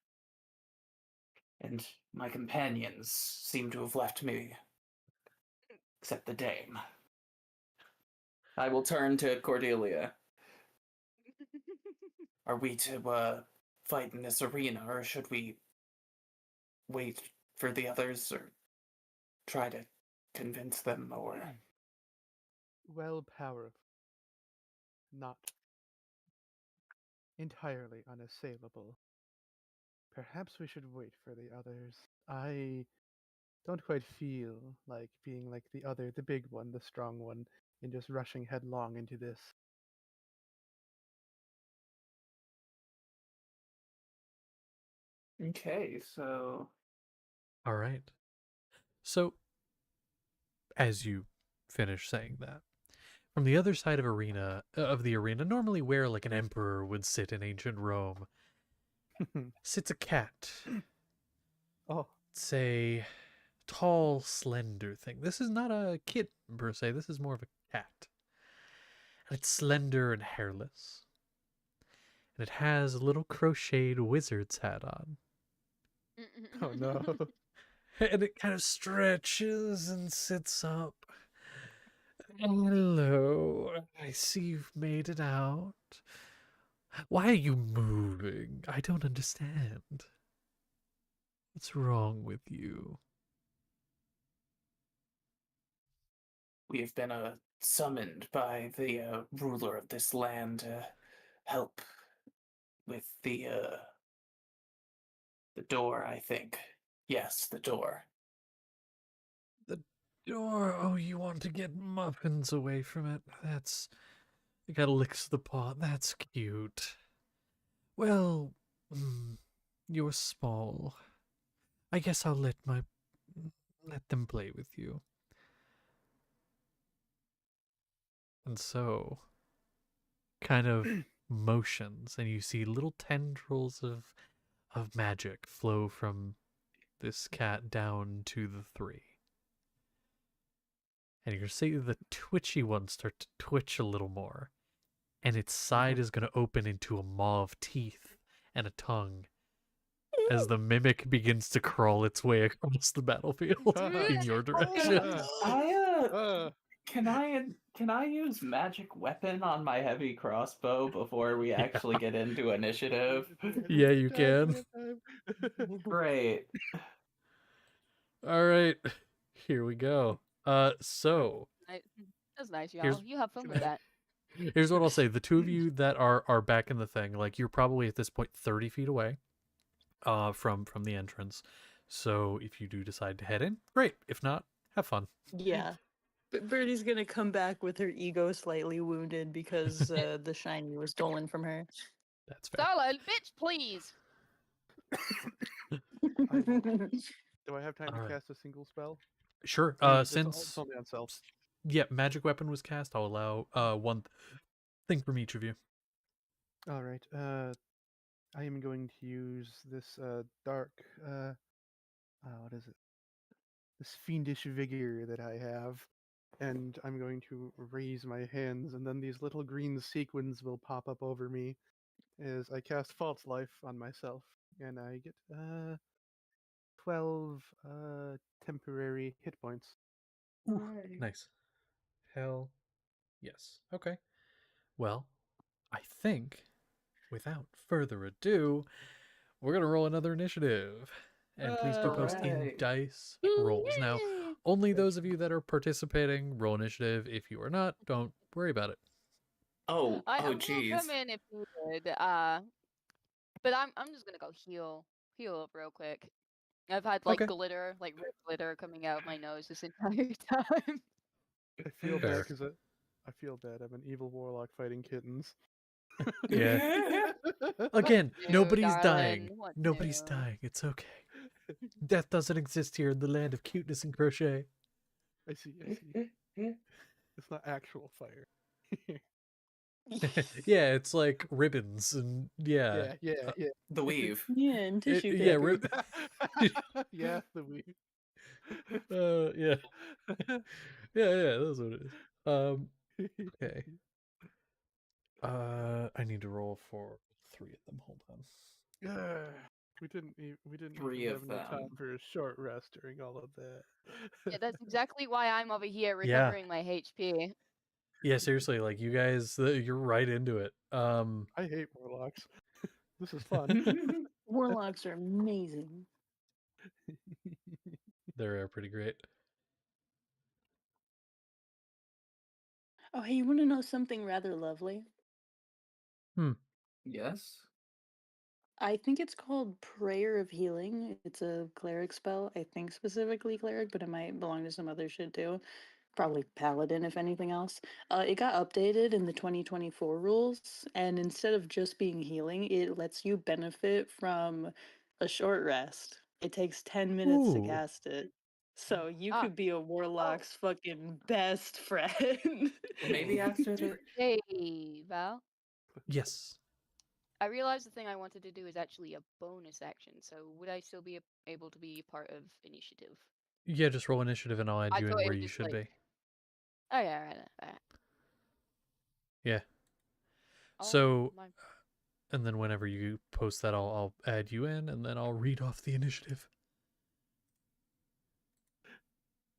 And my companions seem to have left me, except the dame. I will turn to Cordelia. Are we to fight in this arena, or should we wait for the others, or try to convince them, or... Well, powerful. Not entirely unassailable. Perhaps we should wait for the others. I don't quite feel like being like the other, the big one, the strong one, and just rushing headlong into this. Okay, so... All right. So, as you finish saying that, from the other side of the arena, normally where like an emperor would sit in ancient Rome, sits a cat. Oh, It's a tall, slender thing. This is not a kitten per se. This is more of a cat. And it's slender and hairless. And it has a little crocheted wizard's hat on. oh no. And it kind of stretches and sits up. Hello, I see you've made it out. Why are you moving? I don't understand. What's wrong with you? We have been summoned by the ruler of this land to help with the door, I think. Yes, the door. The door. Oh, you want to get muffins away from it? It kind of licks the paw. That's cute. Well, you're small. I guess I'll let them play with you. And so, kind of motions, and you see little tendrils of magic flow from this cat down to the 3. And you're see the twitchy one start to twitch a little more. And its side is going to open into a maw of teeth and a tongue as the mimic begins to crawl its way across the battlefield in your direction. Can I use magic weapon on my heavy crossbow before we actually get into initiative? Yeah, you can. Great. All right, here we go. So That's nice, y'all. Here's- You have fun with that. here's what I'll say: the two of you that are back in the thing, like you're probably at this point 30 feet away, from the entrance. So if you do decide to head in, great. If not, have fun. Yeah. But Birdie's gonna come back with her ego slightly wounded because the shiny was stolen from her. That's fair. Silent bitch, please. Do I have time to Alright. cast a single spell? Sure. I mean, it's Since only on self. yeah, magic weapon was cast, I'll allow one thing from each of you. All right. I am going to use this dark. What is it? This fiendish vigor that I have, and I'm going to raise my hands, and then these little green sequins will pop up over me as I cast False Life on myself, and I get 12 temporary hit points. Ooh, nice. Hell yes. Okay. Well, I think, without further ado, we're going to roll another initiative. And please do post in Hooray. dice rolls. Now, Yay! only those of you that are participating roll initiative. If you are not, don't worry about it. Oh, I will jeez. come in if needed. But I'm just gonna go heal up real quick. I've had like Okay. glitter, like red glitter coming out of my nose this entire time. I feel bad Fair. because I feel bad. I'm an evil warlock fighting kittens. Yeah. Again, New, nobody's darling, dying. what's Nobody's new? dying. It's okay. Death doesn't exist here in the land of cuteness and crochet. I see. It's not actual fire. Yeah, it's like ribbons and yeah. Yeah. The weave. Yeah, and tissue Yeah, paper. Yeah, the weave. yeah. Yeah, that's what it is. Okay. I need to roll for 3 of them. Hold on. We didn't Three even of have enough time them. for a short rest during all of that. Yeah, that's exactly why I'm over here Yeah. recovering my HP. Yeah, seriously, like you guys, you're right into it. I hate warlocks. This is fun. Warlocks are amazing. They're pretty great. Oh, hey, you want to know something rather lovely? Yes. I think it's called Prayer of Healing. It's a cleric spell. I think specifically cleric, but it might belong to some other shit too. Probably paladin, if anything else. It got updated in the 2024 rules, and instead of just being healing, it lets you benefit from a short rest. It takes 10 minutes to Ooh. cast it. So you Ah. could be a warlock's fucking best friend. Maybe after the Hey, Val. Yes. I realized the thing I wanted to do is actually a bonus action, so would I still be able to be part of initiative? Yeah, just roll initiative and I'll add I you in thought it where was you just should like, be. oh yeah, right. Yeah. Oh, So, my... and then whenever you post that, I'll add you in, and then I'll read off the initiative.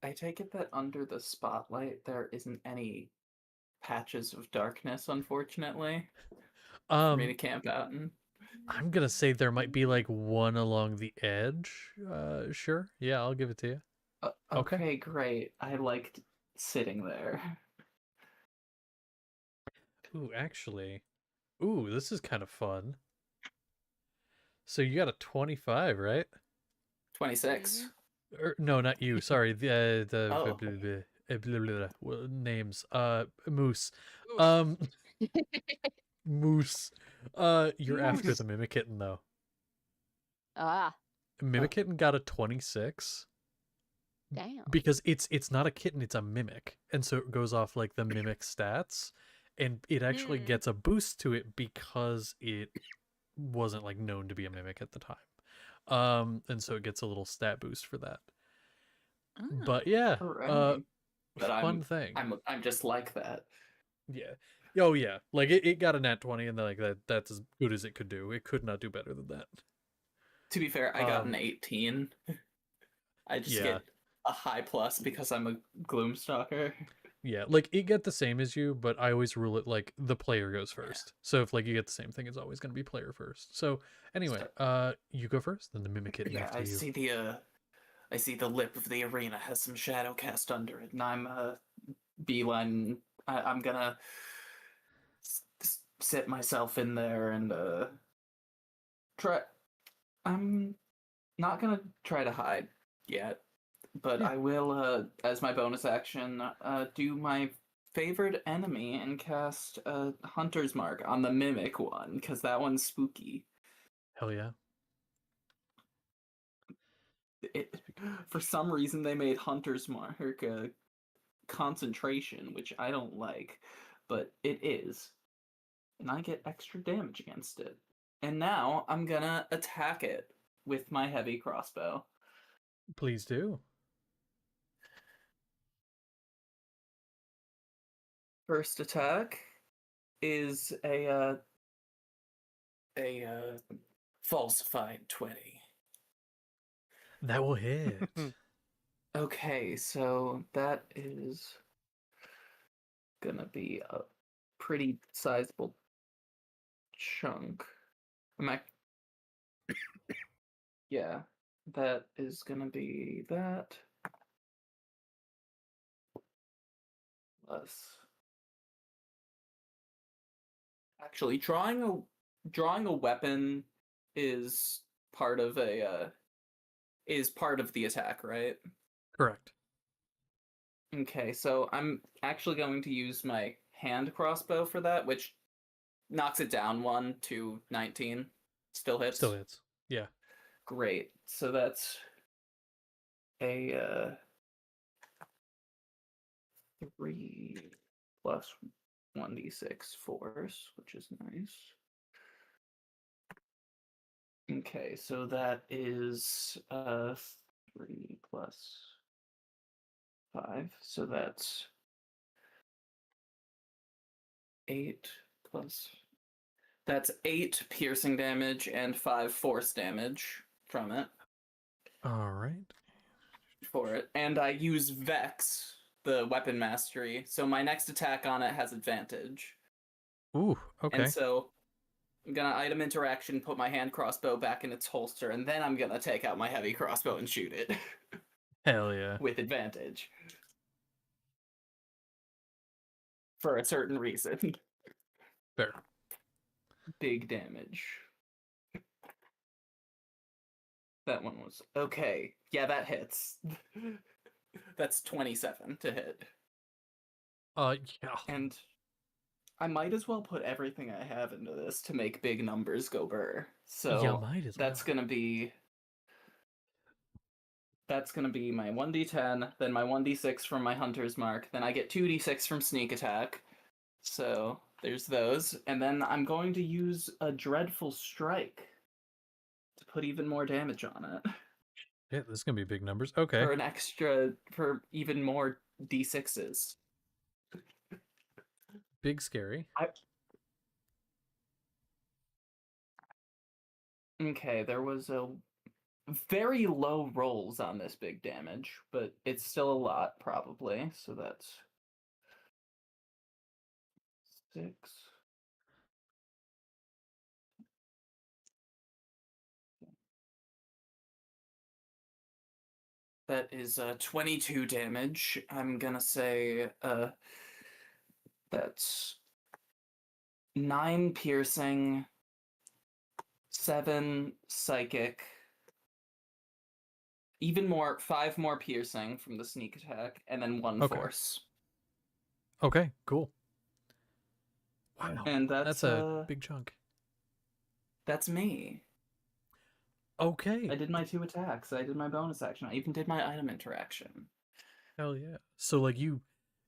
I take it that under the spotlight there isn't any patches of darkness, unfortunately, for me to camp out in. I'm gonna say there might be like one along the edge. Sure. Yeah, I'll give it to you. Okay. Okay, great. I liked sitting there. Ooh, actually. Ooh, this is kind of fun. So you got a 25, right? 26. No, not you. Sorry. Oh. Names. Moose. Oof. Moose. You're after the Mimikitten though. Ah, Mimikitten got a 26 damn. because it's not a kitten, it's a mimic, and so it goes off like the mimic stats, and it actually gets a boost to it because it wasn't like known to be a mimic at the time. And so it gets a little stat boost for that. But yeah, Hooray. But fun thing. I'm just like that. Yeah. Oh yeah. Like it got a nat 20 and like that's as good as it could do. It could not do better than that. To be fair, I got an 18. I just get a high plus because I'm a Gloomstalker. Yeah, like it get the same as you, but I always rule it like the player goes first. So if like you get the same thing, it's always going to be player first. So anyway, you go first, then the Mimikitten Yeah, after I you. see the lip of the arena has some shadow cast under it, and I'm beeline. I'm gonna sit myself in there and try. I'm not gonna try to hide yet, but I will, as my bonus action, do my favorite enemy and cast Hunter's Mark on the Mimic one, because that one's spooky. Hell yeah. For some reason, they made Hunter's Mark concentration, which I don't like, but it is. And I get extra damage against it. And now I'm gonna attack it with my heavy crossbow. Please do. First attack is a falsified 20. That will hit. Okay, so that is gonna be a pretty sizable chunk. Yeah, that is gonna be that plus. Actually, drawing a weapon is part of the attack, right? Correct. Okay, so I'm actually going to use my hand crossbow for that, which knocks it down 1 to 19. Still hits. Still hits. Yeah. Great. So that's a 3 plus 1d6 force, which is nice. Okay, so that is 3 plus 5, so that's 8 plus. That's 8 piercing damage and 5 force damage from it. All right. For it. And I use Vex, the weapon mastery, so my next attack on it has advantage. Ooh, okay. And so I'm gonna item interaction, put my hand crossbow back in its holster, and then I'm gonna take out my heavy crossbow and shoot it. Hell yeah. With advantage. For a certain reason. Fair. Big damage. That one was okay. Yeah, that hits. That's 27 to hit. Yeah. And I might as well put everything I have into this to make big numbers go burr. So You might as that's well. gonna be my 1d10, then my 1d6 from my hunter's mark, then I get 2d6 from sneak attack. So there's those, and then I'm going to use a dreadful strike to put even more damage on it. Yeah, this is gonna be big numbers. Okay. For even more d6s. Big scary. Okay, there was a very low rolls on this big damage, but it's still a lot, probably. So that's 6. That is 22 damage. I'm gonna say that's 9 piercing, 7 psychic, even more, 5 more piercing from the sneak attack, and then 1 Okay. force. Okay, cool. Wow. And that's a big chunk. That's me. Okay. I did my 2 attacks. I did my bonus action. I even did my item interaction. Hell yeah. So like you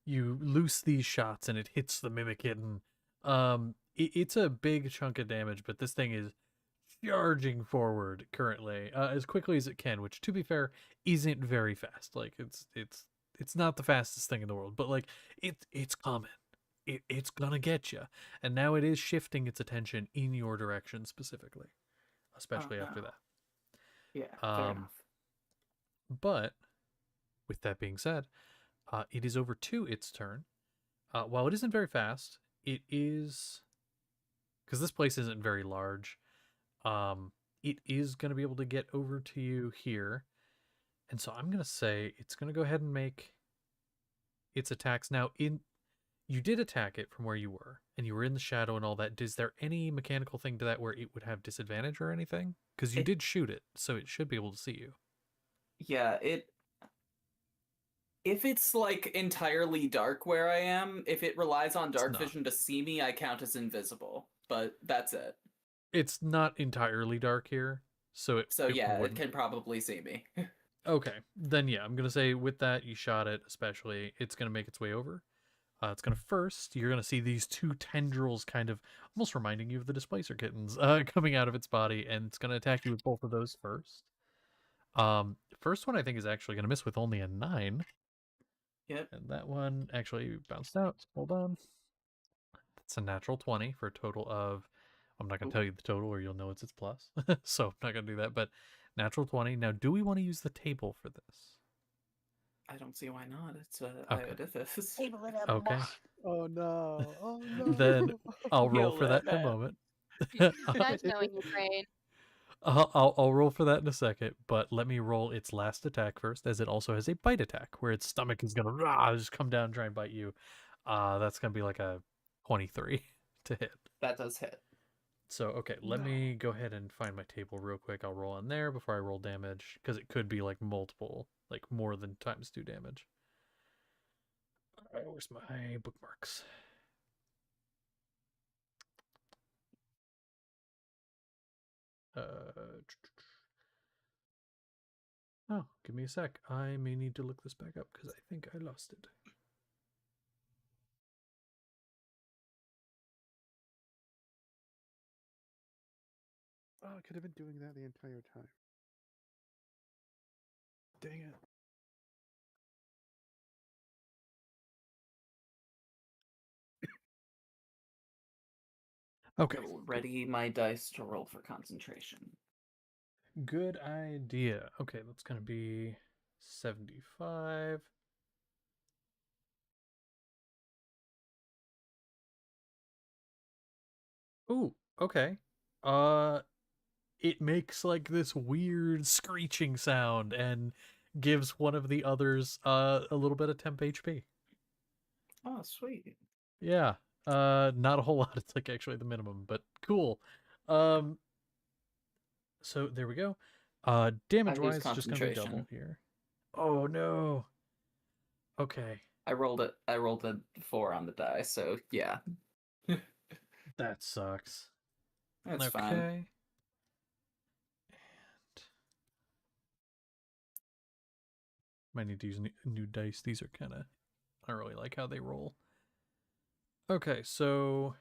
loose these shots and it hits the mimic kitten. It's a big chunk of damage, but this thing is charging forward currently as quickly as it can, which to be fair isn't very fast. Like it's not the fastest thing in the world, but like it's coming. It's gonna get you. And now it is shifting its attention in your direction specifically, especially after that. Yeah, fair enough. But with that being said, it is over to its turn. While it isn't very fast, it is, because this place isn't very large. It is going to be able to get over to you here, and so I'm going to say it's going to go ahead and make its attacks. Now, you did attack it from where you were, and you were in the shadow and all that. Is there any mechanical thing to that where it would have disadvantage or anything? Because you did shoot it, so it should be able to see you. Yeah, if it's like entirely dark where I am, if it relies on dark vision to see me, I count as invisible. But that's it. It's not entirely dark here, so it can probably see me. Okay, then yeah, I'm gonna say with that you shot it, especially it's gonna make its way over. It's gonna first, you're gonna see these 2 tendrils kind of almost reminding you of the displacer kittens coming out of its body, and it's gonna attack you with both of those first. First one I think is actually gonna miss with only a 9. Yep. And that one actually bounced out. Hold on. That's a natural 20 for a total of, I'm not gonna tell you the total or you'll know it's its plus. So I'm not gonna do that, but Natural 20. Now, do we want to use the table for this? I don't see why not. It's Okay. Iodithus. Table it up. Okay. Oh no! Oh no! Then I'll roll You'll for that in a let moment. Nice knowing you, Crane. I'll roll for that in a second, but let me roll its last attack first, as it also has a bite attack, where its stomach is gonna just come down and try and bite you. That's gonna be like a 23 to hit. That does hit. So, okay, let me go ahead and find my table real quick. I'll roll on there before I roll damage, because it could be like multiple, like more than ×2 damage. Alright, where's my bookmarks? Oh, give me a sec. I may need to look this back up, because I think I lost it. Oh, I could have been doing that the entire time. Dang it. Okay. I will ready my dice to roll for concentration. Good idea. Okay, that's going to be 75. Ooh, okay. It makes like this weird screeching sound and gives one of the others a little bit of temp HP. Oh, sweet. Yeah. Not a whole lot. It's like actually the minimum, but cool. So there we go. Damage lose wise, just gonna be double concentration. here. Oh no. Okay. I rolled a 4 on the die, so yeah. That sucks. That's Okay. fine. And might need to use new dice. These are kind of, I don't really like how they roll. Okay, so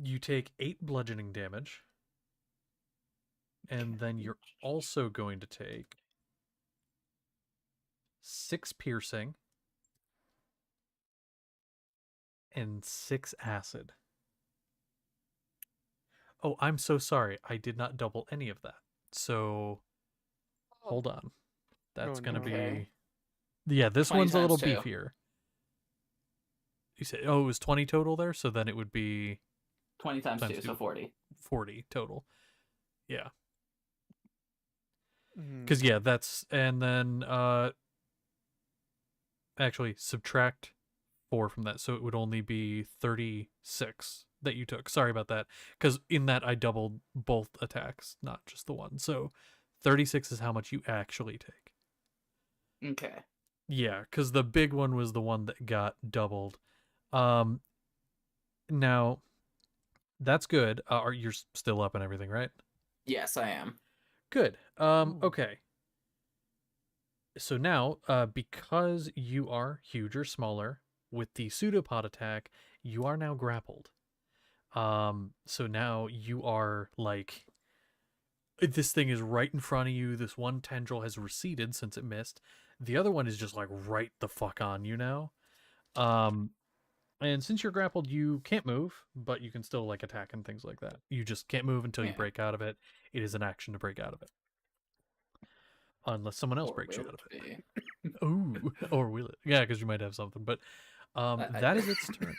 you take 8 bludgeoning damage, and then you're also going to take 6 piercing and 6 acid. Oh, I'm so sorry. I did not double any of that. So hold on. That's Oh, going to no. Okay. be... Yeah, this 20 one's a little times 2. beefier. You said, oh, it was 20 total there? So then it would be 20 times Times 2, two. so 40. 40 total. Yeah. Mm. Because, yeah, that's... And then... Actually, subtract 4 from that. So it would only be 36 that you took. Sorry about that. Because in that, I doubled both attacks, not just the one. So 36 is how much you actually take. Okay. Yeah, because the big one was the one that got doubled. Now, that's good. You're still up and everything, right? Yes, I am. Good. Ooh. Okay. So now, because you are huge or smaller, with the pseudopod attack, you are now grappled. So now you are like, this thing is right in front of you. This one tendril has receded since it missed. The other one is just like right the fuck on you now. And since you're grappled, you can't move, but you can still like attack and things like that. You just can't move until you Yeah. break out of it. It is an action to break out of it. Unless someone else Or breaks you will out of it it. be? Ooh, or will it? Yeah, because you might have something. But that is its turn.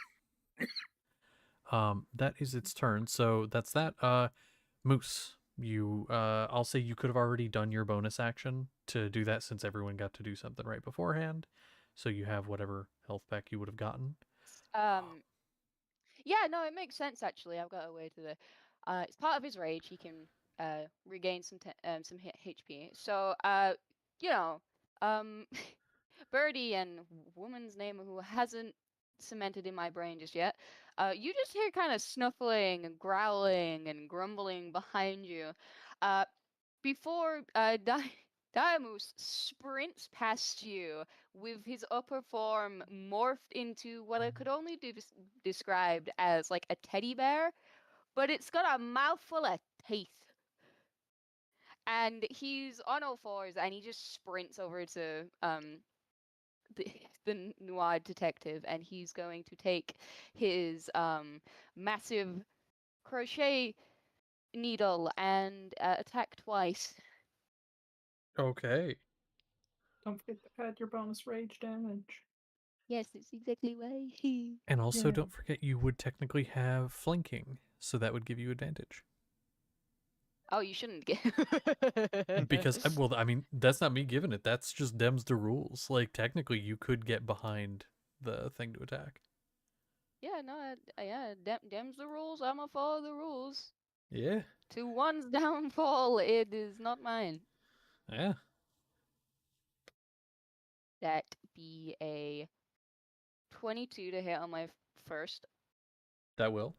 That is its turn. So that's that. Moose, you I'll say you could have already done your bonus action to do that since everyone got to do something right beforehand. So you have whatever health pack you would have gotten. Yeah, no, it makes sense actually. I've got a way to the. It's part of his rage. He can regain some HP. So you know, Birdie and woman's name who hasn't cemented in my brain just yet. You just hear kind of snuffling and growling and grumbling behind you. Before Diamoose sprints past you with his upper form morphed into what I could only described as like a teddy bear, but it's got a mouthful of teeth. And he's on all fours and he just sprints over to the noir detective, and he's going to take his massive crochet needle and attack twice. Okay. Don't forget to add your bonus rage damage. Yes, that's exactly why. And also, Yeah. don't forget you would technically have flanking, so that would give you advantage. Oh, you shouldn't get. Because, well, I mean, that's not me giving it. That's just Dems the rules. Like, technically, you could get behind the thing to attack. Yeah, no, yeah, Dem's the rules. I'ma follow the rules. Yeah. To one's downfall, it is not mine. Yeah. That be a 22 to hit on my first, That will.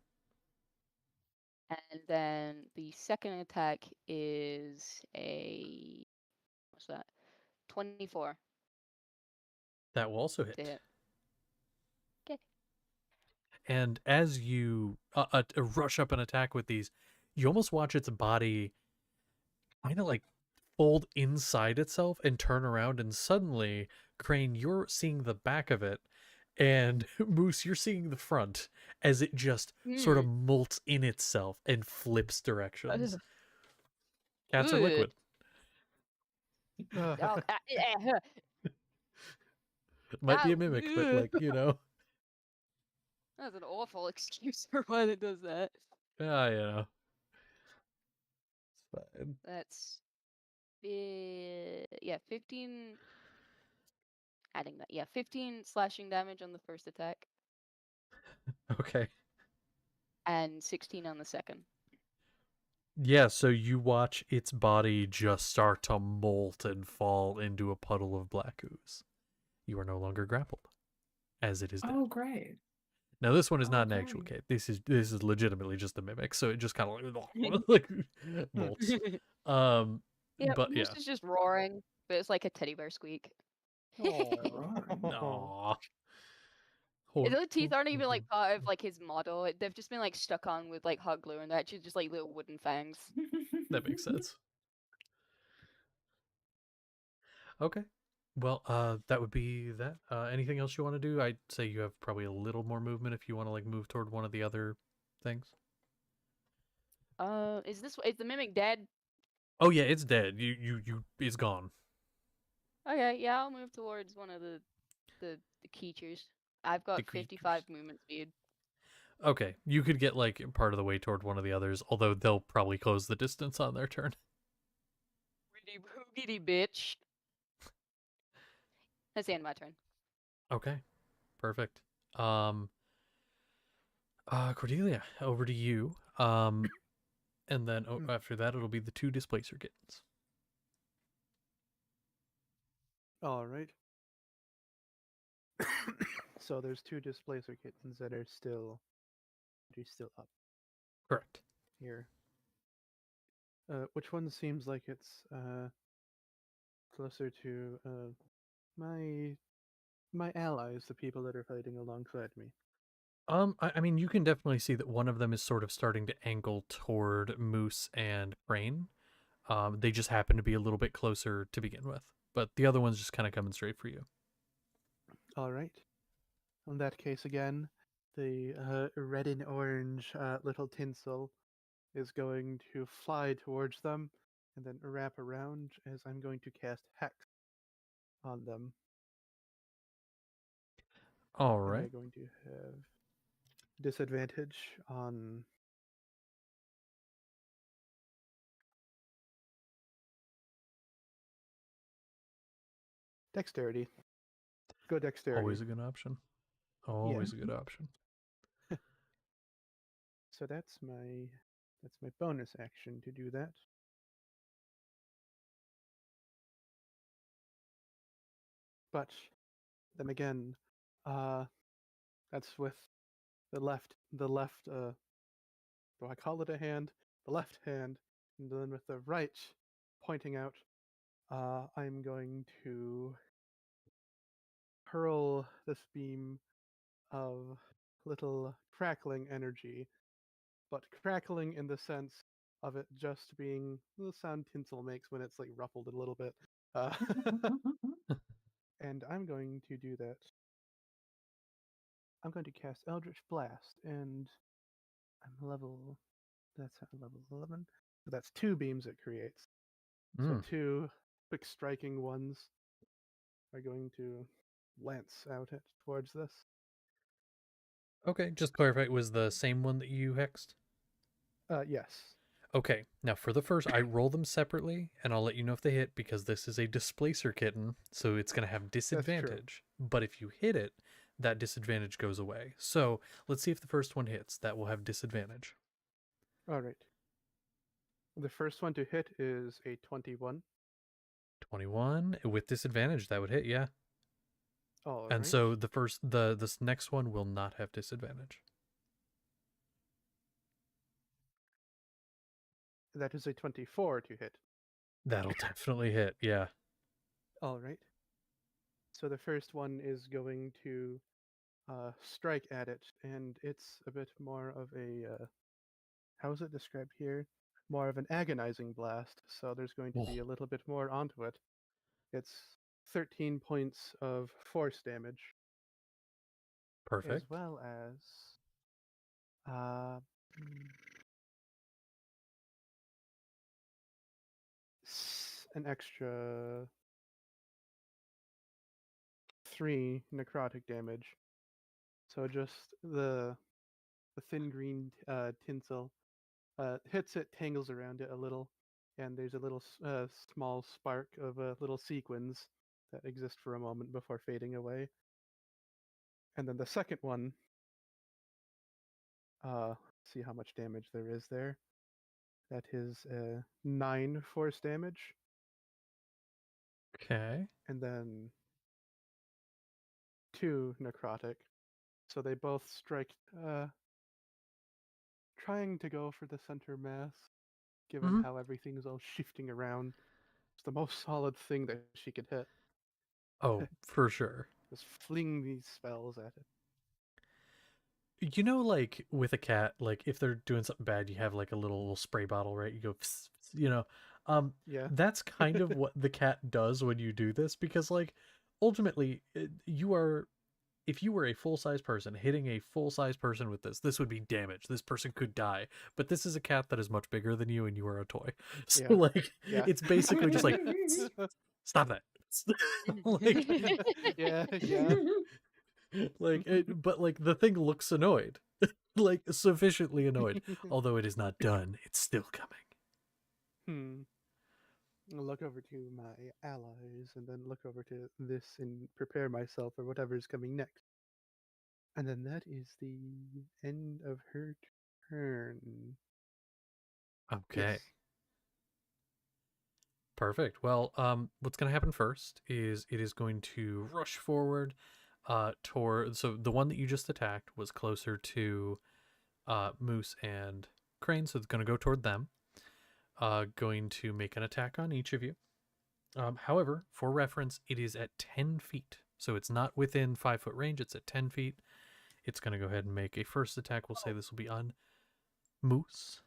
and then the second attack is a what's that? 24 That will also to hit. hit. Okay. And as you rush up and attack with these, you almost watch its body kind of like fold inside itself and turn around, and suddenly, Crane, you're seeing the back of it, and Moose, you're seeing the front as it just sort of molts in itself and flips directions. Ugh. Cats are Ugh. liquid. Oh, It might be a Ow. mimic, but like, you know. That's an awful excuse for why it does that. Ah, you know. It's fine. That's yeah, 15. Adding that, yeah, 15 slashing damage on the first attack Okay. and 16 on the second. Yeah, so you watch its body just start to molt and fall into a puddle of black ooze. You are no longer grappled, as it is dead. Oh, great. Now this one is not an Okay. actual cave. This is legitimately just a mimic, so it just kind of like molts. Yeah, But Moose yeah. is just roaring, but it's like a teddy bear squeak. Aw. The teeth aren't even like part of like his model. They've just been like stuck on with like hot glue, and they're actually just like little wooden fangs. That makes sense. Okay. Well, that would be that. Anything else you want to do? I'd say you have probably a little more movement if you want to like move toward one of the other things. Is the mimic dead? Oh yeah, it's dead. It's gone. Okay, yeah, I'll move towards one of the creatures. I've got creatures. 55 movement speed. Okay, you could get like part of the way toward one of the others, although they'll probably close the distance on their turn. Pretty boogity bitch. That's the end of my turn. Okay, perfect. Cordelia, over to you. And then after that, it'll be the two displacer kittens. All right. So there's two displacer kittens that are still up Correct. here. Which one seems like it's closer to my allies, the people that are fighting alongside me? I mean, you can definitely see that one of them is sort of starting to angle toward Moose and Crane. They just happen to be a little bit closer to begin with, but the other one's just kind of coming straight for you. All right. In that case, again, the red and orange little tinsel is going to fly towards them and then wrap around as I'm going to cast Hex on them. All And right. they're going to have disadvantage on dexterity. Go dexterity. Always a good option. Always a good option. So that's my bonus action to do that. But then again, that's with the left do I call it a hand? The left hand, and then with the right pointing out, I'm going to hurl this beam of little crackling energy, but crackling in the sense of it just being the sound tinsel makes when it's like ruffled a little bit. And I'm going to do that. I'm going to cast Eldritch Blast, and I'm level That's at level 11. So that's 2 beams it creates. So Mm. 2 quick striking ones are going to lance out it towards this. Okay, just clarify, it was the same one that you hexed? Yes. Okay, now for the first, I roll them separately, and I'll let you know if they hit, because this is a displacer kitten, so it's going to have disadvantage. But if you hit it, that disadvantage goes away. So let's see if the first one hits. That will have disadvantage. All right. The first one to hit is a 21. 21 with disadvantage, that would hit, yeah. All And right. so this next one will not have disadvantage. That is a 24 to hit. That'll definitely hit, yeah. All right. So the first one is going to strike at it, and it's a bit more of a how is it described here? More of an agonizing blast. So there's going to be a little bit more onto it. It's 13 points of force damage, as Perfect. well as uh, an extra 3 necrotic damage. So just the thin green tinsel hits it, tangles around it a little, and there's a little small spark of little sequins that exist for a moment before fading away. And then the second one, see how much damage there is there. That is 9 force damage, Okay. and then 2 necrotic. So they both strike, trying to go for the center mass, given Mhm. how everything's all shifting around. It's the most solid thing that she could hit. Oh, for sure. Just fling these spells at it. You know, like with a cat, like if they're doing something bad, you have like a little spray bottle, right? You go, pss, pss, you know, Yeah. that's kind of what the cat does when you do this, because like ultimately, if you were a full-size person hitting a full-size person with this would be damage. This person could die. But this is a cat that is much bigger than you, and you are a toy. So Yeah. like, Yeah. it's basically just like, stop that. Like, yeah, yeah. like but like the thing looks annoyed. Like sufficiently annoyed. Although it is not done, it's still coming. I'll look over to my allies and then look over to this and prepare myself for whatever's coming next. And then that is the end of her turn. Okay. Yes. Perfect. Well, what's going to happen first is it is going to rush forward toward, so the one that you just attacked was closer to Moose and Crane, so it's going to go toward them. Going to make an attack on each of you. However, for reference, it is at 10 feet. So it's not within 5-foot range, it's at 10 feet. It's going to go ahead and make a first attack. We'll say this will be on Moose.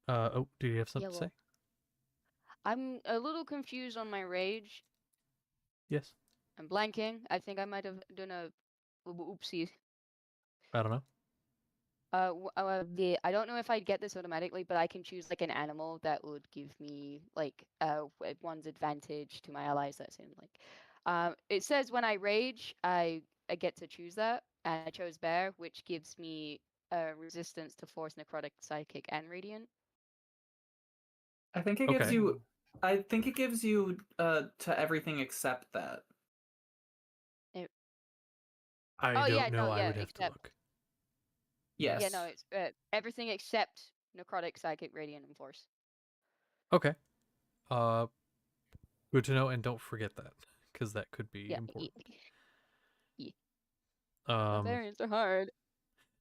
Oh, do you have something to say? I'm a little confused on my rage. Yes. I'm blanking. I think I might have done a oopsie. I don't know. I don't know if I'd get this automatically, but I can choose like an animal that would give me like one's advantage to my allies. That's in like, it says when I rage, I get to choose that, and I chose bear, which gives me resistance to force, necrotic, psychic, and radiant. I think it gives Okay. you. I think it gives you to everything except that. I Oh don't yeah, know. no, I yeah, would have to except look. Yes. yeah, no, it's everything except necrotic, psychic, radiant, and force. Okay. Uh, good to know, and don't forget that, because that could be Yeah, important. yeah. Um, Variants are hard.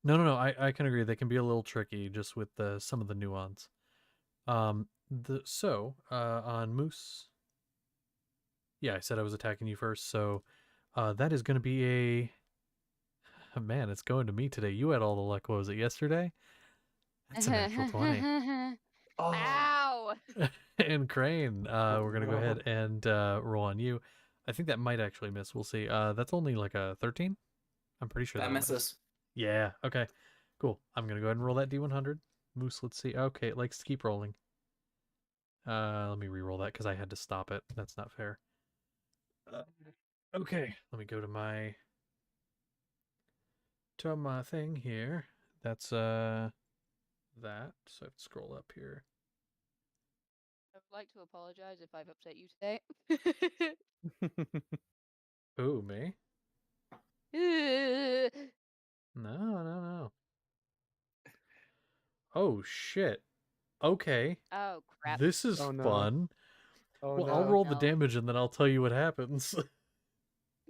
no. I can agree. They can be a little tricky just with some of the nuance. On Moose. Yeah, I said I was attacking you first, so that is going to be a man. It's going to me today. You had all the luck. What was it yesterday? That's a natural 20. Oh, Ow! And Crane, we're gonna go ahead and roll on you. I think that might actually miss. We'll see. That's only like a 13. I'm pretty sure that that'll miss. misses. Yeah. Okay. Cool. I'm gonna go ahead and roll that D100. Moose, let's see. Okay, it likes to keep rolling. Let me re-roll that because I had to stop it. That's not fair. Okay, let me go to my thing here. That's that. So I have to scroll up here. I would like to apologize if I've upset you today. Ooh, me? No, no, no. Oh shit. Okay. Oh crap. This is Oh, no. fun. Oh Well, no. I'll roll the No. damage and then I'll tell you what happens.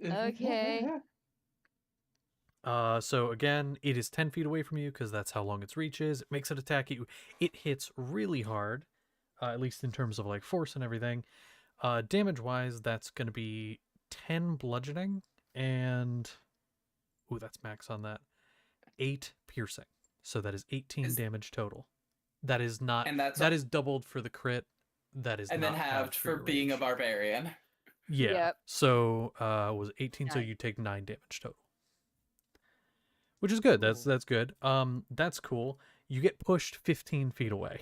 Okay. So again, it is 10 feet away from you because that's how long its reach is. It makes it attack you. It hits really hard, at least in terms of like force and everything. Damage wise, that's going to be 10 bludgeoning and ooh, that's max on that. 8 piercing. So that is 18 Is- damage total. That is not. And that's that is doubled for the crit. That is and not then halved for your being a range. barbarian. Yeah. Yep. So was 18, so 9. you take 9 damage total. Which is good. Cool. That's good. That's cool. You get pushed 15 feet away.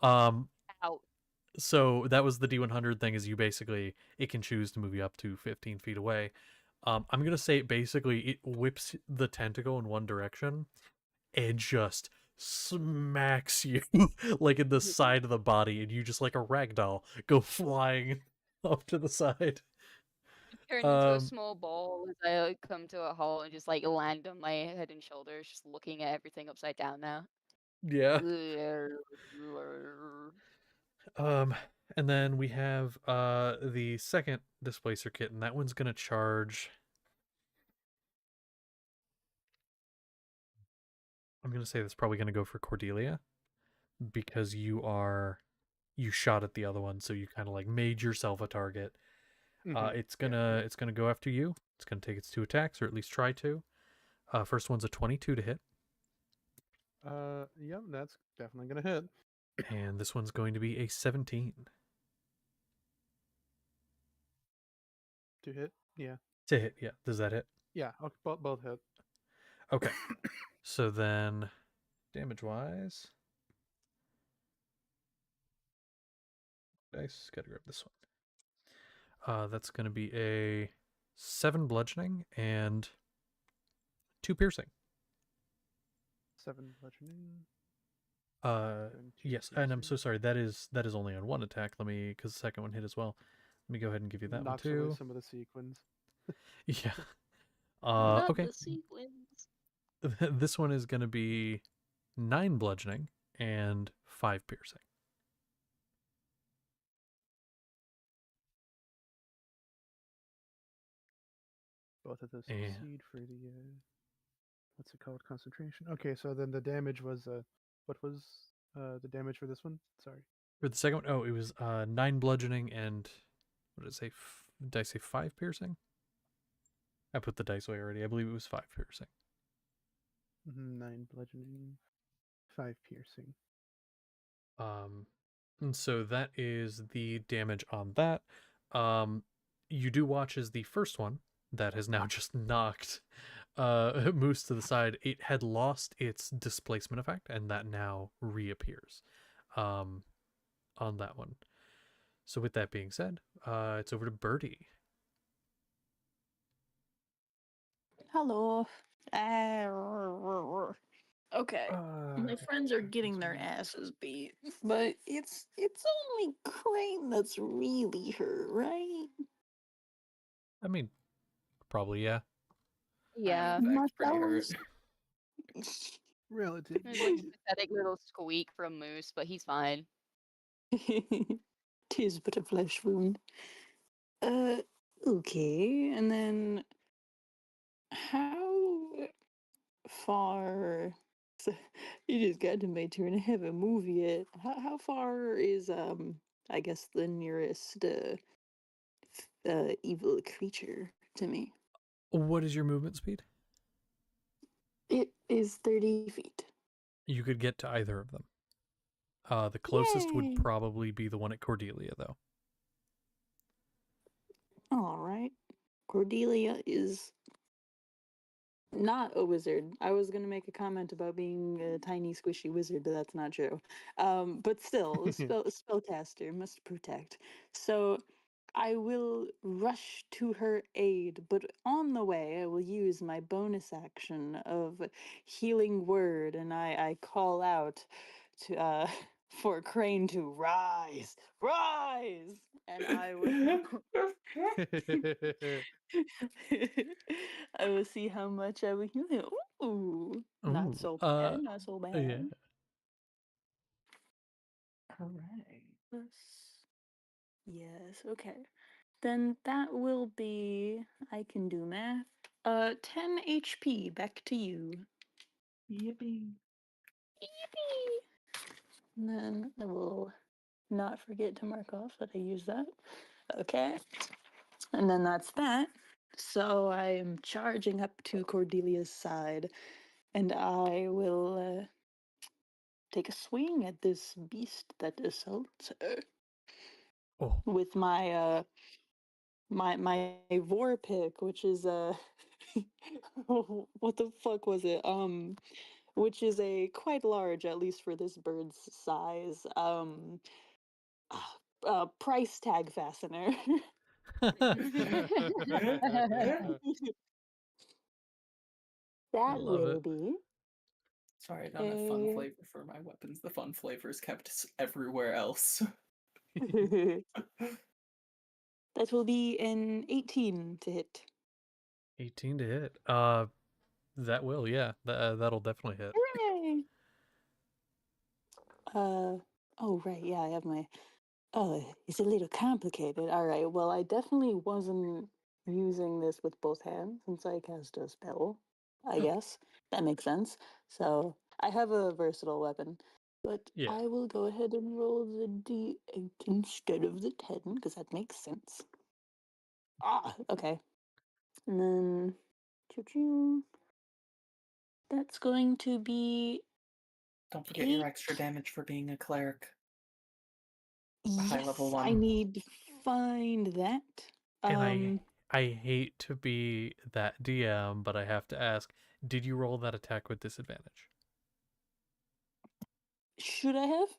Um Out. so that was the D100 thing, is you basically, it can choose to move you up to 15 feet away. I'm gonna say basically it whips the tentacle in one direction and just smacks you like in the side of the body, and you just like a rag doll go flying off to the side. Turn into a Um, small ball as I come to a halt and just like land on my head and shoulders, just looking at everything upside down now. yeah. And then we have the second displacer kit, and that one's gonna charge. I'm gonna say that's probably gonna go for Cordelia, because you shot at the other one, so you kind of like made yourself a target. Mhm. It's gonna go after you. It's gonna take its 2 attacks, or at least try to. First one's a 22 to hit, Yep, that's definitely gonna hit. and this one's going to be a 17 To hit. Yeah. to hit. Yeah, does that hit? Yeah. Okay, both hit. Okay. So then, damage wise, dice. Gotta grab this one. That's gonna be a 7 bludgeoning and 2 piercing. 7 bludgeoning. And 2 Yes, and I'm so piercing. sorry. That is only on 1 attack. Because the second one hit as well. Let me go ahead and give you that Knocks one away too. some of the sequins. Yeah. Not Okay. the sequins. This one is gonna be 9 bludgeoning and 5 piercing. Both of those Yeah. succeed for the what's it called? Concentration. Okay, so then the damage was what was the damage for this one? Sorry. For the second one, oh, it was 9 bludgeoning and what did it say? Did I say 5 piercing? I put the dice away already. I believe it was 5 piercing. 9 bludgeoning, 5 piercing. And so that is the damage on that. You do watch as the first one that has now just knocked Moose to the side. It had lost its displacement effect, and that now reappears on that one. So with that being said, it's over to Birdie. Hello. Okay. My friends are getting their concentration. asses beat, but it's only Crane that's really hurt, right? I mean, probably, yeah. Yeah. In My fact, pretty hurt. fellas. Relative. There's like a pathetic little squeak from Moose, but he's fine. Tis but a flesh wound. Okay, and then how far? You just got to my turn. I haven't moved yet. How far is I guess the nearest evil creature to me? What is your movement speed? It is 30 feet. You could get to either of them. The closest would Yay! probably be the one at Cordelia, though. All right. Cordelia is Not a wizard. I was gonna make a comment about being a tiny squishy wizard, but that's not true. But still, spellcaster must protect. So I will rush to her aid, but on the way I will use my bonus action of healing word, and I call out to for Crane to rise, rise, and I will. I will see how much I will heal him. Ooh, not Ooh, so bad, not so yeah. bad. Hooray. Yes, okay. Then that will be, I can do math. 10 HP, back to you. Yippee. Yippee! And then I will not forget to mark off that I use that. Okay. And then that's that. So I am charging up to Cordelia's side, and I will take a swing at this beast that assaults her Oh. with my my vor pick, which is what the fuck was it? Which is a quite large, at least for this bird's size, price tag fastener. That Love will it. be Sorry, I don't have fun a flavor for my weapons. The fun flavor is kept everywhere else. that will be an 18 to hit. 18 to hit. That will, yeah. That'll definitely hit. Hooray! Oh right, yeah, I have my. Oh, it's a little complicated. All right, well, I definitely wasn't using this with both hands since I cast a spell. I guess that makes sense. So I have a versatile weapon, but Yeah. I will go ahead and roll the d8 instead of the 10 because that makes sense. Ah, okay. And then, choo-choo. That's going to be Don't forget your 8. extra damage for being a cleric. A high level Yes, I one. need to find that. And I hate to be that DM, but I have to ask, did you roll that attack with disadvantage? Should I have?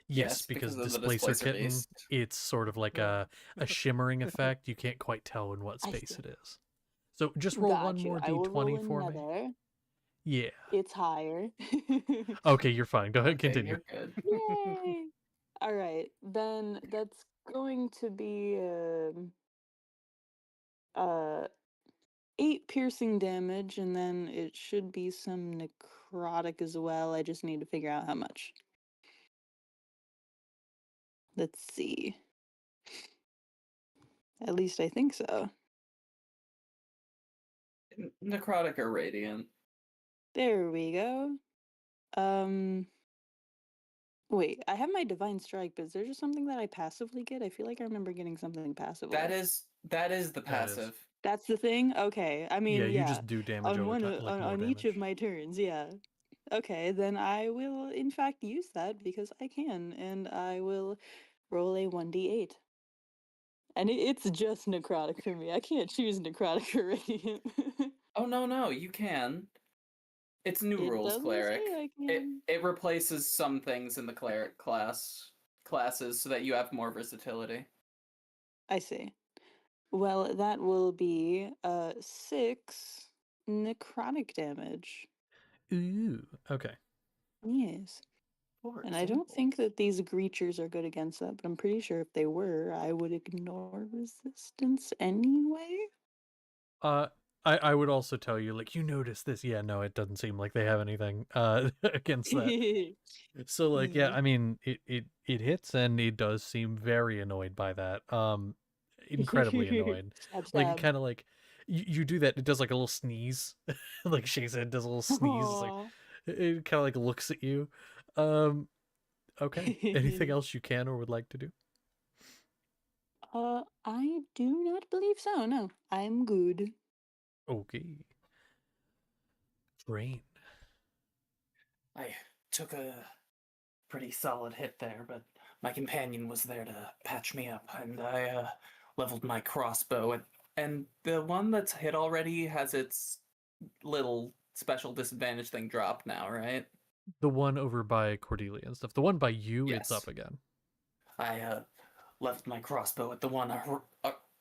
Yes, because of the Displacer displacer Kitten, beast. it's sort of like a shimmering effect. You can't quite tell in what I space see. it is. So just roll one Got you. more I will roll d20 for me. another. Yeah. It's higher. Okay, you're fine. Go ahead, Okay, continue. you're good. Yay! All right, then that's going to be uh 8 piercing damage, and then it should be some necrotic as well. I just need to figure out how much. Let's see. At least I think so. Necrotic or radiant. There we go. Wait, I have my divine strike, but is there just something that I passively get? I feel like I remember getting something passively. That is the That is. passive. That's the thing? Okay. I mean, Yeah, you yeah. just do damage On over one time, like more on each damage. of my turns, yeah. Okay, then I will in fact use that because I can, and I will roll a 1d8. And it's just necrotic for me. I can't choose necrotic or radiant. Oh no, you can. It's new It rules, doesn't cleric. say I can. It replaces some things in the cleric classes so that you have more versatility. I see. Well, that will be 6 necrotic damage. Ooh, okay. Yes. For And I don't example. think that these creatures are good against that, but I'm pretty sure if they were, I would ignore resistance anyway. I would also tell you, like, you notice this. Yeah, no, it doesn't seem like they have anything against that. So like, yeah, I mean, it hits, and it does seem very annoyed by that. Incredibly annoyed. Stab, Like it stab. kind of like you do that, it does like a little sneeze. Like shakes it, does a little sneeze. It's like Aw. it kind of like looks at you. Um okay. Anything else you can or would like to do? I do not believe so. No, I'm good. Okay. Rain. I took a pretty solid hit there, but my companion was there to patch me up, and I leveled my crossbow, and the one that's hit already has its little special disadvantage thing dropped now, right? The one over by Cordelia and stuff. The one by you, it's Yes. up again. I left my crossbow at the one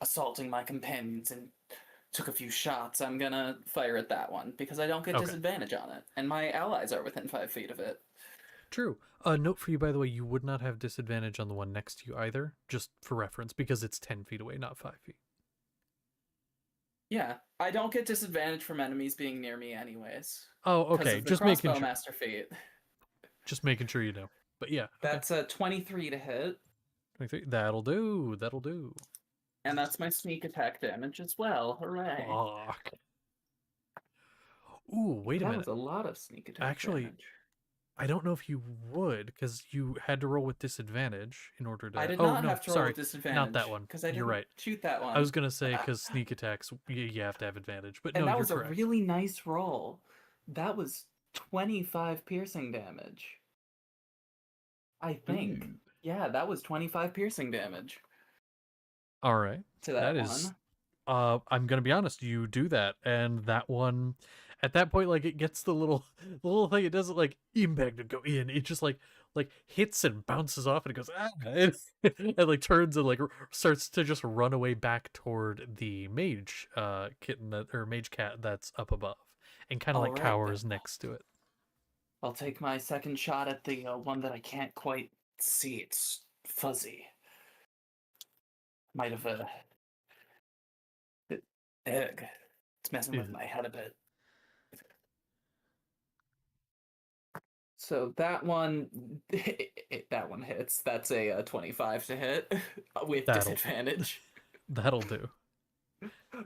assaulting my companions and took a few shots. I'm gonna fire at that one because I don't get Okay. disadvantage on it, and my allies are within 5 feet of it. True. Note for you, by the way, you would not have disadvantage on the one next to you either, just for reference, because it's 10 feet away, not 5 feet. Yeah, I don't get disadvantage from enemies being near me anyways. Oh, 'Cause okay. of the Just making crossbow sure. master feat. Just making sure you know. But yeah, okay. That's a 23 to hit, 23. That'll do. That'll do. and that's my sneak attack damage as well. Hooray! Fuck. Ooh, wait a That minute. was a lot of sneak attack Actually, damage. I don't know if you would, because you had to roll with disadvantage in order to. I did oh not no, have to roll sorry, with disadvantage. not that one. Because I didn't You're right. shoot that one. I was gonna say because sneak attacks, you have to have advantage, but And no, that you're was correct. a really nice roll. That was 25 piercing damage. I think. Ooh. Yeah, that was 25 piercing damage All right, to that one. is. I'm gonna be honest. You do that, and that one, at that point, like it gets the little thing. It doesn't like impact and go in. It just like hits and bounces off, and it goes and like turns and like starts to just run away back toward the mage kitten or mage cat that's up above, and kind of like Alright, cowers then. next to it. I'll take my second shot at the one that I can't quite see. It's fuzzy. Might have egg. It's messing with Ew. my head a bit. So that one, that one hits. That's a 25 to hit with That'll- disadvantage. That'll do.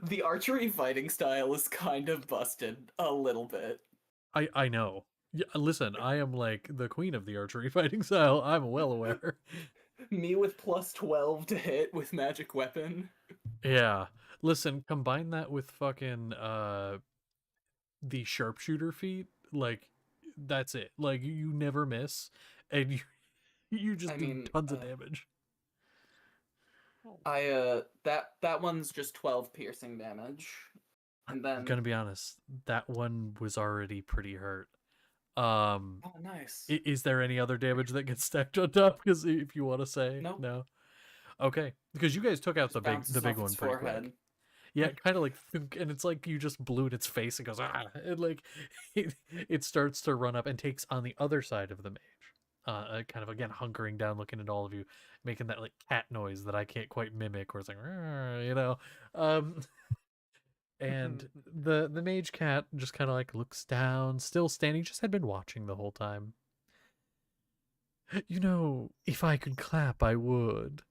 The archery fighting style is kind of busted a little bit. I know. Yeah, listen, I am like the queen of the archery fighting style. I'm well aware. Me with plus 12 to hit with magic weapon. Yeah. Listen, combine that with fucking the sharpshooter feat, like that's it. Like you never miss and you just I do mean, tons of damage. That one's just 12 piercing damage. And then I'm gonna be honest, that one was already pretty hurt. Oh, nice. Is there any other damage that gets stacked on top? Because if you want to say Nope. no. Okay. Because you guys took out Just the bounces big off one its pretty forehead. quick. Yeah, kind of like thunk, and it's like you just blew in its face and goes and like it starts to run up and takes on the other side of the mage. Kind of again hunkering down, looking at all of you, making that like cat noise that I can't quite mimic, where it's like, you know. And the mage cat just kind of like looks down, still standing, just had been watching the whole time. You know, if I could clap, I would.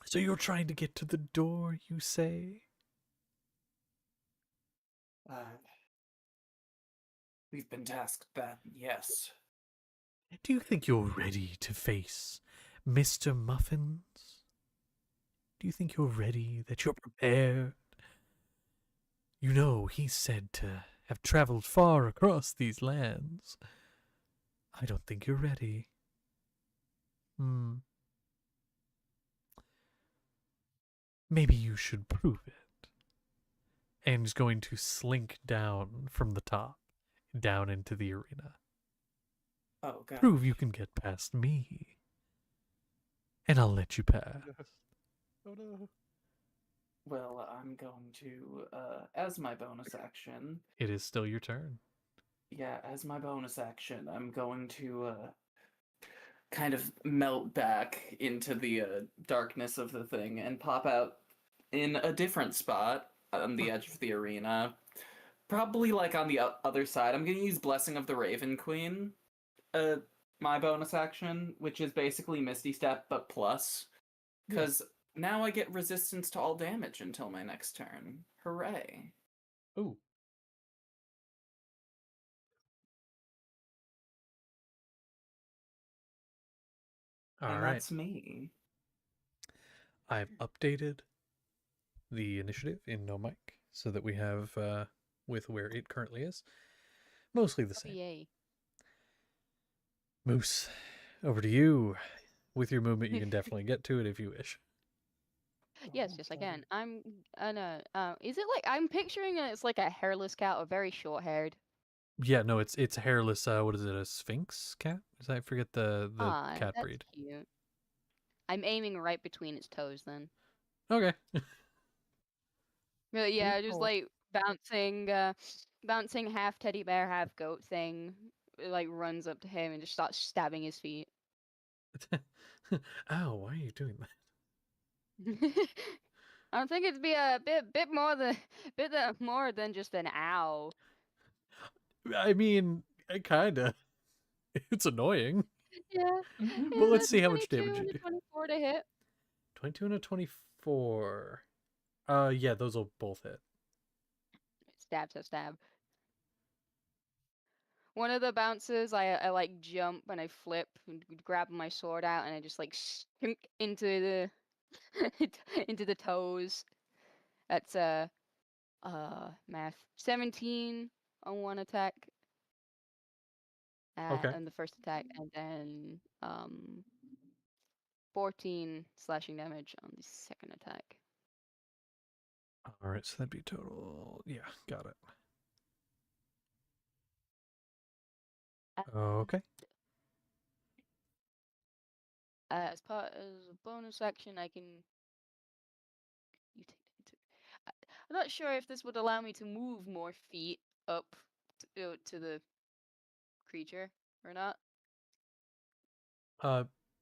So you're trying to get to the door, you say? We've been tasked that, yes. Do you think you're ready to face Mr. Muffins? Do you think you're ready, that you're prepared? You know, he's said to have traveled far across these lands. I don't think you're ready. Maybe you should prove it. And he's going to slink down from the top, down into the arena. Oh, God. Prove you can get past me. And I'll let you pass. Oh no. Well, I'm going to, as my bonus action... It is still your turn. Yeah, as my bonus action, I'm going to, kind of melt back into the darkness of the thing and pop out in a different spot on the edge of the arena. Probably, like, on the other side. I'm going to use Blessing of the Raven Queen, my bonus action, which is basically Misty Step, but plus. Because now I get resistance to all damage until my next turn. Hooray. Ooh. All and right. that's me. I've updated the initiative in No Mic so that we have, with where it currently is, mostly the same. Yay. Moose, over to you. With your movement, you can definitely get to it if you wish. Yes, yes, I can. I'm gonna. Is it like I'm picturing it's like a hairless cat or very short-haired? Yeah, no, it's hairless. What is it? A sphinx cat? I forget the Ah, cat that's breed. cute. I'm aiming right between its toes then. Okay. But yeah, just Beautiful. like bouncing half teddy bear, half goat thing. Like runs up to him and just starts stabbing his feet. Ow! Why are you doing that? I don't think it'd be a bit more than more than just an ow. I mean, kinda. It's annoying. Yeah, But yeah. let's That's see how much 22 damage you and a do. 24 to hit. 22 and a 24. Yeah, those will both hit. Stab, stab, stab. One of the bounces, I like jump and I flip and grab my sword out and I just like sink into the into the toes. That's math 17 on one attack. Okay. On the first attack, and then 14 slashing damage on the second attack. All right, so that'd be total. Yeah, got it. Okay. As part as a bonus action, I can. You take. I'm not sure if this would allow me to move more feet up to the creature or not.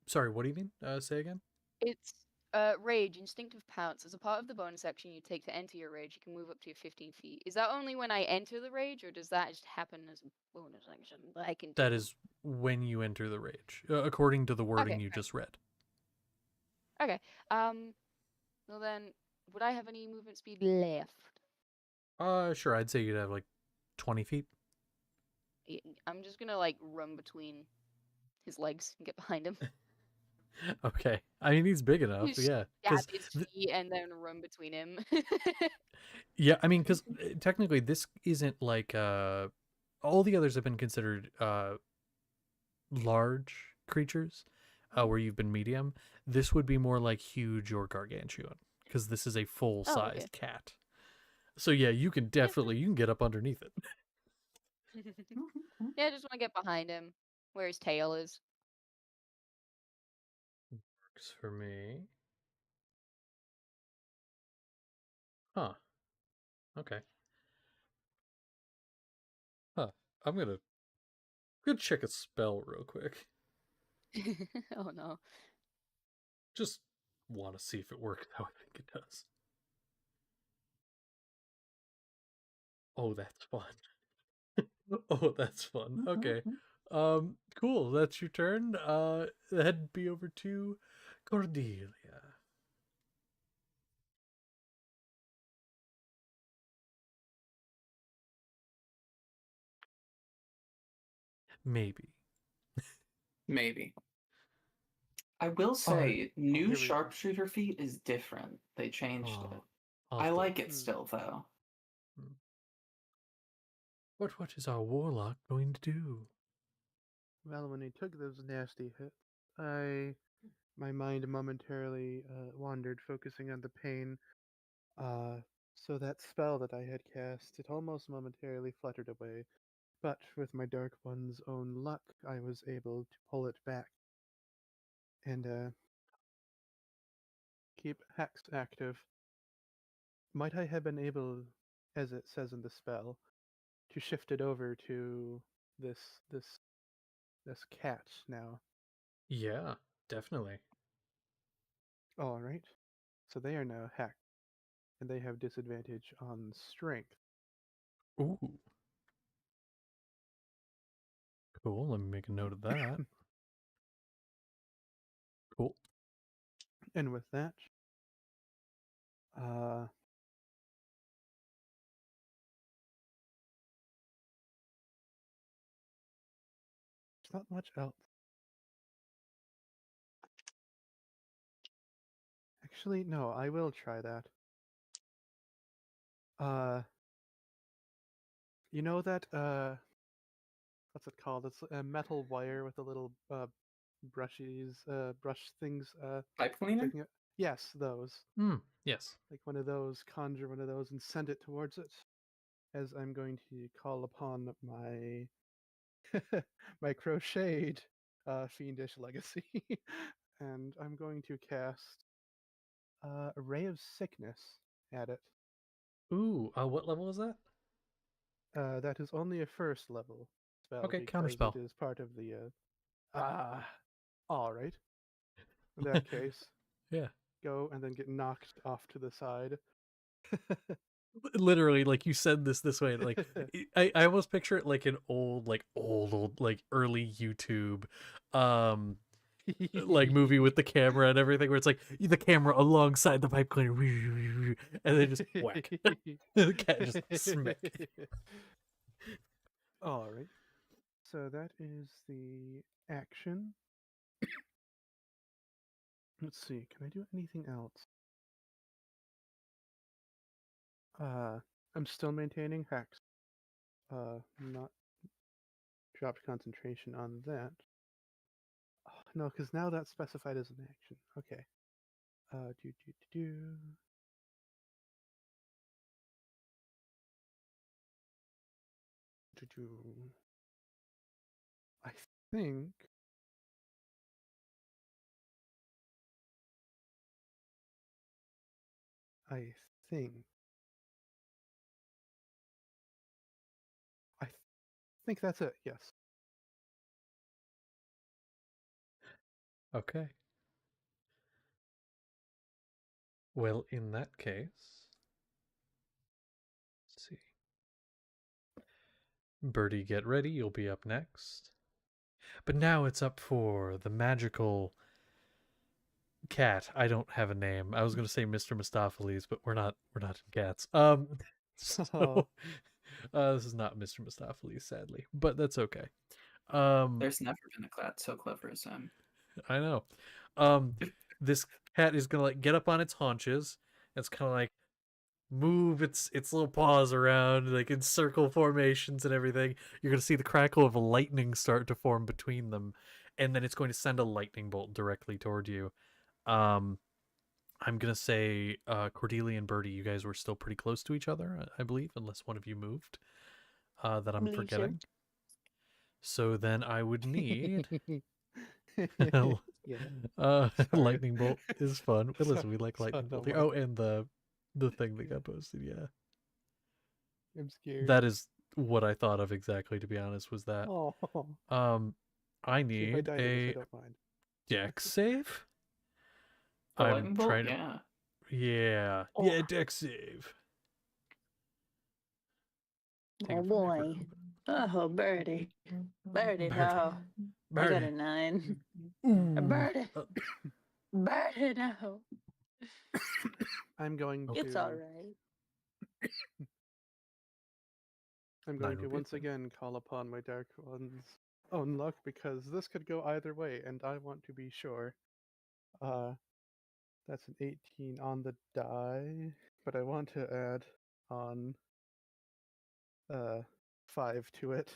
Sorry, what do you mean? Say again? It's rage, instinctive pounce. As a part of the bonus action you take to enter your rage, you can move up to 15 feet. Is that only when I enter the rage, or does that just happen as a bonus action that I can do? That is when you enter the rage, according to the wording Okay, you great. just read. Okay. Well then, would I have any movement speed left? Sure, I'd say you'd have like 20 feet. I'm just gonna like run between his legs and get behind him. Okay. I mean, he's big enough, Just yeah. stab Because, his feet and then run between him. yeah, I mean, because technically this isn't like, all the others have been considered, large creatures, where you've been medium. This would be more like huge or gargantuan, because this is a Oh, okay. full-sized cat. So yeah, you can definitely, you can get up underneath it. Yeah, I just want to get behind him, where his tail is. Works for me. Huh. Okay. Huh. I'm gonna check a spell real quick. Oh no. Just want to see if it works how I think it does. Oh, that's fun. Oh, that's fun. Okay. Cool. That's your turn. That'd be over to Cordelia. Maybe. Maybe. I will say, here new we go. sharpshooter feat is different. They changed it. I'll I have to- like it still, though. What is our warlock going to do? Well, when he took those nasty hits, my mind momentarily wandered, focusing on the pain. So that spell that I had cast, it almost momentarily fluttered away. But with my Dark One's own luck, I was able to pull it back and keep Hex active. Might I have been able, as it says in the spell, to shift it over to this this this cat now? Yeah, definitely. All right. So they are now hacked, and they have disadvantage on strength. Ooh. Cool. Let me make a note of that. Cool. And with that, uh, there's not much else. Actually, no, I will try that. You know that what's it called? It's a metal wire with a little brush things Pipe cleaner? sticking it. Yes, those. Yes. Like one of those, conjure one of those and send it towards it. As I'm going to call upon my my crocheted fiendish legacy. And I'm going to cast a ray of sickness at it. Ooh, what level is that? That is only a first level spell Okay, because counterspell. it is part of the all right. In that case, Yeah. go and then get knocked off to the side. Literally, like you said this way, like I almost picture it like an old, like early YouTube like movie with the camera and everything, where it's like the camera alongside the pipe cleaner and then just whack. The cat just smack. All right. So that is the action. Let's see. Can I do anything else? I'm still maintaining hex. Not dropped concentration on that. Oh, no, because now that's specified as an action. Okay. Do. I think. I think. I think that's it. Yes. Okay. Well, in that case, let's see. Birdie, get ready. You'll be up next. But now it's up for the magical cat. I don't have a name. I was going to say Mr. Mistopheles, but we're not in cats. So this is not Mr. Mistopheles, sadly, but that's okay. There's never been a cat so clever as him. I know. This cat is gonna like get up on its haunches. It's kind of like move its little paws around like in circle formations and everything. You're gonna see the crackle of lightning start to form between them, and then it's going to send a lightning bolt directly toward you. I'm gonna say Cordelia and Birdie, you guys were still pretty close to each other, I believe, unless one of you moved. That I'm Believe so. forgetting. So then I would need Yeah. lightning bolt is fun. Well, listen, we like So lightning bolt no here. Oh, and the thing that got posted, yeah. I'm scared. That is what I thought of exactly, to be honest, was that. Oh. I See, if I need die to this, I a don't mind. dex save. The I'm lightning bolt? trying to Yeah. Yeah. Oh. Yeah, dex save. Take Oh it from me for a boy. moment. Oh, Birdie. Birdie, Birdie. no. I got Birdie. a 9. Ooh. Birdie. Birdie, no. I'm going to. It's alright. I'm going Nine to would be once okay. again call upon my Dark One's own luck because this could go either way, and I want to be sure. That's an 18 on the die, but I want to add on 5 to it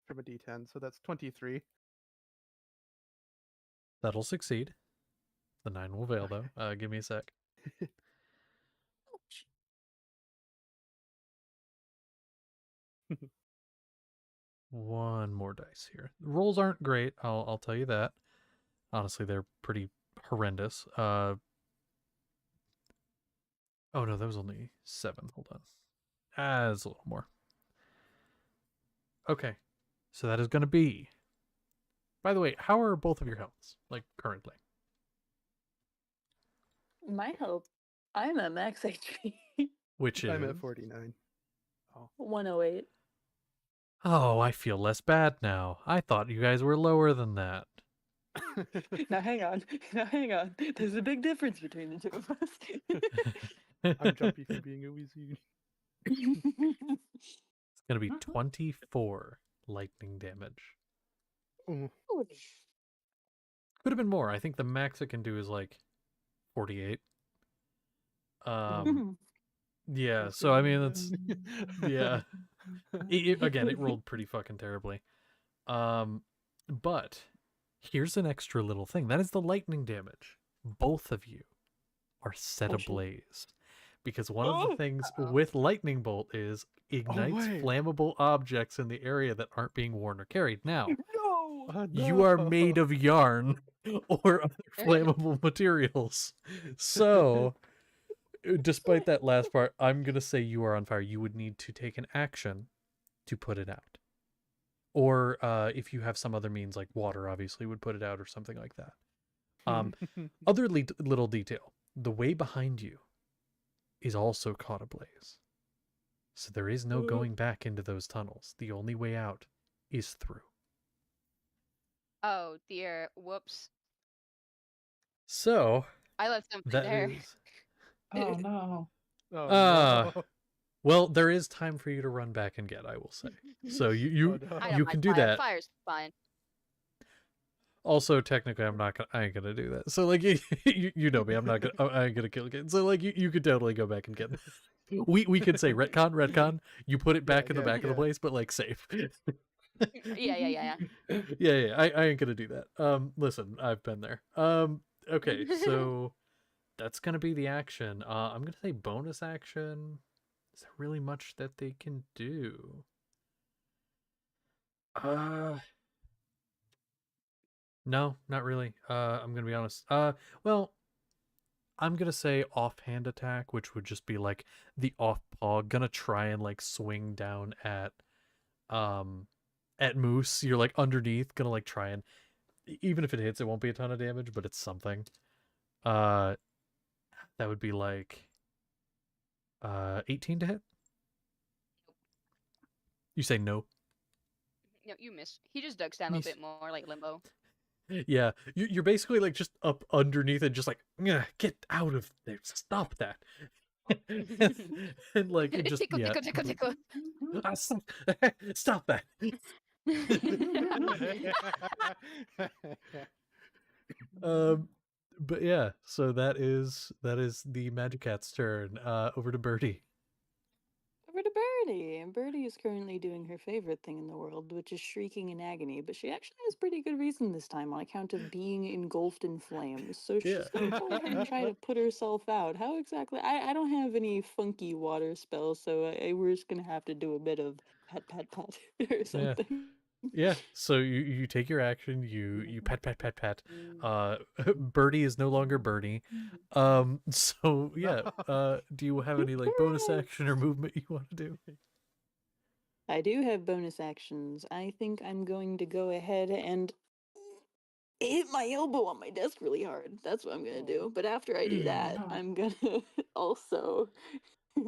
from a D10, so that's 23. That'll succeed. The 9 will fail though. Give me a sec. One more dice here. The rolls aren't great, I'll tell you that. Honestly, they're pretty horrendous. Oh no, that was only 7. Hold on. That's a little more. Okay. So that is going to be. By the way, how are both of your healths, like currently? My hope. I'm at max HP. Which is. I'm at 49. 108. Oh, I feel less bad now. I thought you guys were lower than that. Now hang on. Now hang on. There's a big difference between the two of us. I'm jumpy for being a wizard. It's going to be 24 lightning damage. Oh, Could have been more. I think the max it can do is like 48. Yeah, that's so I good. mean that's yeah. Again, it rolled pretty fucking terribly. But here's an extra little thing. That is the lightning damage. both of you are set Oh, shit. ablaze. Because one of the Oh! things Uh-oh. with lightning bolt is ignites wait. flammable objects in the area that aren't being worn or carried. Now, No! Oh, you are made no. of yarn or other flammable materials. So, despite that last part, I'm going to say you are on fire. You would need to take an action to put it out. Or if you have some other means, like water, obviously, would put it out or something like that. Other little detail. The way behind you is also caught ablaze. So there is no going back into those tunnels. The only way out is through. Oh dear. Whoops. So I left something that there. is Oh no. Oh, Ah. no. well, there is time for you to run back and get, I will say. So Oh, you no. I don't you mind can do fire. that. Fire's fine. Also, technically, I ain't gonna do that. So like you know me, I ain't gonna kill a kid. So like you could totally go back and get. We could say retcon. You put it back in the back of the place, but like safe. Yeah. yeah. I ain't gonna do that. Listen, I've been there. Okay, so that's gonna be the action. I'm gonna say bonus action. Is there really much that they can do? No, not really. I'm gonna be honest. Well, I'm gonna say offhand attack, which would just be like the off paw. Gonna try and like swing down at Moose. You're like underneath, gonna like try and even if it hits, it won't be a ton of damage, but it's something. Uh, that would be like 18 to hit. You say no. No, you missed. He just ducks down a Nice. bit more, like Limbo. Yeah, you're basically like just up underneath and just like, get out of there, stop that. and like it just Tickle, yeah. tickle, tickle, tickle. Stop that. But yeah, so that is the Magic Cat's turn. Over to Birdie. Over to Birdie. And Birdie is currently doing her favorite thing in the world, which is shrieking in agony. But she actually has pretty good reason this time on account of being engulfed in flames. So she's gonna go ahead and try to put herself out. How exactly? I don't have any funky water spells, so we're just gonna have to do a bit of pat pat pat or something. Yeah, so you take your action, you pat pat pat pat. Birdie is no longer Birdie. So yeah, do you have any like bonus action or movement you want to do? I do have bonus actions. I think I'm going to go ahead and hit my elbow on my desk really hard. That's what I'm gonna do. But after I do that, No. I'm gonna also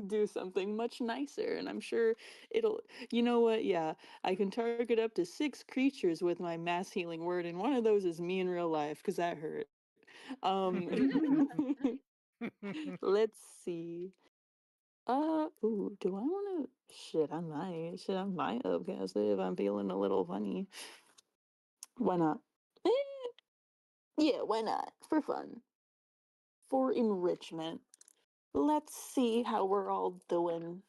do something much nicer, and I'm sure it'll. You know what? Yeah, I can target up to 6 creatures with my mass healing word, and one of those is me in real life, because that hurt. Let's see. Ooh, do I want to? Shit, I might upcast it if I'm feeling a little funny. Why not? Eh, yeah, why not? For fun. For enrichment. Let's see how we're all doing.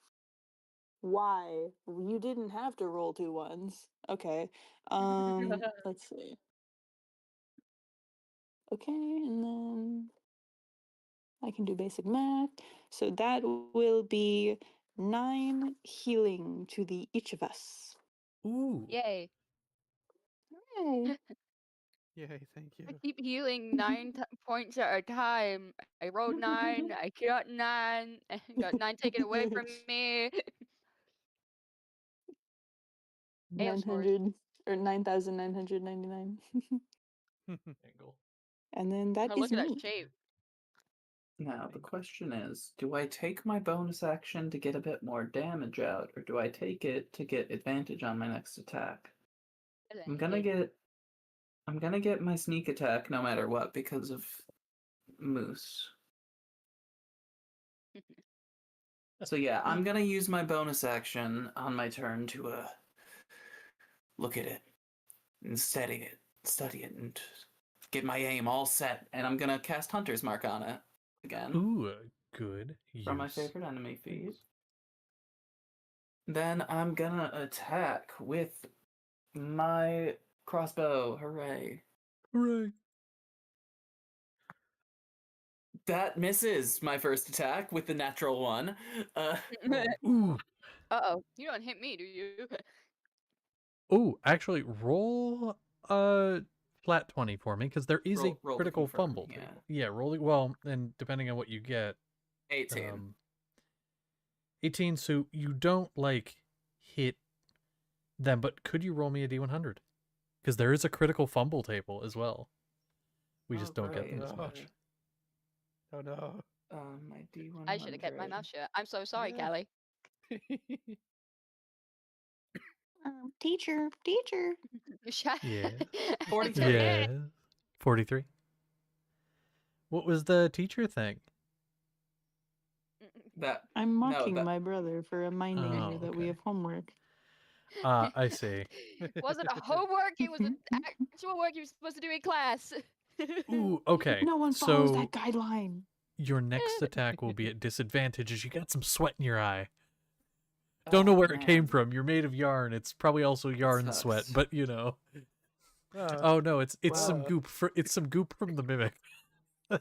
Why? You didn't have to roll 2 ones. Okay. Let's see. Okay, and then I can do basic math. So that will be 9 healing to the each of us. Ooh. Yay. Yay. Yay, thank you. I keep healing points at a time. I rolled 9. I got 9. I got 9 taken away from me. AF scores. 900 or 9,999. Angle. And then that Oh, is look at that me. shape. Now the question is, do I take my bonus action to get a bit more damage out, or do I take it to get advantage on my next attack? I'm gonna get my sneak attack no matter what because of Moose. So yeah, I'm gonna use my bonus action on my turn to look at it and study it, and get my aim all set. And I'm gonna cast Hunter's Mark on it again Ooh, good from my use. favorite enemy feat. Then I'm gonna attack with my crossbow. Hooray! Hooray! That misses my first attack with the natural 1. Ooh. Uh-oh. You don't hit me, do you? Ooh, actually, roll a flat 20 for me, because there is a Roll to critical confirm, fumble yeah. table. Yeah, rolling, well, and depending on what you get, 18. 18, so you don't, like, hit them, but could you roll me a D100? Because there is a critical fumble table as well. We just don't get them as Right. much. Oh no. My D100. I should have kept my mouth shut. I'm so sorry, Yeah. Callie. Teacher. Yeah. 43. Yeah. 43. What was the teacher thing? That I'm mocking that- my brother for reminding Oh, her that we okay. have homework. I see. Wasn't a homework, it was an actual work you were supposed to do in class. Ooh, okay. No one follows So that guideline. your next attack will be at disadvantage as you got some sweat in your eye. Don't know where it came man. from. You're made of yarn. It's probably also yarn sweat, sucks. but you know. Uh, Oh no, it's some Wow. goop. It's some goop from the mimic. Ugh.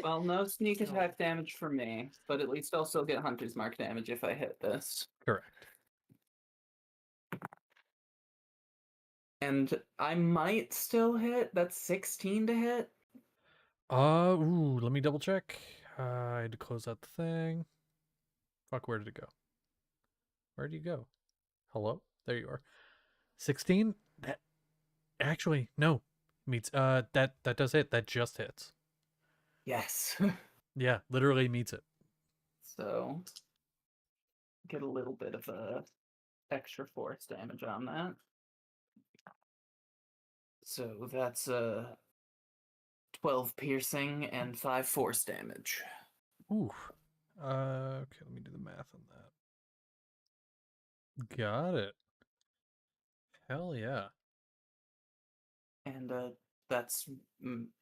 Well, no sneak attack damage for me, but at least I'll still get Hunter's Mark damage if I hit this. Correct. And I might still hit. That's 16 to hit. Ooh, let me double check. I had to close out the thing. Fuck, where did it go? Where did you go? Hello? There you are. 16? That actually no. Meets that does hit. That just hits. Yes. Yeah, literally meets it. So get a little bit of a extra force damage on that. So that's 12 piercing and 5 force damage. Ooh. Okay, let me do the math on that. Got it. Hell yeah. And that's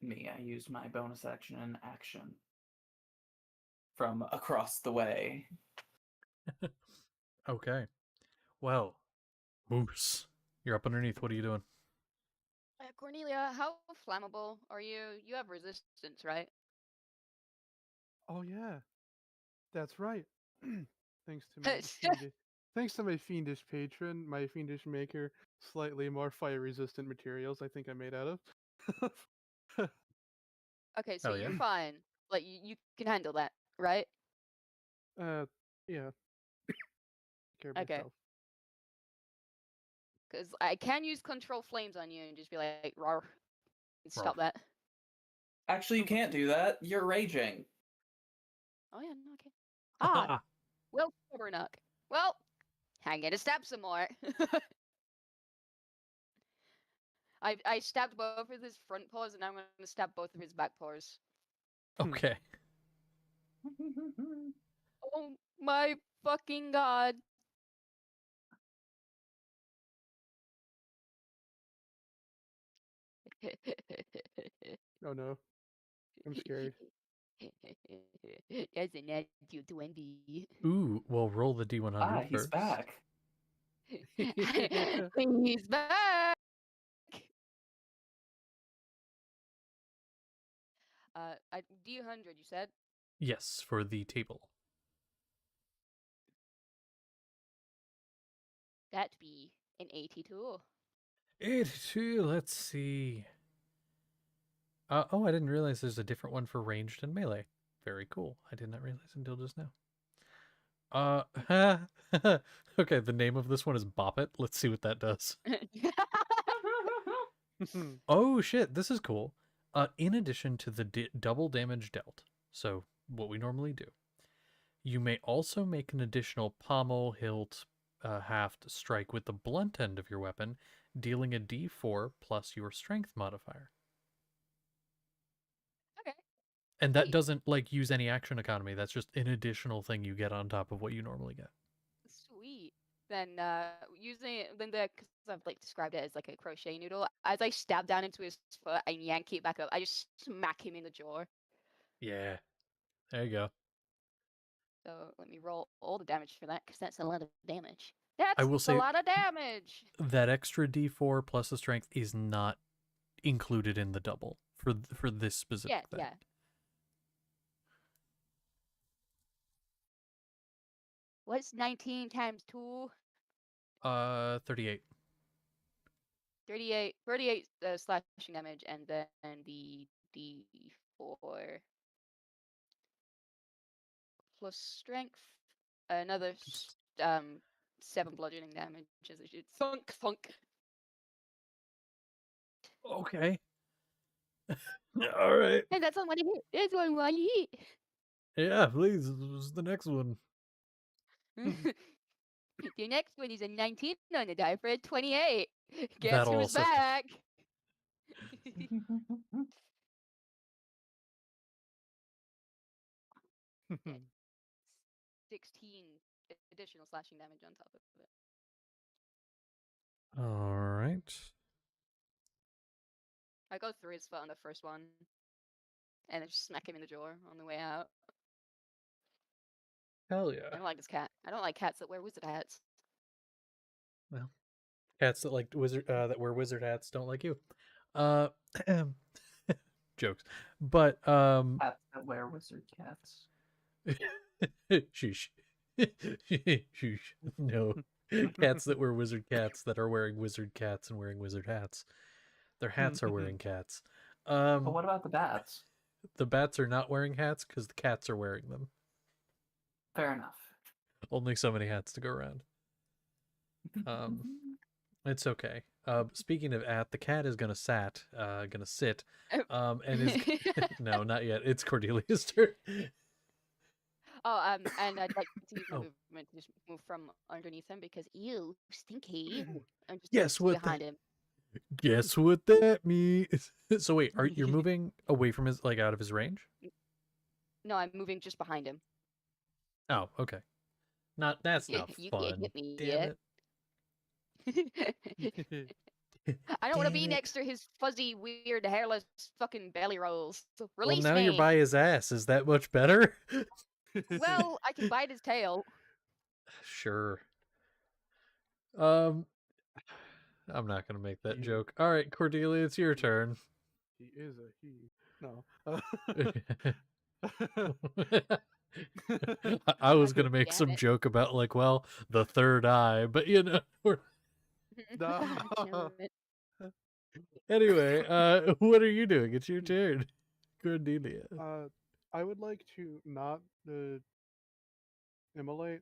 me. I use my bonus action and action from across the way. Okay. Well, Moose, you're up underneath. What are you doing? Cornelia, how flammable are you? You have resistance, right? Oh yeah, that's right. Thanks to my fiendish patron, my fiendish maker, slightly more fire resistant materials I think I made out of. Okay, so Hell yeah. you're fine. Like you can handle that, right? Yeah. Care of Okay. myself. Because I can use control flames on you and just be like, "Rawr," and stop that. Actually, you can't do that. You're raging. Oh yeah, no, okay. Ah, well, Stubbornock. Well, I'm gonna stab some more. I stabbed both of his front paws, and now I'm gonna stab both of his back paws. Okay. Oh my fucking god! Oh no. I'm scared. That's a natural 20. Ooh, well, roll the D100 He's first. back. He's back. D100, you said? Yes, for the table. That'd be an 82. 82, let's see. Oh, I didn't realize there's a different one for ranged and melee. Very cool. I did not realize until just now. Okay, the name of this one is Bop It. Let's see what that does. Oh shit, this is cool. In addition to the double damage dealt, so what we normally do, you may also make an additional pommel, hilt, haft strike with the blunt end of your weapon, dealing a d4 plus your strength modifier. Okay. And that Sweet. doesn't like use any action economy. That's just an additional thing you get on top of what you normally get. Sweet. Then using it, then because I've like described it as like a crochet noodle. As I stab down into his foot and yank it back up, I just smack him in the jaw. Yeah. There you go. So let me roll all the damage for that because that's a lot of damage. That's I will a say lot of damage. that extra d4 plus the strength is not included in the double for this specific Yeah, thing. yeah. What's 19 times 2? 38. 38 slashing damage, and then the D4 plus strength, another 7 bludgeoning damage as it should thunk thunk. Okay. All right. And that's on one hit. That's on one hit. Yeah, please. This was the next one. The next one is a 19 on the die for a 28. Guess That'll who's also- back? 16 additional slashing damage on top of it. All right. I go through his foot on the first one, and then just smack him in the jaw on the way out. Hell I yeah. don't like this cat. I don't like cats that wear wizard hats. Well, cats that like that wear wizard hats don't like you. Jokes. But Cats that wear wizard cats. Shush. Shush. No. Cats that wear wizard cats that are wearing wizard cats and wearing wizard hats. Their hats are wearing cats. But what about the bats? The bats are not wearing hats because the cats are wearing them. Fair enough. Only so many hats to go around. It's okay. Speaking of the cat is gonna sit, and is no, not yet. It's Cordelia's turn. Oh, and I'd like to use my Oh. movement to just move from underneath him because ew, stinky. I'm just Yes, gonna what behind him. Guess what that means? So wait, you're moving away from his out of his range? No, I'm moving just behind him. Oh, okay. That's Yeah, not you fun. can't hit me Damn yet. it. I don't want to Damn be it. next to his fuzzy, weird, hairless fucking belly rolls. So Well, release now me. you're by his ass. Is that much better? Well, I can bite his tail. Sure. I'm not gonna make that You- joke. All right, Cordelia, it's your turn. he is a he. No. I was gonna God make damn some it. joke about like, well, the third eye, but you know. God damn No. it. Anyway, what are you doing? It's your turn, Cordelia. I would like to not immolate,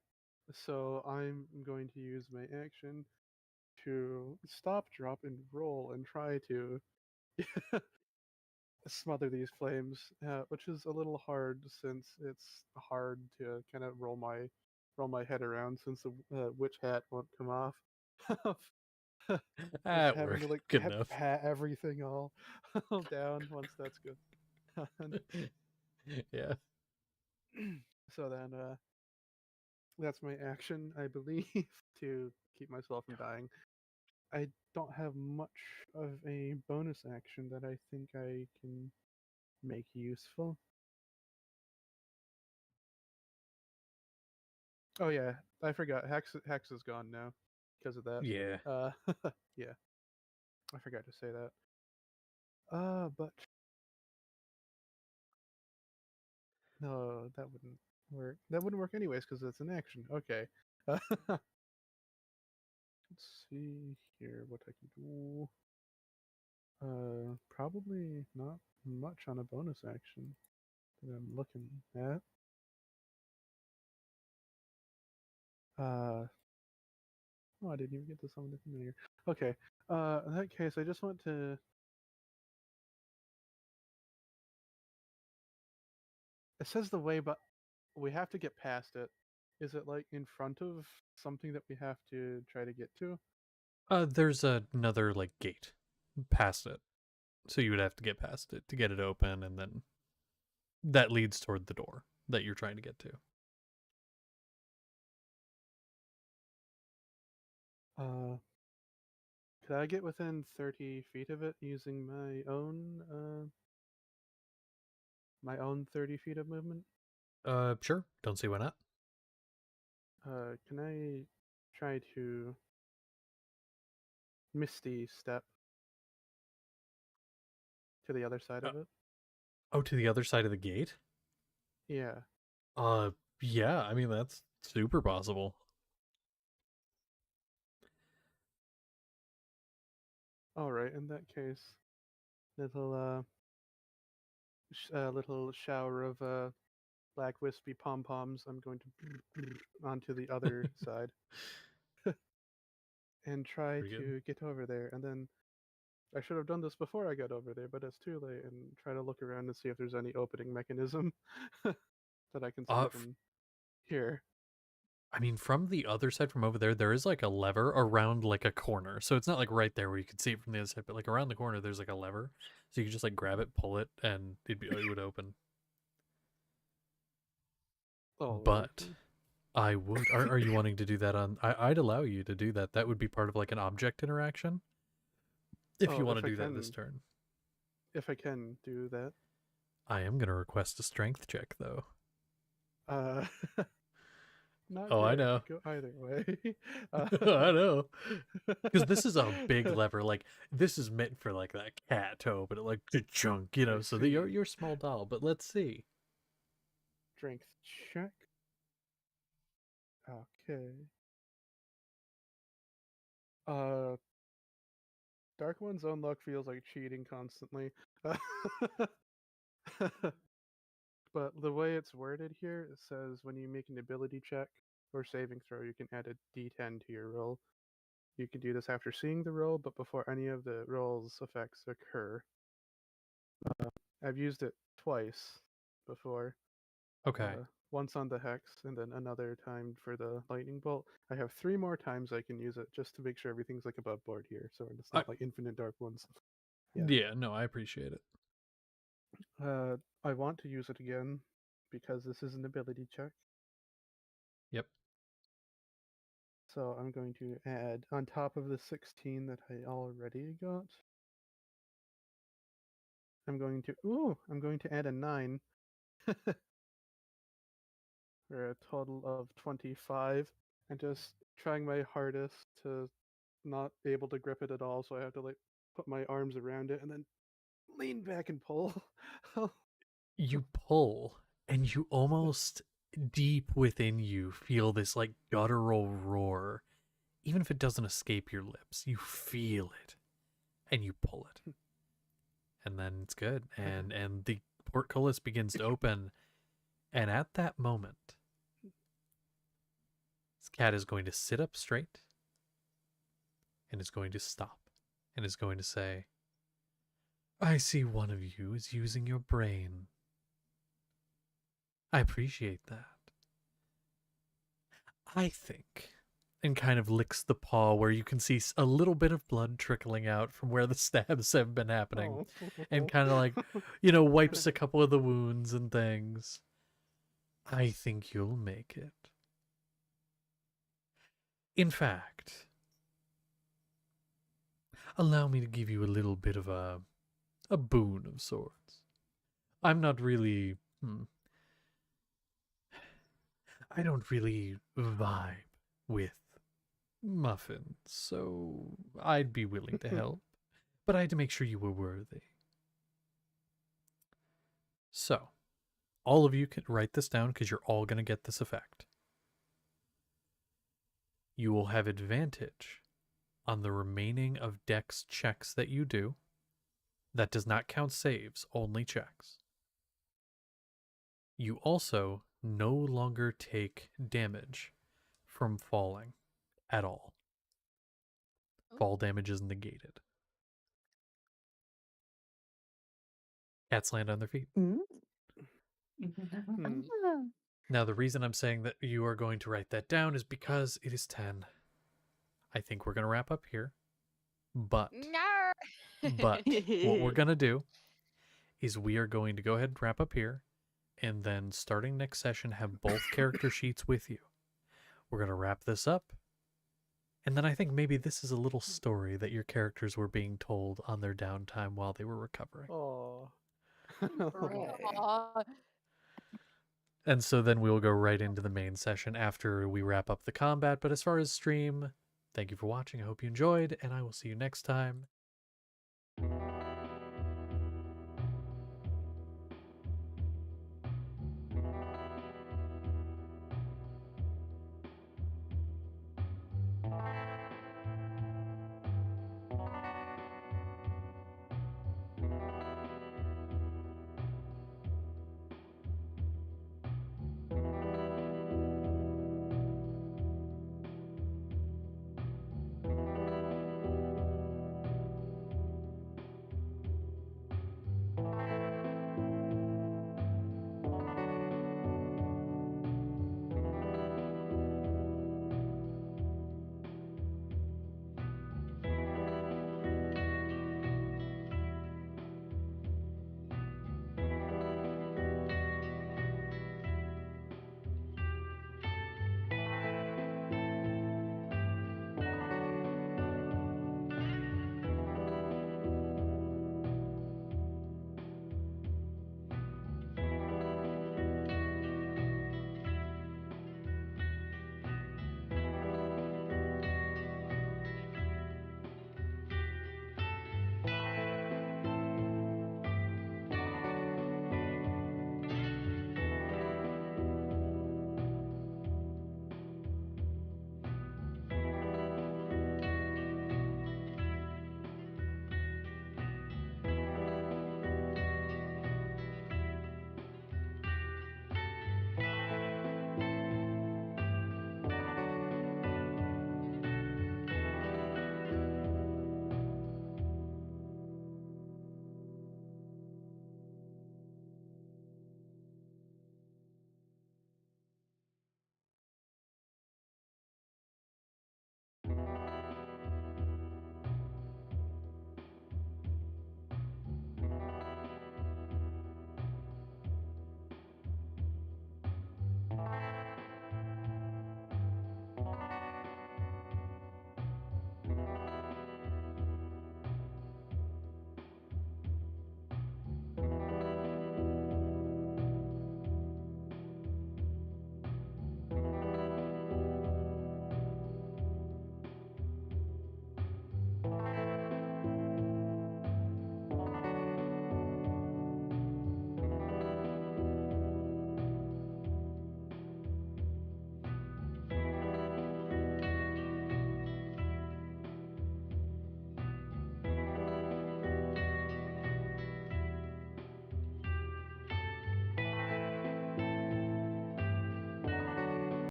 so I'm going to use my action to stop, drop, and roll and try to smother these flames, which is a little hard since it's hard to kind of roll my head around since the witch hat won't come off. Just That having worked. to like Good enough. pat everything all down once that's good. Yeah. So then that's my action, I believe, to keep myself from dying. I don't have much of a bonus action that I think I can make useful. Oh yeah, I forgot. Hex is gone now because of that. Yeah. Yeah, I forgot to say that. But no, that wouldn't work. That wouldn't work anyways because it's an action. Okay. Let's see here what I can do. Probably not much on a bonus action that I'm looking at. Oh, I didn't even get to summon the familiar. Okay. In that case, I just want to. It says the way, but we have to get past it. Is it like in front of something that we have to try to get to? There's another like gate past it, so you would have to get past it to get it open, and then that leads toward the door that you're trying to get to. Could I get within 30 feet of it using my own 30 feet of movement? Sure. Don't see why not. Can I try to misty step to the other side of it? Oh, to the other side of the gate? Yeah. Yeah. I mean, that's Super possible. All right, in that case, little little shower of black wispy pom poms. I'm going to onto the other side and try Pretty good. to get over there. And then I should have done this before I got over there, but it's too late. And try to look around and see if there's any opening mechanism that I can see from here. I mean, from the other side, from over there, there is like a lever around like a corner. So it's not like right there where you can see it from the other side, but like around the corner, there's like a lever. So you can just like grab it, pull it, and it would open. Oh, But I would. Are you wanting to do that on? I'd allow you to do that. That would be part of like an object interaction. If you want to do that this turn. If I can do that. I am going to request a strength check, though. Not Oh, I good. know. Go either way. I know. Because this is a big lever. Like, this is meant for, like, that cat to open it, like, the chunk, you know, so that you're a small doll. But let's see. Strength check. Okay. Dark One's own luck feels like cheating constantly. But the way it's worded here, it says when you make an ability check or saving throw, you can add a d10 to your roll. You can do this after seeing the roll, but before any of the roll's effects occur. I've used it twice before. Okay. Once on the hex, and then another time for the lightning bolt. I have 3 more times I can use it just to make sure everything's like above board here, so it's not like infinite dark ones. Yeah, no, I appreciate it. I want to use it again because this is an ability check. Yep. So I'm going to add on top of the 16 that I already got. I'm going to add a 9 for a total of 25, and just trying my hardest to not be able to grip it at all, so I have to like put my arms around it and then lean back and pull. You pull, and you almost deep within you feel this like guttural roar. Even if it doesn't escape your lips, you feel it, and you pull it. And then it's good. And the portcullis begins to open, and at that moment, this cat is going to sit up straight, and is going to stop, and is going to say, I see one of you is using your brain. I appreciate that. I think, and kind of licks the paw where you can see a little bit of blood trickling out from where the stabs have been happening, and kind of like, you know, wipes a couple of the wounds and things. I think you'll make it. In fact, allow me to give you a little bit of a boon of sorts. I'm not really, I don't really vibe with muffins, so I'd be willing to help, but I had to make sure you were worthy. So, all of you can write this down because you're all going to get this effect. You will have advantage on the remaining of dex checks that you do. That does not count saves, only checks. You also no longer take damage from falling at all. Fall damage is negated. Cats land on their feet. Now, the reason I'm saying that you are going to write that down is because it is 10. I think we're going to wrap up here. But what we're going to do is we are going to go ahead and wrap up here. And then starting next session, have both character sheets with you. We're going to wrap this up. And then I think maybe this is a little story that your characters were being told on their downtime while they were recovering. Oh. And so then we'll go right into the main session after we wrap up the combat. But as far as stream, thank you for watching. I hope you enjoyed, and I will see you next time.